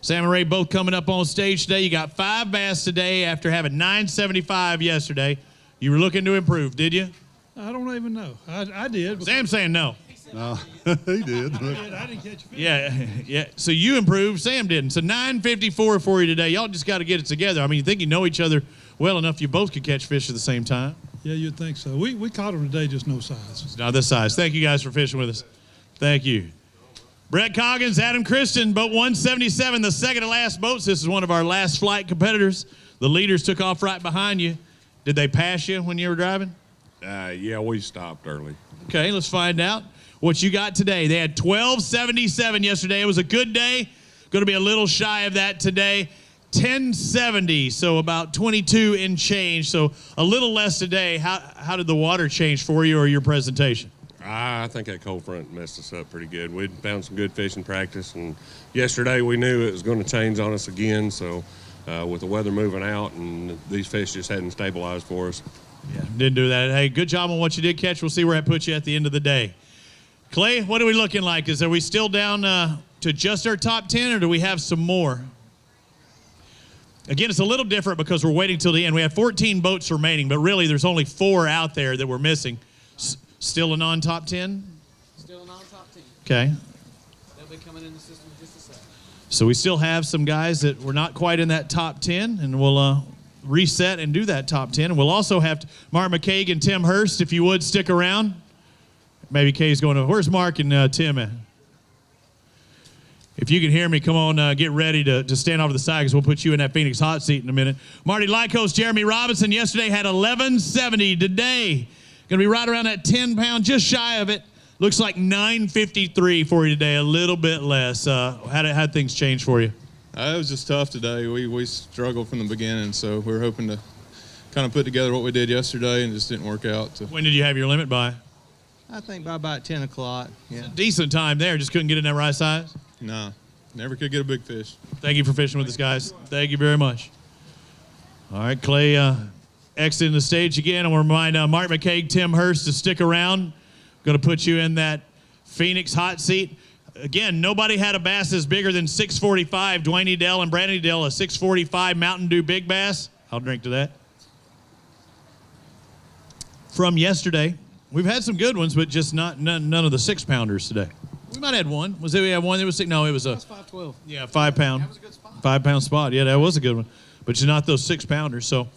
Sam and Ray both coming up on stage today. You got 5 bass today after having 975 yesterday. You were looking to improve, did you? I don't even know. I did. Sam's saying no. No, he did. I didn't catch a fish. Yeah. So you improved. Sam didn't. So 954 for you today. Y'all just got to get it together. I mean, you think you know each other well enough you both could catch fish at the same time. Yeah, you'd think so. We caught them today, just no size. Not this size. Thank you guys for fishing with us. Thank you. Brett Coggins, Adam Christian, boat 177, the second to last boats. This is one of our last flight competitors. The leaders took off right behind you. Did they pass you when you were driving? Yeah, we stopped early. Okay, let's find out what you got today. They had 1277 yesterday. It was a good day. Going to be a little shy of that today. 1070, so about 22 and change. So a little less today. How did the water change for you or your presentation? I think that cold front messed us up pretty good. We'd found some good fishing practice, and yesterday we knew it was going to change on us again. So with the weather moving out, and these fish just hadn't stabilized for us. Yeah, didn't do that. Hey, good job on what you did catch. We'll see where that puts you at the end of the day. Clay, what are we looking like? Are we still down to just our top 10, or do we have some more? Again, it's a little different because we're waiting till the end. We have 14 boats remaining, but really there's only 4 out there that we're missing. Still a non-top 10? Still a non-top 10. Okay. They'll They'll be coming in the system in just a second. So we still have some guys that were not quite in that top 10, and we'll reset and do that top 10. And we'll also have Mark McCaig and Tim Hurst, if you would, stick around. Maybe Kay's going to, where's Mark and Tim at? If you can hear me, come on, get ready to stand off to the side because we'll put you in that Phoenix hot seat in a minute. Marty Lycos, Jeremy Robinson, yesterday had 1170. Today, going to be right around that 10-pound, just shy of it. Looks like 953 for you today, a little bit less. How'd things change for you? It was just tough today. We struggled from the beginning, so we were hoping to kind of put together what we did yesterday and just didn't work out. When did you have your limit by? I think by about 10 o'clock. Yeah. Decent time there, just couldn't get in that right size? No, never could get a big fish. Thank you for fishing with us, guys. Thank you very much. All right, Clay exiting the stage again. I want to remind Mark McCaig, Tim Hurst to stick around. Going to put you in that Phoenix hot seat. Again, nobody had a bass that's bigger than 645. Dwayne Edel and Brandon Edel, a 645 Mountain Dew Big Bass. I'll drink to that. From yesterday, we've had some good ones, but just none of the 6-pounders today. We might have had one. Was it we had one that was 6? No, it was a 512. Yeah, 5-pound. That was a good spot. 5-pound spot. Yeah, that was a good one. But just not those 6-pounders. So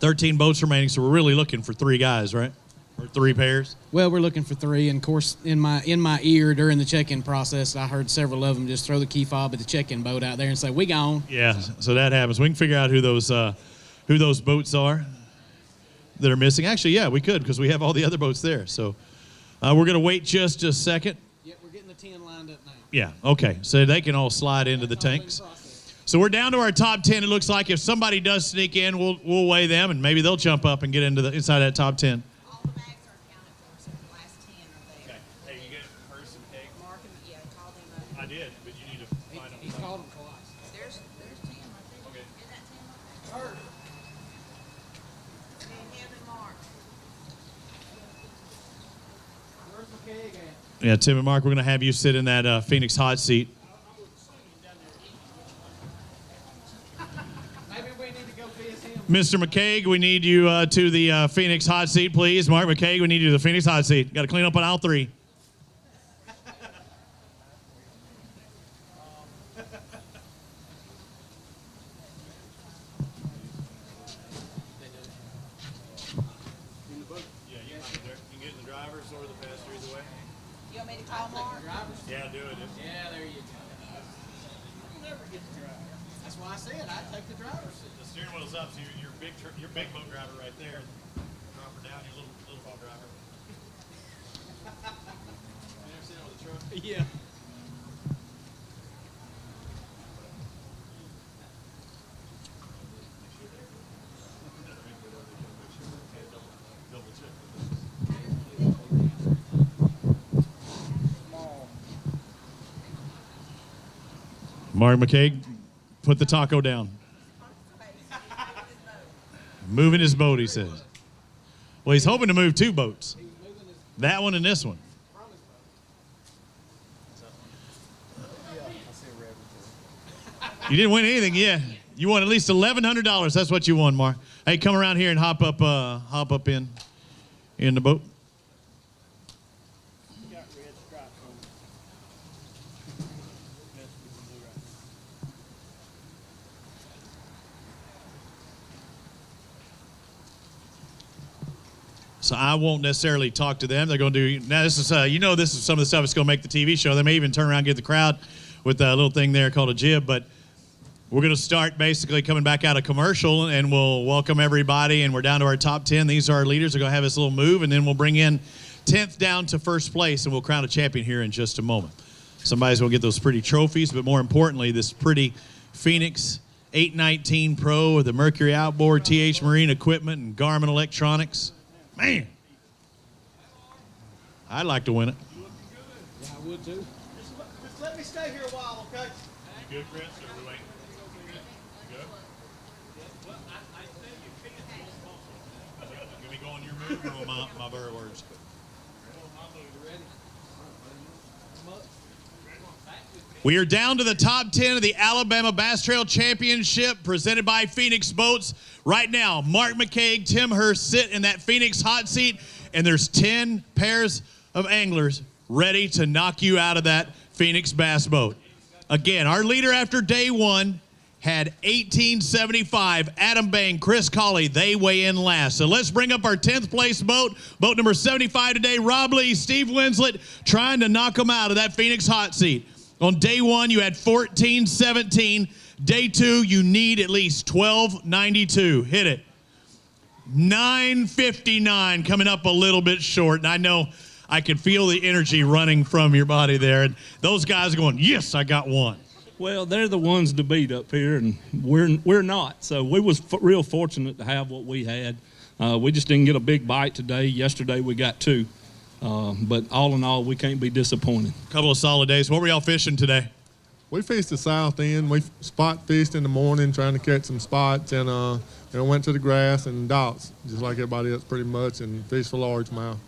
13 boats remaining. So we're really looking for 3 guys, right? Or 3 pairs. Well, we're looking for 3, and of course, in my ear during the check-in process, I heard several of them just throw the key fob at the check-in boat out there and say, "We gone." Yeah, so that happens. We can figure out who those boats are that are missing. Actually, yeah, we could because we have all the other boats there. So we're going to wait just a second. Yeah, we're getting the 10 lined up now. Yeah, okay. So they can all slide into the tanks. So we're down to our top 10. It looks like if somebody does sneak in, we'll weigh them, and maybe they'll jump up and get into inside that top 10. All the bags are accounted for, so the last 10 are there. Okay. Hey, you get Hurst and Cake? Mark them, yeah, call them up. I did, but you need to find them. He called them twice. There's 10 right there. Okay. Is that 10 right there? Okay, him and Mark. Where's McCaig at? Yeah, Tim and Mark, we're going to have you sit in that Phoenix hot seat. Maybe we need to go visit him. Mr. McCaig, we need you to the Phoenix hot seat, please. Mark McCaig, we need you to the Phoenix hot seat. Got to clean up on aisle 3. You want me to call Mark? Yeah, do it. Yeah, there you go. You'll never get the driver. That's why I said I'd take the driver's seat. The steering wheel's up, so you're big boat driver right there. Drop her down, your little boat driver. You ever seen that with a truck? Yeah. Mark McCaig, put the taco down. Moving his boat, he says. Well, he's hoping to move 2 boats. That one and this one. You didn't win anything yet. You won at least $1,100. That's what you won, Mark. Hey, come around here and hop up in the boat. So I won't necessarily talk to them. They're going to do, now this is, this is some of the stuff that's going to make the TV show. They may even turn around and get the crowd with a little thing there called a jib. But we're going to start basically coming back out of commercial, and we'll welcome everybody. And we're down to our top 10. These are our leaders. They're going to have this little move, and then we'll bring in 10th down to first place, and we'll crown a champion here in just a moment. Somebody's going to get those pretty trophies, but more importantly, this pretty Phoenix 819 Pro with the Mercury outboard, TH Marine equipment, and Garmin electronics. Man, I'd like to win it. Yeah, I would too. Just let me stay here a while, okay? Good, Chris? Or we wait? Good? Can we go on your move or my very words? We are down to the top 10 of the Alabama Bass Trail Championship presented by Phoenix Boats. Right now, Mark McCaig, Tim Hurst sit in that Phoenix hot seat, and there's 10 pairs of anglers ready to knock you out of that Phoenix Bass Boat. Again, our leader after day one had 1875. Adam Bain, Chris Colley, they weigh in last. So let's bring up our 10th place boat. Boat number 75 today, Rob Lee, Steve Winslet, trying to knock them out of that Phoenix hot seat. On day one, you had 1417. Day two, you need at least 1292. Hit it. 959, coming up a little bit short. And I know I can feel the energy running from your body there. And those guys are going, yes, I got one. Well, they're the ones to beat up here, and we're not. So we was real fortunate to have what we had. We just didn't get a big bite today. Yesterday we got two. But all in all, we can't be disappointed. Couple of solid days. What were y'all fishing today? We fished the south end. We spot fished in the morning trying to catch some spots, and went to the grass and docks, just like everybody else pretty much, and fished for largemouth.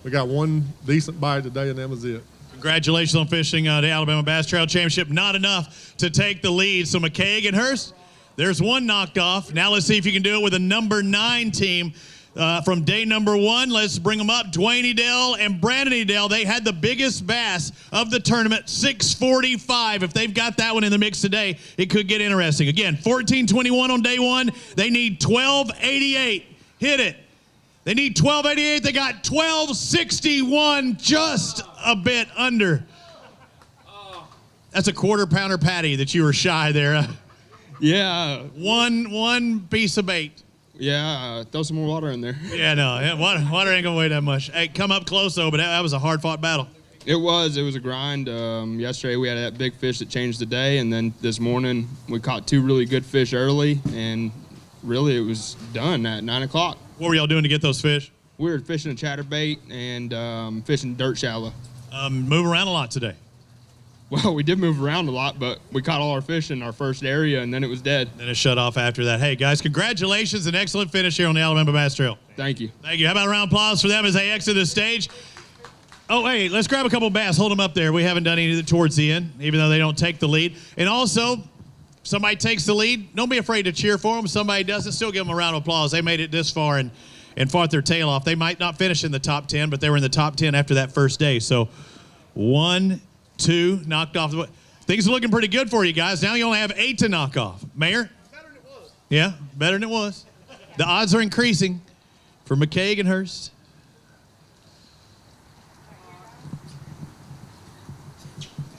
We got one decent bite today, and that was it. Congratulations on fishing the Alabama Bass Trail Championship. Not enough to take the lead. So McCaig and Hurst, there's one knocked off. Now let's see if you can do it with a number 9 team from day number 1. Let's bring them up. Dwayne Edel and Brandon Edel, they had the biggest bass of the tournament, 645. If they've got that one in the mix today, it could get interesting. Again, 1421 on day 1. They need 1288. Hit it. They need 1288. They got 1261, just a bit under. That's a quarter-pounder patty that you were shy there. Yeah. One piece of bait. Yeah, throw some more water in there. Yeah, no, water ain't gonna weigh that much. Hey, come up close though, but that was a hard-fought battle. It was a grind. Yesterday we had that big fish that changed the day, and then this morning we caught 2 really good fish early, and really it was done at 9 o'clock. What were y'all doing to get those fish? We were fishing a chatterbait and fishing dirt shallow. Move around a lot today. Well, we did move around a lot, but we caught all our fish in our first area, and then it was dead. Then it shut off after that. Hey, guys, congratulations. An excellent finish here on the Alabama Bass Trail. Thank you. Thank you. How about a round of applause for them as they exit the stage? Oh, hey, let's grab a couple bass. Hold them up there. We haven't done any towards the end, even though they don't take the lead. And also, somebody takes the lead, don't be afraid to cheer for them. Somebody doesn't, still give them a round of applause. They made it this far and fought their tail off. They might not finish in the top 10, but they were in the top 10 after that first day. So 1, 2, knocked off. Things are looking pretty good for you guys. Now you only have 8 to knock off. Mayor? Better than it was. Yeah, better than it was. The odds are increasing for McCaig and Hurst.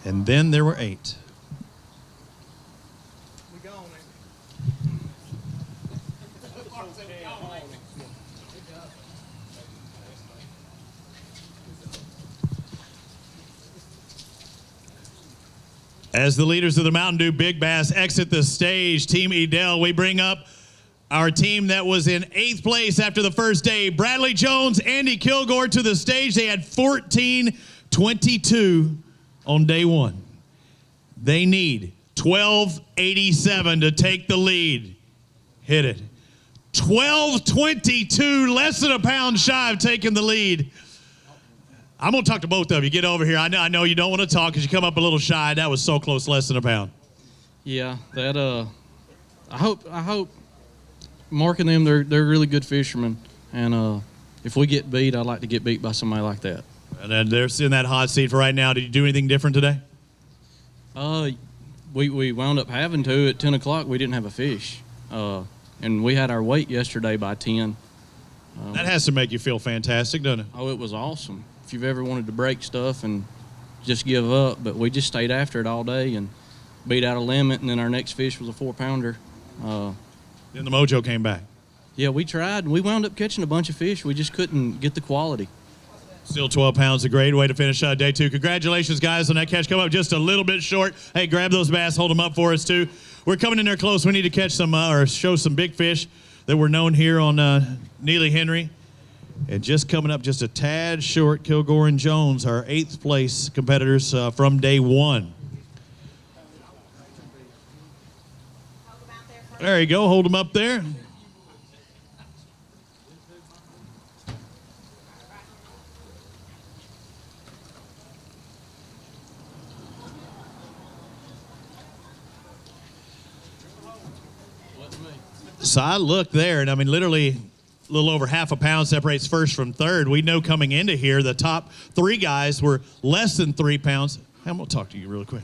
And then there were 8. As the leaders of the Mountain Dew Big Bass exit the stage, Team Edel, we bring up our team that was in 8th place after the first day. Bradley Jones, Andy Kilgore to the stage. They had 1422 on day 1. They need 1287 to take the lead. Hit it. 1222, less than a pound shy of taking the lead. I'm going to talk to both of you. Get over here. I know you don't want to talk because you come up a little shy. That was so close, less than a pound. Yeah, that I hope Mark and them, they're really good fishermen, and if we get beat, I'd like to get beat by somebody like that. And then they're in that hot seat for right now. Did you do anything different today? We wound up having to at 10 o'clock. We didn't have a fish, and we had our weight yesterday by 10. That has to make you feel fantastic, doesn't it? Oh, it was awesome. If you've ever wanted to break stuff and just give up, but we just stayed after it all day and beat out a limit, and then our next fish was a 4-pounder. Then the mojo came back. Yeah, we tried, and we wound up catching a bunch of fish. We just couldn't get the quality. Still 12 pounds, a great way to finish day 2. Congratulations, guys, on that catch. Come up just a little bit short. Hey, grab those bass, hold them up for us, too. We're coming in there close. We need to catch some or show some big fish that were known here on Neely Henry. And just coming up just a tad short, Kilgore and Jones, our 8th place competitors from day 1. There you go. Hold them up there. So I looked there, and I mean, literally a little over half a pound separates first from third. We know coming into here, the top 3 guys were less than 3 pounds. I'm going to talk to you really quick.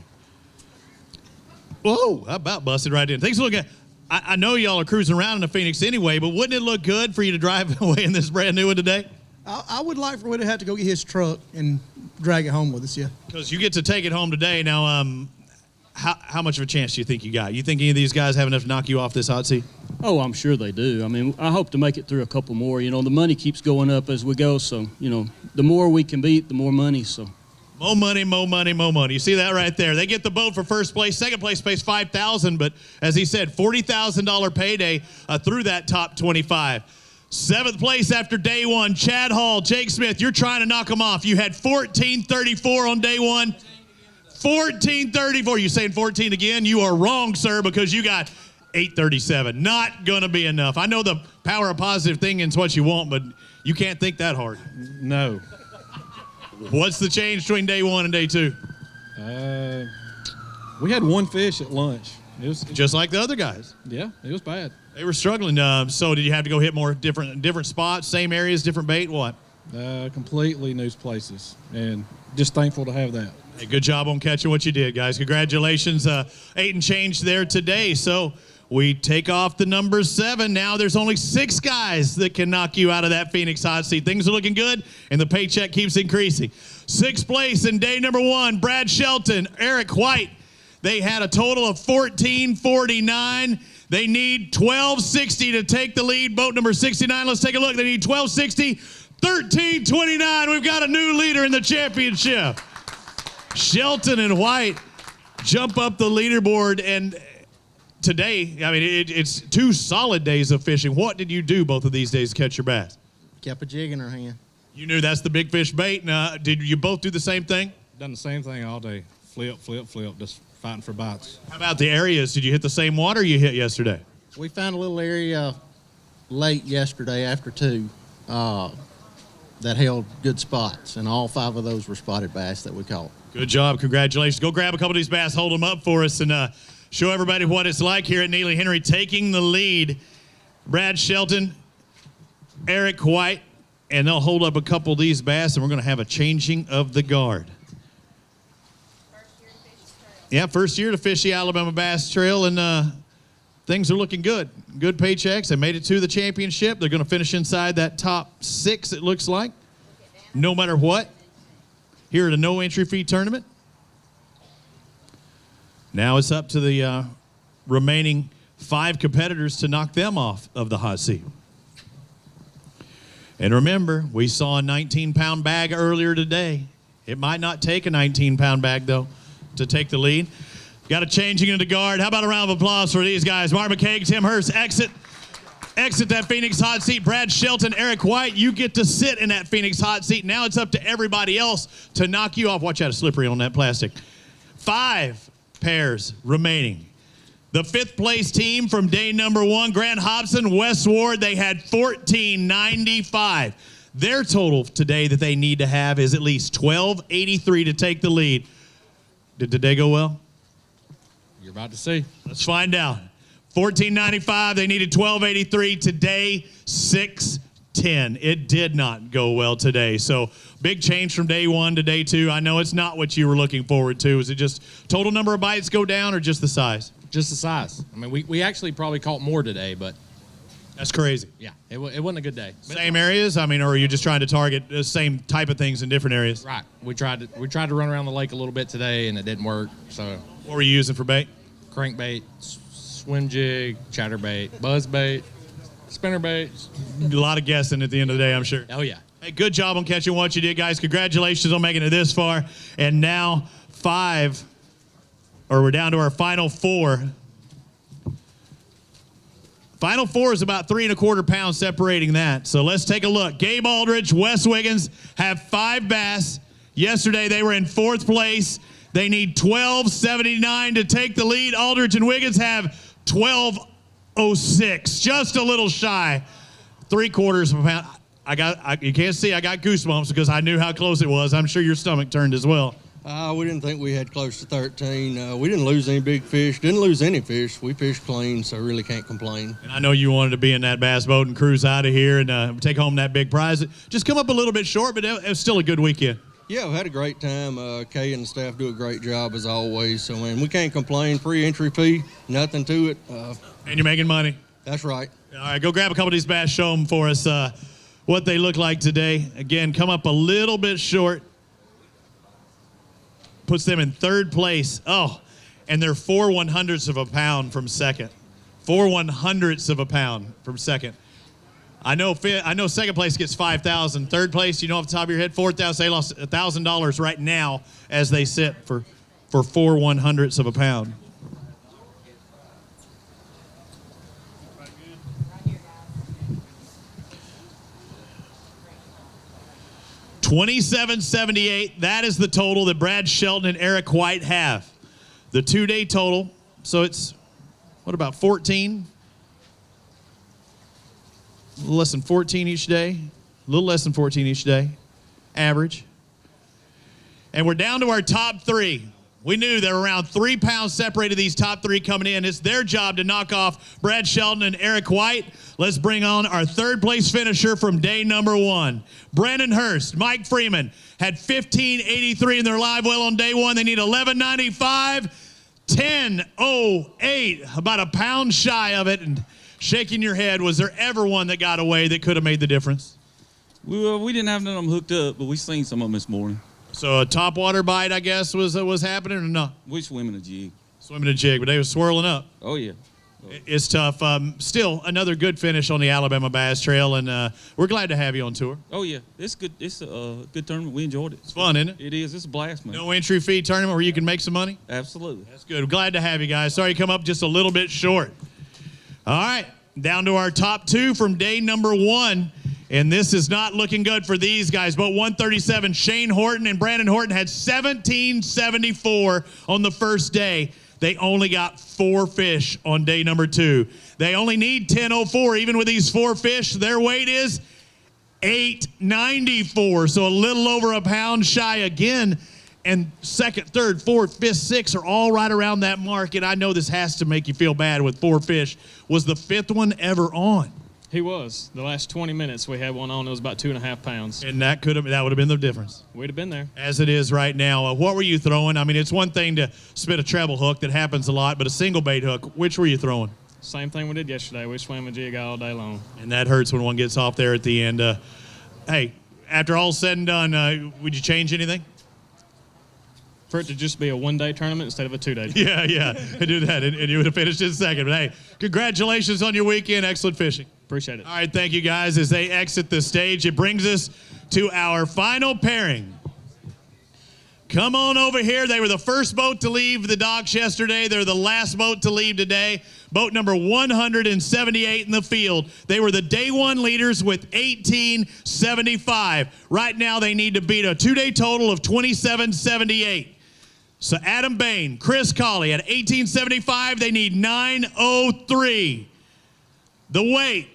Whoa, how about busted right in? Things look good. I know y'all are cruising around in the Phoenix anyway, but wouldn't it look good for you to drive away in this brand new one today? I would like for Woody to have to go get his truck and drag it home with us, yeah. Because you get to take it home today. Now, how much of a chance do you think you got? You think any of these guys have enough to knock you off this hot seat? Oh, I'm sure they do. I mean, I hope to make it through a couple more. You know, the money keeps going up as we go, so, you know, the more we can beat, the more money, so. More money, more money, more money. You see that right there? They get the boat for first place. Second place pays $5,000, but as he said, $40,000 payday through that top 25. Seventh place after day one, Chad Hall, Jake Smith. You're trying to knock them off. You had 14:34 on day one. 14:34. You saying 14 again? You are wrong, sir, because you got 8:37. Not going to be enough. I know the power of positive thinking is what you want, but you can't think that hard. No. What's the change between day one and day two? We had one fish at lunch. It was just like the other guys. Yeah, it was bad. They were struggling. So did you have to go hit more different spots, same areas, different bait? What? Completely new places, and just thankful to have that. Hey, good job on catching what you did, guys. Congratulations. 8 and change there today. So we take off the number 7. Now there's only 6 guys that can knock you out of that Phoenix hot seat. Things are looking good, and the paycheck keeps increasing. 6th place in day number 1, Brad Shelton, Eric White. They had a total of 14:49. They need 12:60 to take the lead. Boat number 69. Let's take a look. They need 12:60. 13:29. We've got a new leader in the championship. Shelton and White jump up the leaderboard, and today, I mean, it's 2 solid days of fishing. What did you do both of these days to catch your bass? Kept a jig in her hand. You knew that's the big fish bait. Did you both do the same thing? Done the same thing all day. Flip, just fighting for bites. How about the areas? Did you hit the same water you hit yesterday? We found a little area late yesterday after 2 that held good spots, and all 5 of those were spotted bass that we caught. Good job. Congratulations. Go grab a couple of these bass, hold them up for us, and show everybody what it's like here at Neely Henry, taking the lead. Brad Shelton, Eric White, and they'll hold up a couple of these bass, and we're going to have a changing of the guard. Yeah, first year to fish the Alabama Bass Trail, and things are looking good. Good paychecks. They made it to the championship. They're going to finish inside that top 6, it looks like, no matter what, here at a no-entry fee tournament. Now it's up to the remaining 5 competitors to knock them off of the hot seat. And remember, we saw a 19-pound bag earlier today. It might not take a 19-pound bag, though, to take the lead. Got a changing into guard. How about a round of applause for these guys? Mark McCaig, Tim Hurst, exit that Phoenix hot seat. Brad Shelton, Eric White, you get to sit in that Phoenix hot seat. Now it's up to everybody else to knock you off. Watch out, it's slippery on that plastic. 5 pairs remaining. The 5th place team from day number 1, Grant Hobson, Wes Ward, they had 14.95. Their total today that they need to have is at least 12.83 to take the lead. Did today go well? You're about to see. Let's find out. 14.95, they needed 12.83. Today, 6.10. It did not go well today. So big change from day 1 to day 2. I know it's not what you were looking forward to. Is it just total number of bites go down or just the size? Just the size. I mean, we actually probably caught more today, but that's crazy. Yeah, it wasn't a good day. Same areas? I mean, or are you just trying to target the same type of things in different areas? Right. We tried to run around the lake a little bit today, and it didn't work. So what were you using for bait? Crankbait, swim jig, chatterbait, buzz bait, spinner baits. A lot of guessing at the end of the day, I'm sure. Oh yeah. Hey, good job on catching what you did, guys. Congratulations on making it this far. And now we're down to our final 4. Final 4 is about 3 1/4 pounds separating that. So let's take a look. Gabe Aldridge, Wes Wiggins have 5 bass. Yesterday they were in 4th place. They need 12.79 to take the lead. Aldridge and Wiggins have 12.06, just a little shy. 3/4 of a pound. You can't see, I got goosebumps because I knew how close it was. I'm sure your stomach turned as well. We didn't think we had close to 13. We didn't lose any big fish. Didn't lose any fish. We fished clean, so really can't complain. And I know you wanted to be in that bass boat and cruise out of here and take home that big prize. Just come up a little bit short, but it was still a good weekend. Yeah, we had a great time. Kay and the staff do a great job as always. So, man, we can't complain. Free entry fee, nothing to it. And you're making money. That's right. All right, go grab a couple of these bass, show them for us what they look like today. Again, come up a little bit short. Puts them in third place. Oh, and they're 4 100ths of a pound from second. 4 100ths of a pound from second. I know second place gets $5,000. Third place, you know off the top of your head, $4,000. They lost $1,000 right now as they sit for 4 100ths of a pound. $27.78. That is the total that Brad Shelton and Eric White have. The 2-day total. So it's, what about 14? A little less than 14 each day. A little less than 14 each day. Average. And we're down to our top 3. We knew there were around 3 pounds separated these top 3 coming in. It's their job to knock off Brad Shelton and Eric White. Let's bring on our third place finisher from day number 1. Brandon Hurst, Mike Freeman had 15.83 in their live well on day 1. They need 11.95. 10.08, about a pound shy of it. And shaking your head, was there ever one that got away that could have made the difference? We didn't have none of them hooked up, but we seen some of them this morning. So a top water bite, I guess, was happening or not? We swimming a jig. Swimming a jig, but they were swirling up. Oh, yeah. It's tough. Still, another good finish on the Alabama Bass Trail, and we're glad to have you on tour. Oh, yeah. It's good. It's a good tournament. We enjoyed it. It's fun, isn't it? It is. It's a blast, man. No entry fee tournament where you can make some money? Absolutely. That's good. Glad to have you guys. Sorry you come up just a little bit short. All right, down to our top 2 from day number 1. And this is not looking good for these guys. But 137, Shane Horton and Brandon Horton had 17.74 on the first day. They only got 4 fish on day number 2. They only need 10.04. Even with these 4 fish, their weight is 8.94. So a little over a pound shy again. And second, third, fourth, fifth, sixth are all right around that mark. And I know this has to make you feel bad with 4 fish. Was the 5th one ever on? He was. The last 20 minutes we had one on. It was about 2.5 pounds. And that would have been the difference. We'd have been there. As it is right now. What were you throwing? I mean, it's one thing to spit a treble hook. That happens a lot. But a single bait hook, which were you throwing? Same thing we did yesterday. We swam a jig all day long. And that hurts when one gets off there at the end. Hey, after all's said and done, would you change anything? For it to just be a 1-day tournament instead of a 2-day Yeah, tournament. yeah. Do that, and you would have finished in second. But, hey, congratulations on your weekend. Excellent fishing. Appreciate it. All right, thank you, guys. As they exit the stage, it brings us to our final pairing. Come on over here. They were the first boat to leave the docks yesterday. They're the last boat to leave today. Boat number 178 in the field. They were the day 1 leaders with 18.75. Right now, they need to beat a 2-day total of 27.78. So Adam Bain, Chris Colley at 18.75. They need 9.03. The weight,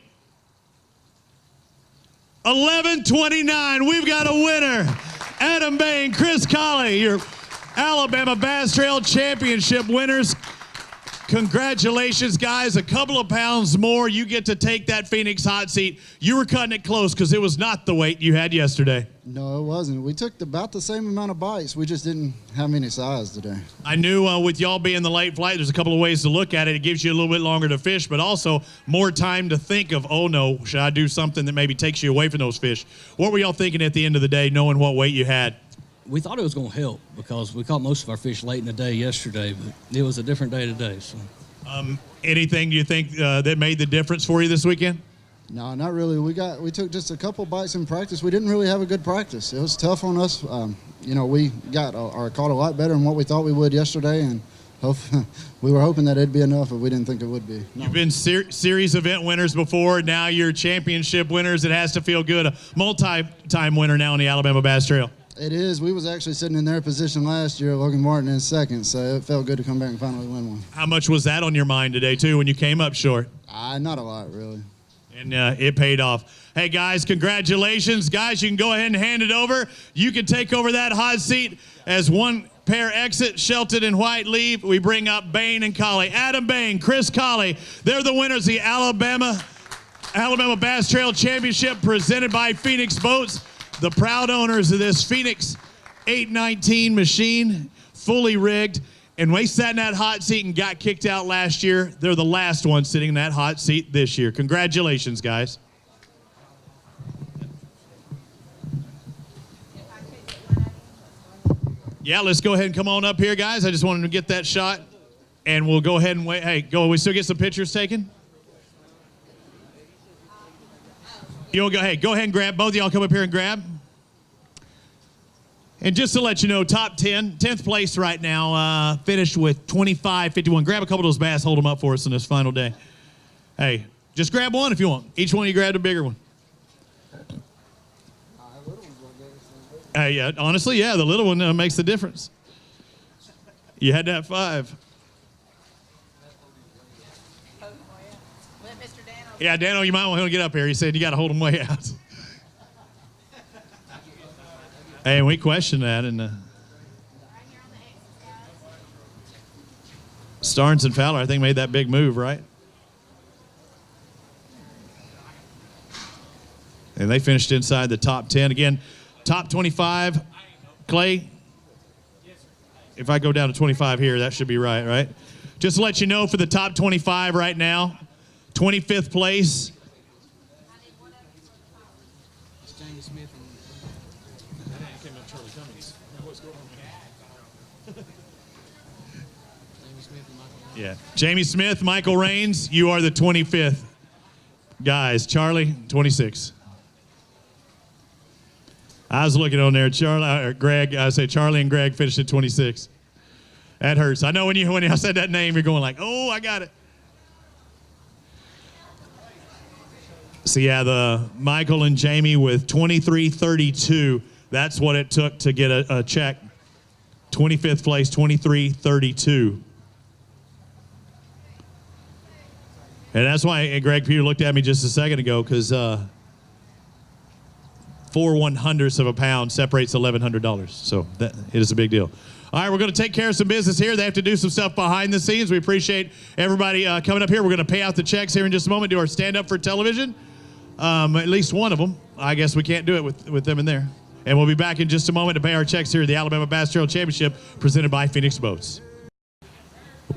11.29. We've got a winner. Adam Bain, Chris Colley, your Alabama Bass Trail Championship winners. Congratulations, guys. A couple of pounds more. You get to take that Phoenix hot seat. You were cutting it close because it was not the weight you had yesterday. No, it wasn't. We took about the same amount of bites. We just didn't have any size today. I knew with y'all being the late flight, there's a couple of ways to look at it. It gives you a little bit longer to fish, but also more time to think of, oh, no, should I do something that maybe takes you away from those fish? What were y'all thinking at the end of the day, knowing what weight you had? We thought it was going to help because we caught most of our fish late in the day yesterday, but it was a different day today. So, anything you think that made the difference for you this weekend? No, not really. We took just a couple bites in practice. We didn't really have a good practice. It was tough on us. We got caught a lot better than what we thought we would yesterday, and we were hoping that it'd be enough, but we didn't think it would be. No. You've been series event winners before. Now you're championship winners. It has to feel good. A multi-time winner now on the Alabama Bass Trail. It is. We was actually sitting in their position last year, Logan Martin in second, so it felt good to come back and finally win one. How much was that on your mind today, too, when you came up short? Not a lot, really. And it paid off. Hey, guys, congratulations. Guys, you can go ahead and hand it over. You can take over that hot seat as one pair exit. Shelton and White leave. We bring up Bain and Colley. Adam Bain, Chris Colley. They're the winners of the Alabama Bass Trail Championship presented by Phoenix Boats. The proud owners of this Phoenix 819 machine, fully rigged. And they sat in that hot seat and got kicked out last year. They're the last one sitting in that hot seat this year. Congratulations, guys. Yeah, let's go ahead and come on up here, guys. I just wanted to get that shot. And we'll go ahead and wait. Hey, we still get some pictures taken? You'll go, hey, go ahead and grab. Both of y'all come up here and grab. And just to let you know, top 10th place right now, finished with 25.51. Grab a couple of those bass, hold them up for us on this final day. Hey, just grab one if you want. Each one you grabbed a bigger one. Hey, yeah, honestly, yeah, the little one makes the difference. You had to have 5. Yeah, Dano, you might want to get up here. He said you got to hold them way out. Hey, we questioned that, and Starnes and Fowler, I think, made that big move, right? And they finished inside the top 10. Again, top 25, Clay, if I go down to 25 here, that should be right? Just to let you know, for the top 25 right now, 25th place. Jamie Smith Yeah. Jamie Smith, Michael Raines, you are the 25th. Guys, Charlie, 26. I was looking on there, Greg, I say Charlie and Greg finished at 26. That hurts. I know when I said that name, you're going like, oh, I got it. So yeah, the Michael and Jamie with 23.32. That's what it took to get a check. 25th place, 23.32. And that's why Greg Peter looked at me just a second ago, because 4 1/100ths of a pound separates $1,100. So that it is a big deal. All right, we're going to take care of some business here. They have to do some stuff behind the scenes. We appreciate everybody coming up here. We're going to pay out the checks here in just a moment, do our stand-up for television. At least one of them. I guess we can't do it with them in there. And we'll be back in just a moment to pay our checks here at the Alabama Bass Trail Championship presented by Phoenix Boats.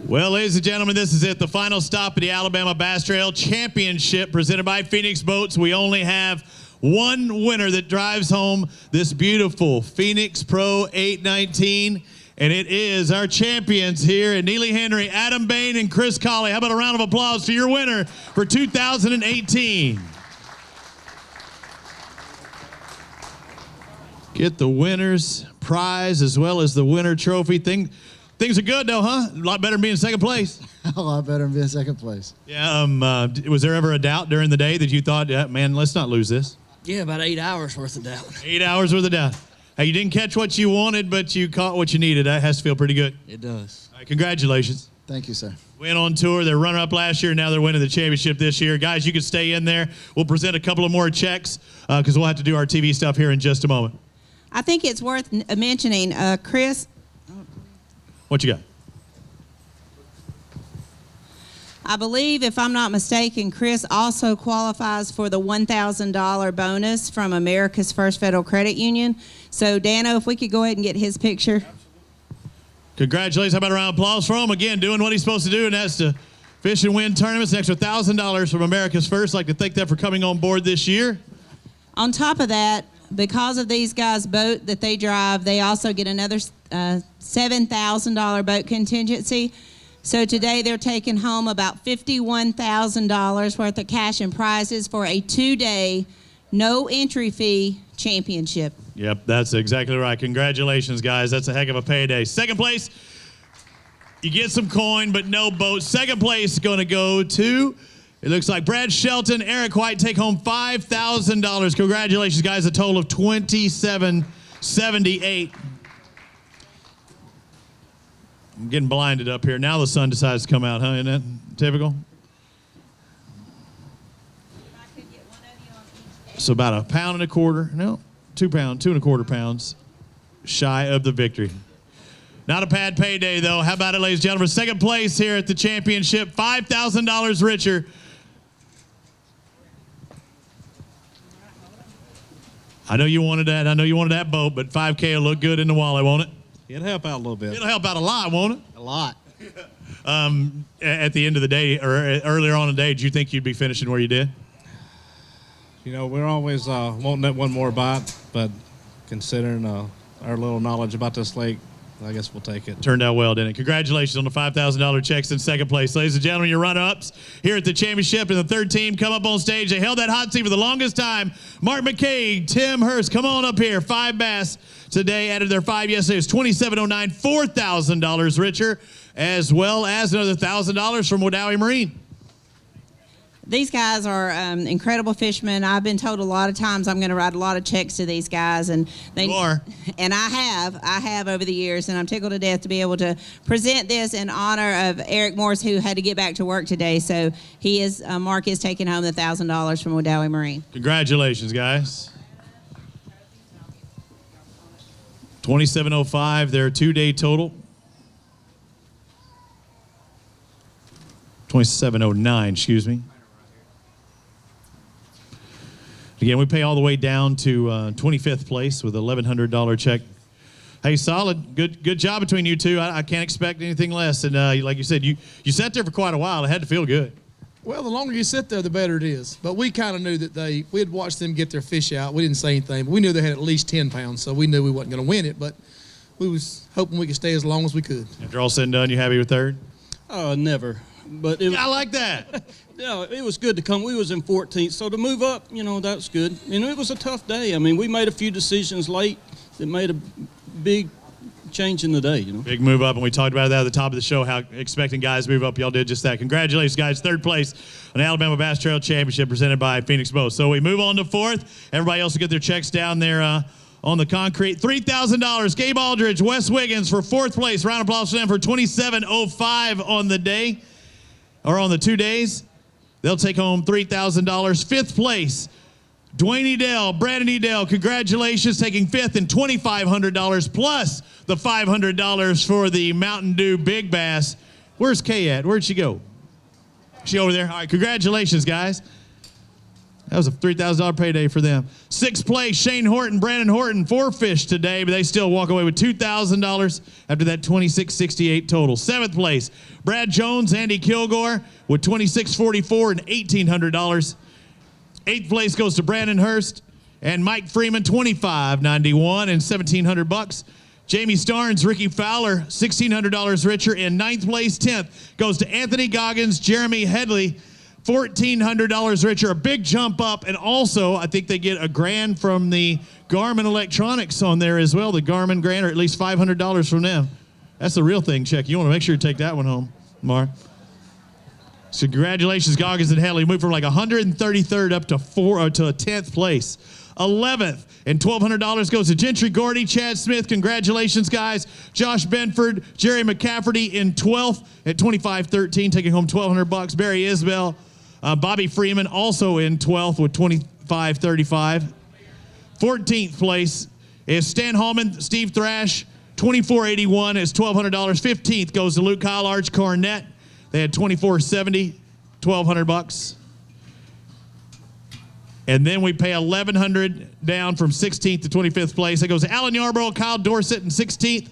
Well, ladies and gentlemen, this is it. The final stop of the Alabama Bass Trail Championship presented by Phoenix Boats. We only have one winner that drives home this beautiful Phoenix Pro 819, and it is our champions here at Neely Henry, Adam Bain and Chris Colley. How about a round of applause for your winner for 2018? Get the winner's prize as well as the winner trophy. Things are good, though, huh? A lot better than being in second place. A lot better than being second place. Yeah. Was there ever a doubt during the day that you thought, yeah, man, let's not lose this? Yeah, about 8 hours worth of doubt. 8 hours worth of doubt. Hey, you didn't catch what you wanted, but you caught what you needed. That has to feel pretty good. It does. All right, congratulations. Thank you, sir. Went on tour. They're runner-up last year. Now they're winning the championship this year. Guys, you can stay in there. We'll present a couple of more checks because we'll have to do our TV stuff here in just a moment. I think it's worth mentioning, Chris. What you got? I believe, if I'm not mistaken, Chris also qualifies for the $1,000 bonus from America's First Federal Credit Union. So, Dano, if we could go ahead and get his picture. Congratulations. How about a round of applause for him? Again, doing what he's supposed to do, and that's to fish and win tournaments. An extra $1,000 from America's First. I'd like to thank them for coming on board this year. On top of that, because of these guys' boat that they drive, they also get another $7,000 boat contingency. So today they're taking home about $51,000 worth of cash and prizes for a 2-day, no entry fee championship. Yep, that's exactly right. Congratulations, guys. That's a heck of a payday. Second place, you get some coin, but no boat. Second place is going to go to, it looks like Brad Shelton, Eric White take home $5,000. Congratulations, guys. A total of $2,778. I'm getting blinded up here. Now the sun decides to come out, huh? Isn't that typical? So about 1.25 pounds, no, 2 pounds, 2.25 pounds shy of the victory. Not a bad payday, though. How about it, ladies and gentlemen? Second place here at the championship, $5,000 richer. I know you wanted that. I know you wanted that boat, but 5K will look good in the wallet, won't it? It'll help out a little bit. It'll help out a lot, won't it? A lot. At the end of the day, or earlier on in the day, did you think you'd be finishing where you did? You know, we're always wanting that one more bite, but considering our little knowledge about this lake, I guess we'll take it. Turned out well, didn't it? Congratulations on the $5,000 checks in second place. Ladies and gentlemen, your runner-ups here at the championship, and the third team come up on stage. They held that hot seat for the longest time. Mark McKay, Tim Hurst, come on up here. 5 bass today, added their 5 yesterday. It's $2,709, $4,000 richer, as well as another $1,000 from Wedowee Marine. These guys are incredible fishermen. I've been told a lot of times I'm going to write a lot of checks to these guys, and You are. And I have over the years, and I'm tickled to death to be able to present this in honor of Eric Morse, who had to get back to work today. So Mark is taking home the $1,000 from Wedowee Marine. Congratulations, guys. 2705, their 2-day total. 2709, excuse me. Again, we pay all the way down to 25th place with $1,100 check. Hey, solid. Good job between you two. I can't expect anything less. And like you said, you sat there for quite a while. It had to feel good. Well, the longer you sit there, the better it is. But we kind of knew that we had watched them get their fish out. We didn't say anything, but we knew they had at least 10 pounds, so we knew we wasn't going to win it. But we was hoping we could stay as long as we could. After all said and done, you happy with third? Never. But I like that. Yeah, it was good to come. We was in 14th, so to move up, that's good. It was a tough day. I mean, we made a few decisions late that made a big change in the day. Big move up, and we talked about that at the top of the show, how expecting guys move up. Y'all did just that. Congratulations, guys. Third place on the Alabama Bass Trail Championship presented by Phoenix Boats. So we move on to fourth. Everybody else will get their checks down there on the concrete. $3,000. Gabe Aldridge, Wes Wiggins for fourth place. Round of applause for them for 27.05 on the day, or on the 2 days. They'll take home $3,000. Fifth place, Dwayne Edel, Brandon Edel, congratulations, taking fifth and $2,500 plus the $500 for the Mountain Dew Big Bass. Where's Kay at? Where'd she go? She over there? All right, congratulations, guys. That was a $3,000 payday for them. Sixth place, Shane Horton, Brandon Horton, 4 fish today, but they still walk away with $2,000 after that $26.68 total. Seventh place, Brad Jones, Andy Kilgore with $26.44 and $1,800. Eighth place goes to Brandon Hurst and Mike Freeman, $25.91 and $1,700. Jamie Starnes, Ricky Fowler, $1,600 richer. In ninth place, 10th, goes to Anthony Goggins, Jeremy Headley, $1,400 richer, a big jump up, and also I think they get $1,000 from the Garmin Electronics on there as well, the Garmin Grand, or at least $500 from them. That's the real thing, Check. You want to make sure you take that one home, Mark. So congratulations, Goggins and Headley. Moved from like 133rd up to 10th place. 11th and $1,200 goes to Gentry Gordy, Chad Smith. Congratulations, guys. Josh Benford, Jerry McCafferty in 12th at $25.13, taking home $1,200. Barry Isbell, Bobby Freeman also in 12th with $25.35. 14th place is Stan Hallman, Steve Thrash, $24.81 is $1,200. 15th goes to Luke Kyle, Arch Cornett. They had $24.70, $1,200. And then we pay $1,100 down from 16th to 25th place. That goes to Alan Yarborough, Kyle Dorsett in 16th.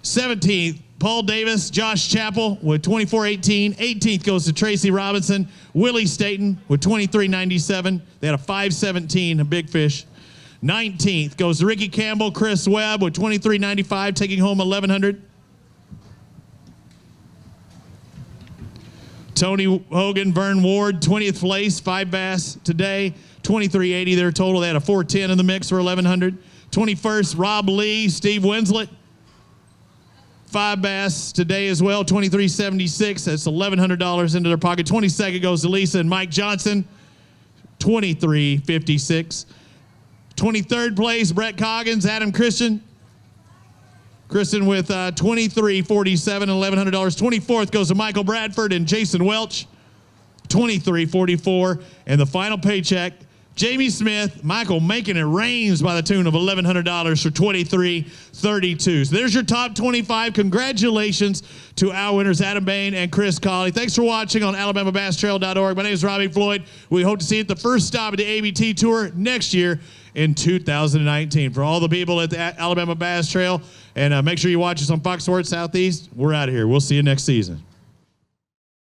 17th, Paul Davis, Josh Chappell with $24.18. 18th goes to Tracy Robinson, Willie Staten with $23.97. They had a $5.17, a big fish. 19th goes to Ricky Campbell, Chris Webb with $23.95, taking home $1,100. Tony Hogan, Vern Ward, 20th place, 5 bass today, $23.80 their total. They had a 410 in the mix for $1,100. 21st, Rob Lee, Steve Winslet, 5 bass today as well, $23.76. That's $1,100 into their pocket. 22nd goes to Lisa and Mike Johnson, $23.56. 23rd place, Brett Coggins, Adam Christian. Kristen with $23.47 and $1,100. 24th goes to Michael Bradford and Jason Welch, $23.44. And the final paycheck, Jamie Smith, Michael Making It Rains by the tune of $1,100 for 2332. So there's your top 25. Congratulations to our winners, Adam Bain and Chris Colley. Thanks for watching on AlabamaBassTrail.org. My name is Robbie Floyd. We hope to see you at the first stop of the ABT Tour next year in 2019. For all the people at the Alabama Bass Trail, and make sure you watch us on Fox Sports Southeast. We're out of here. We'll see you next season.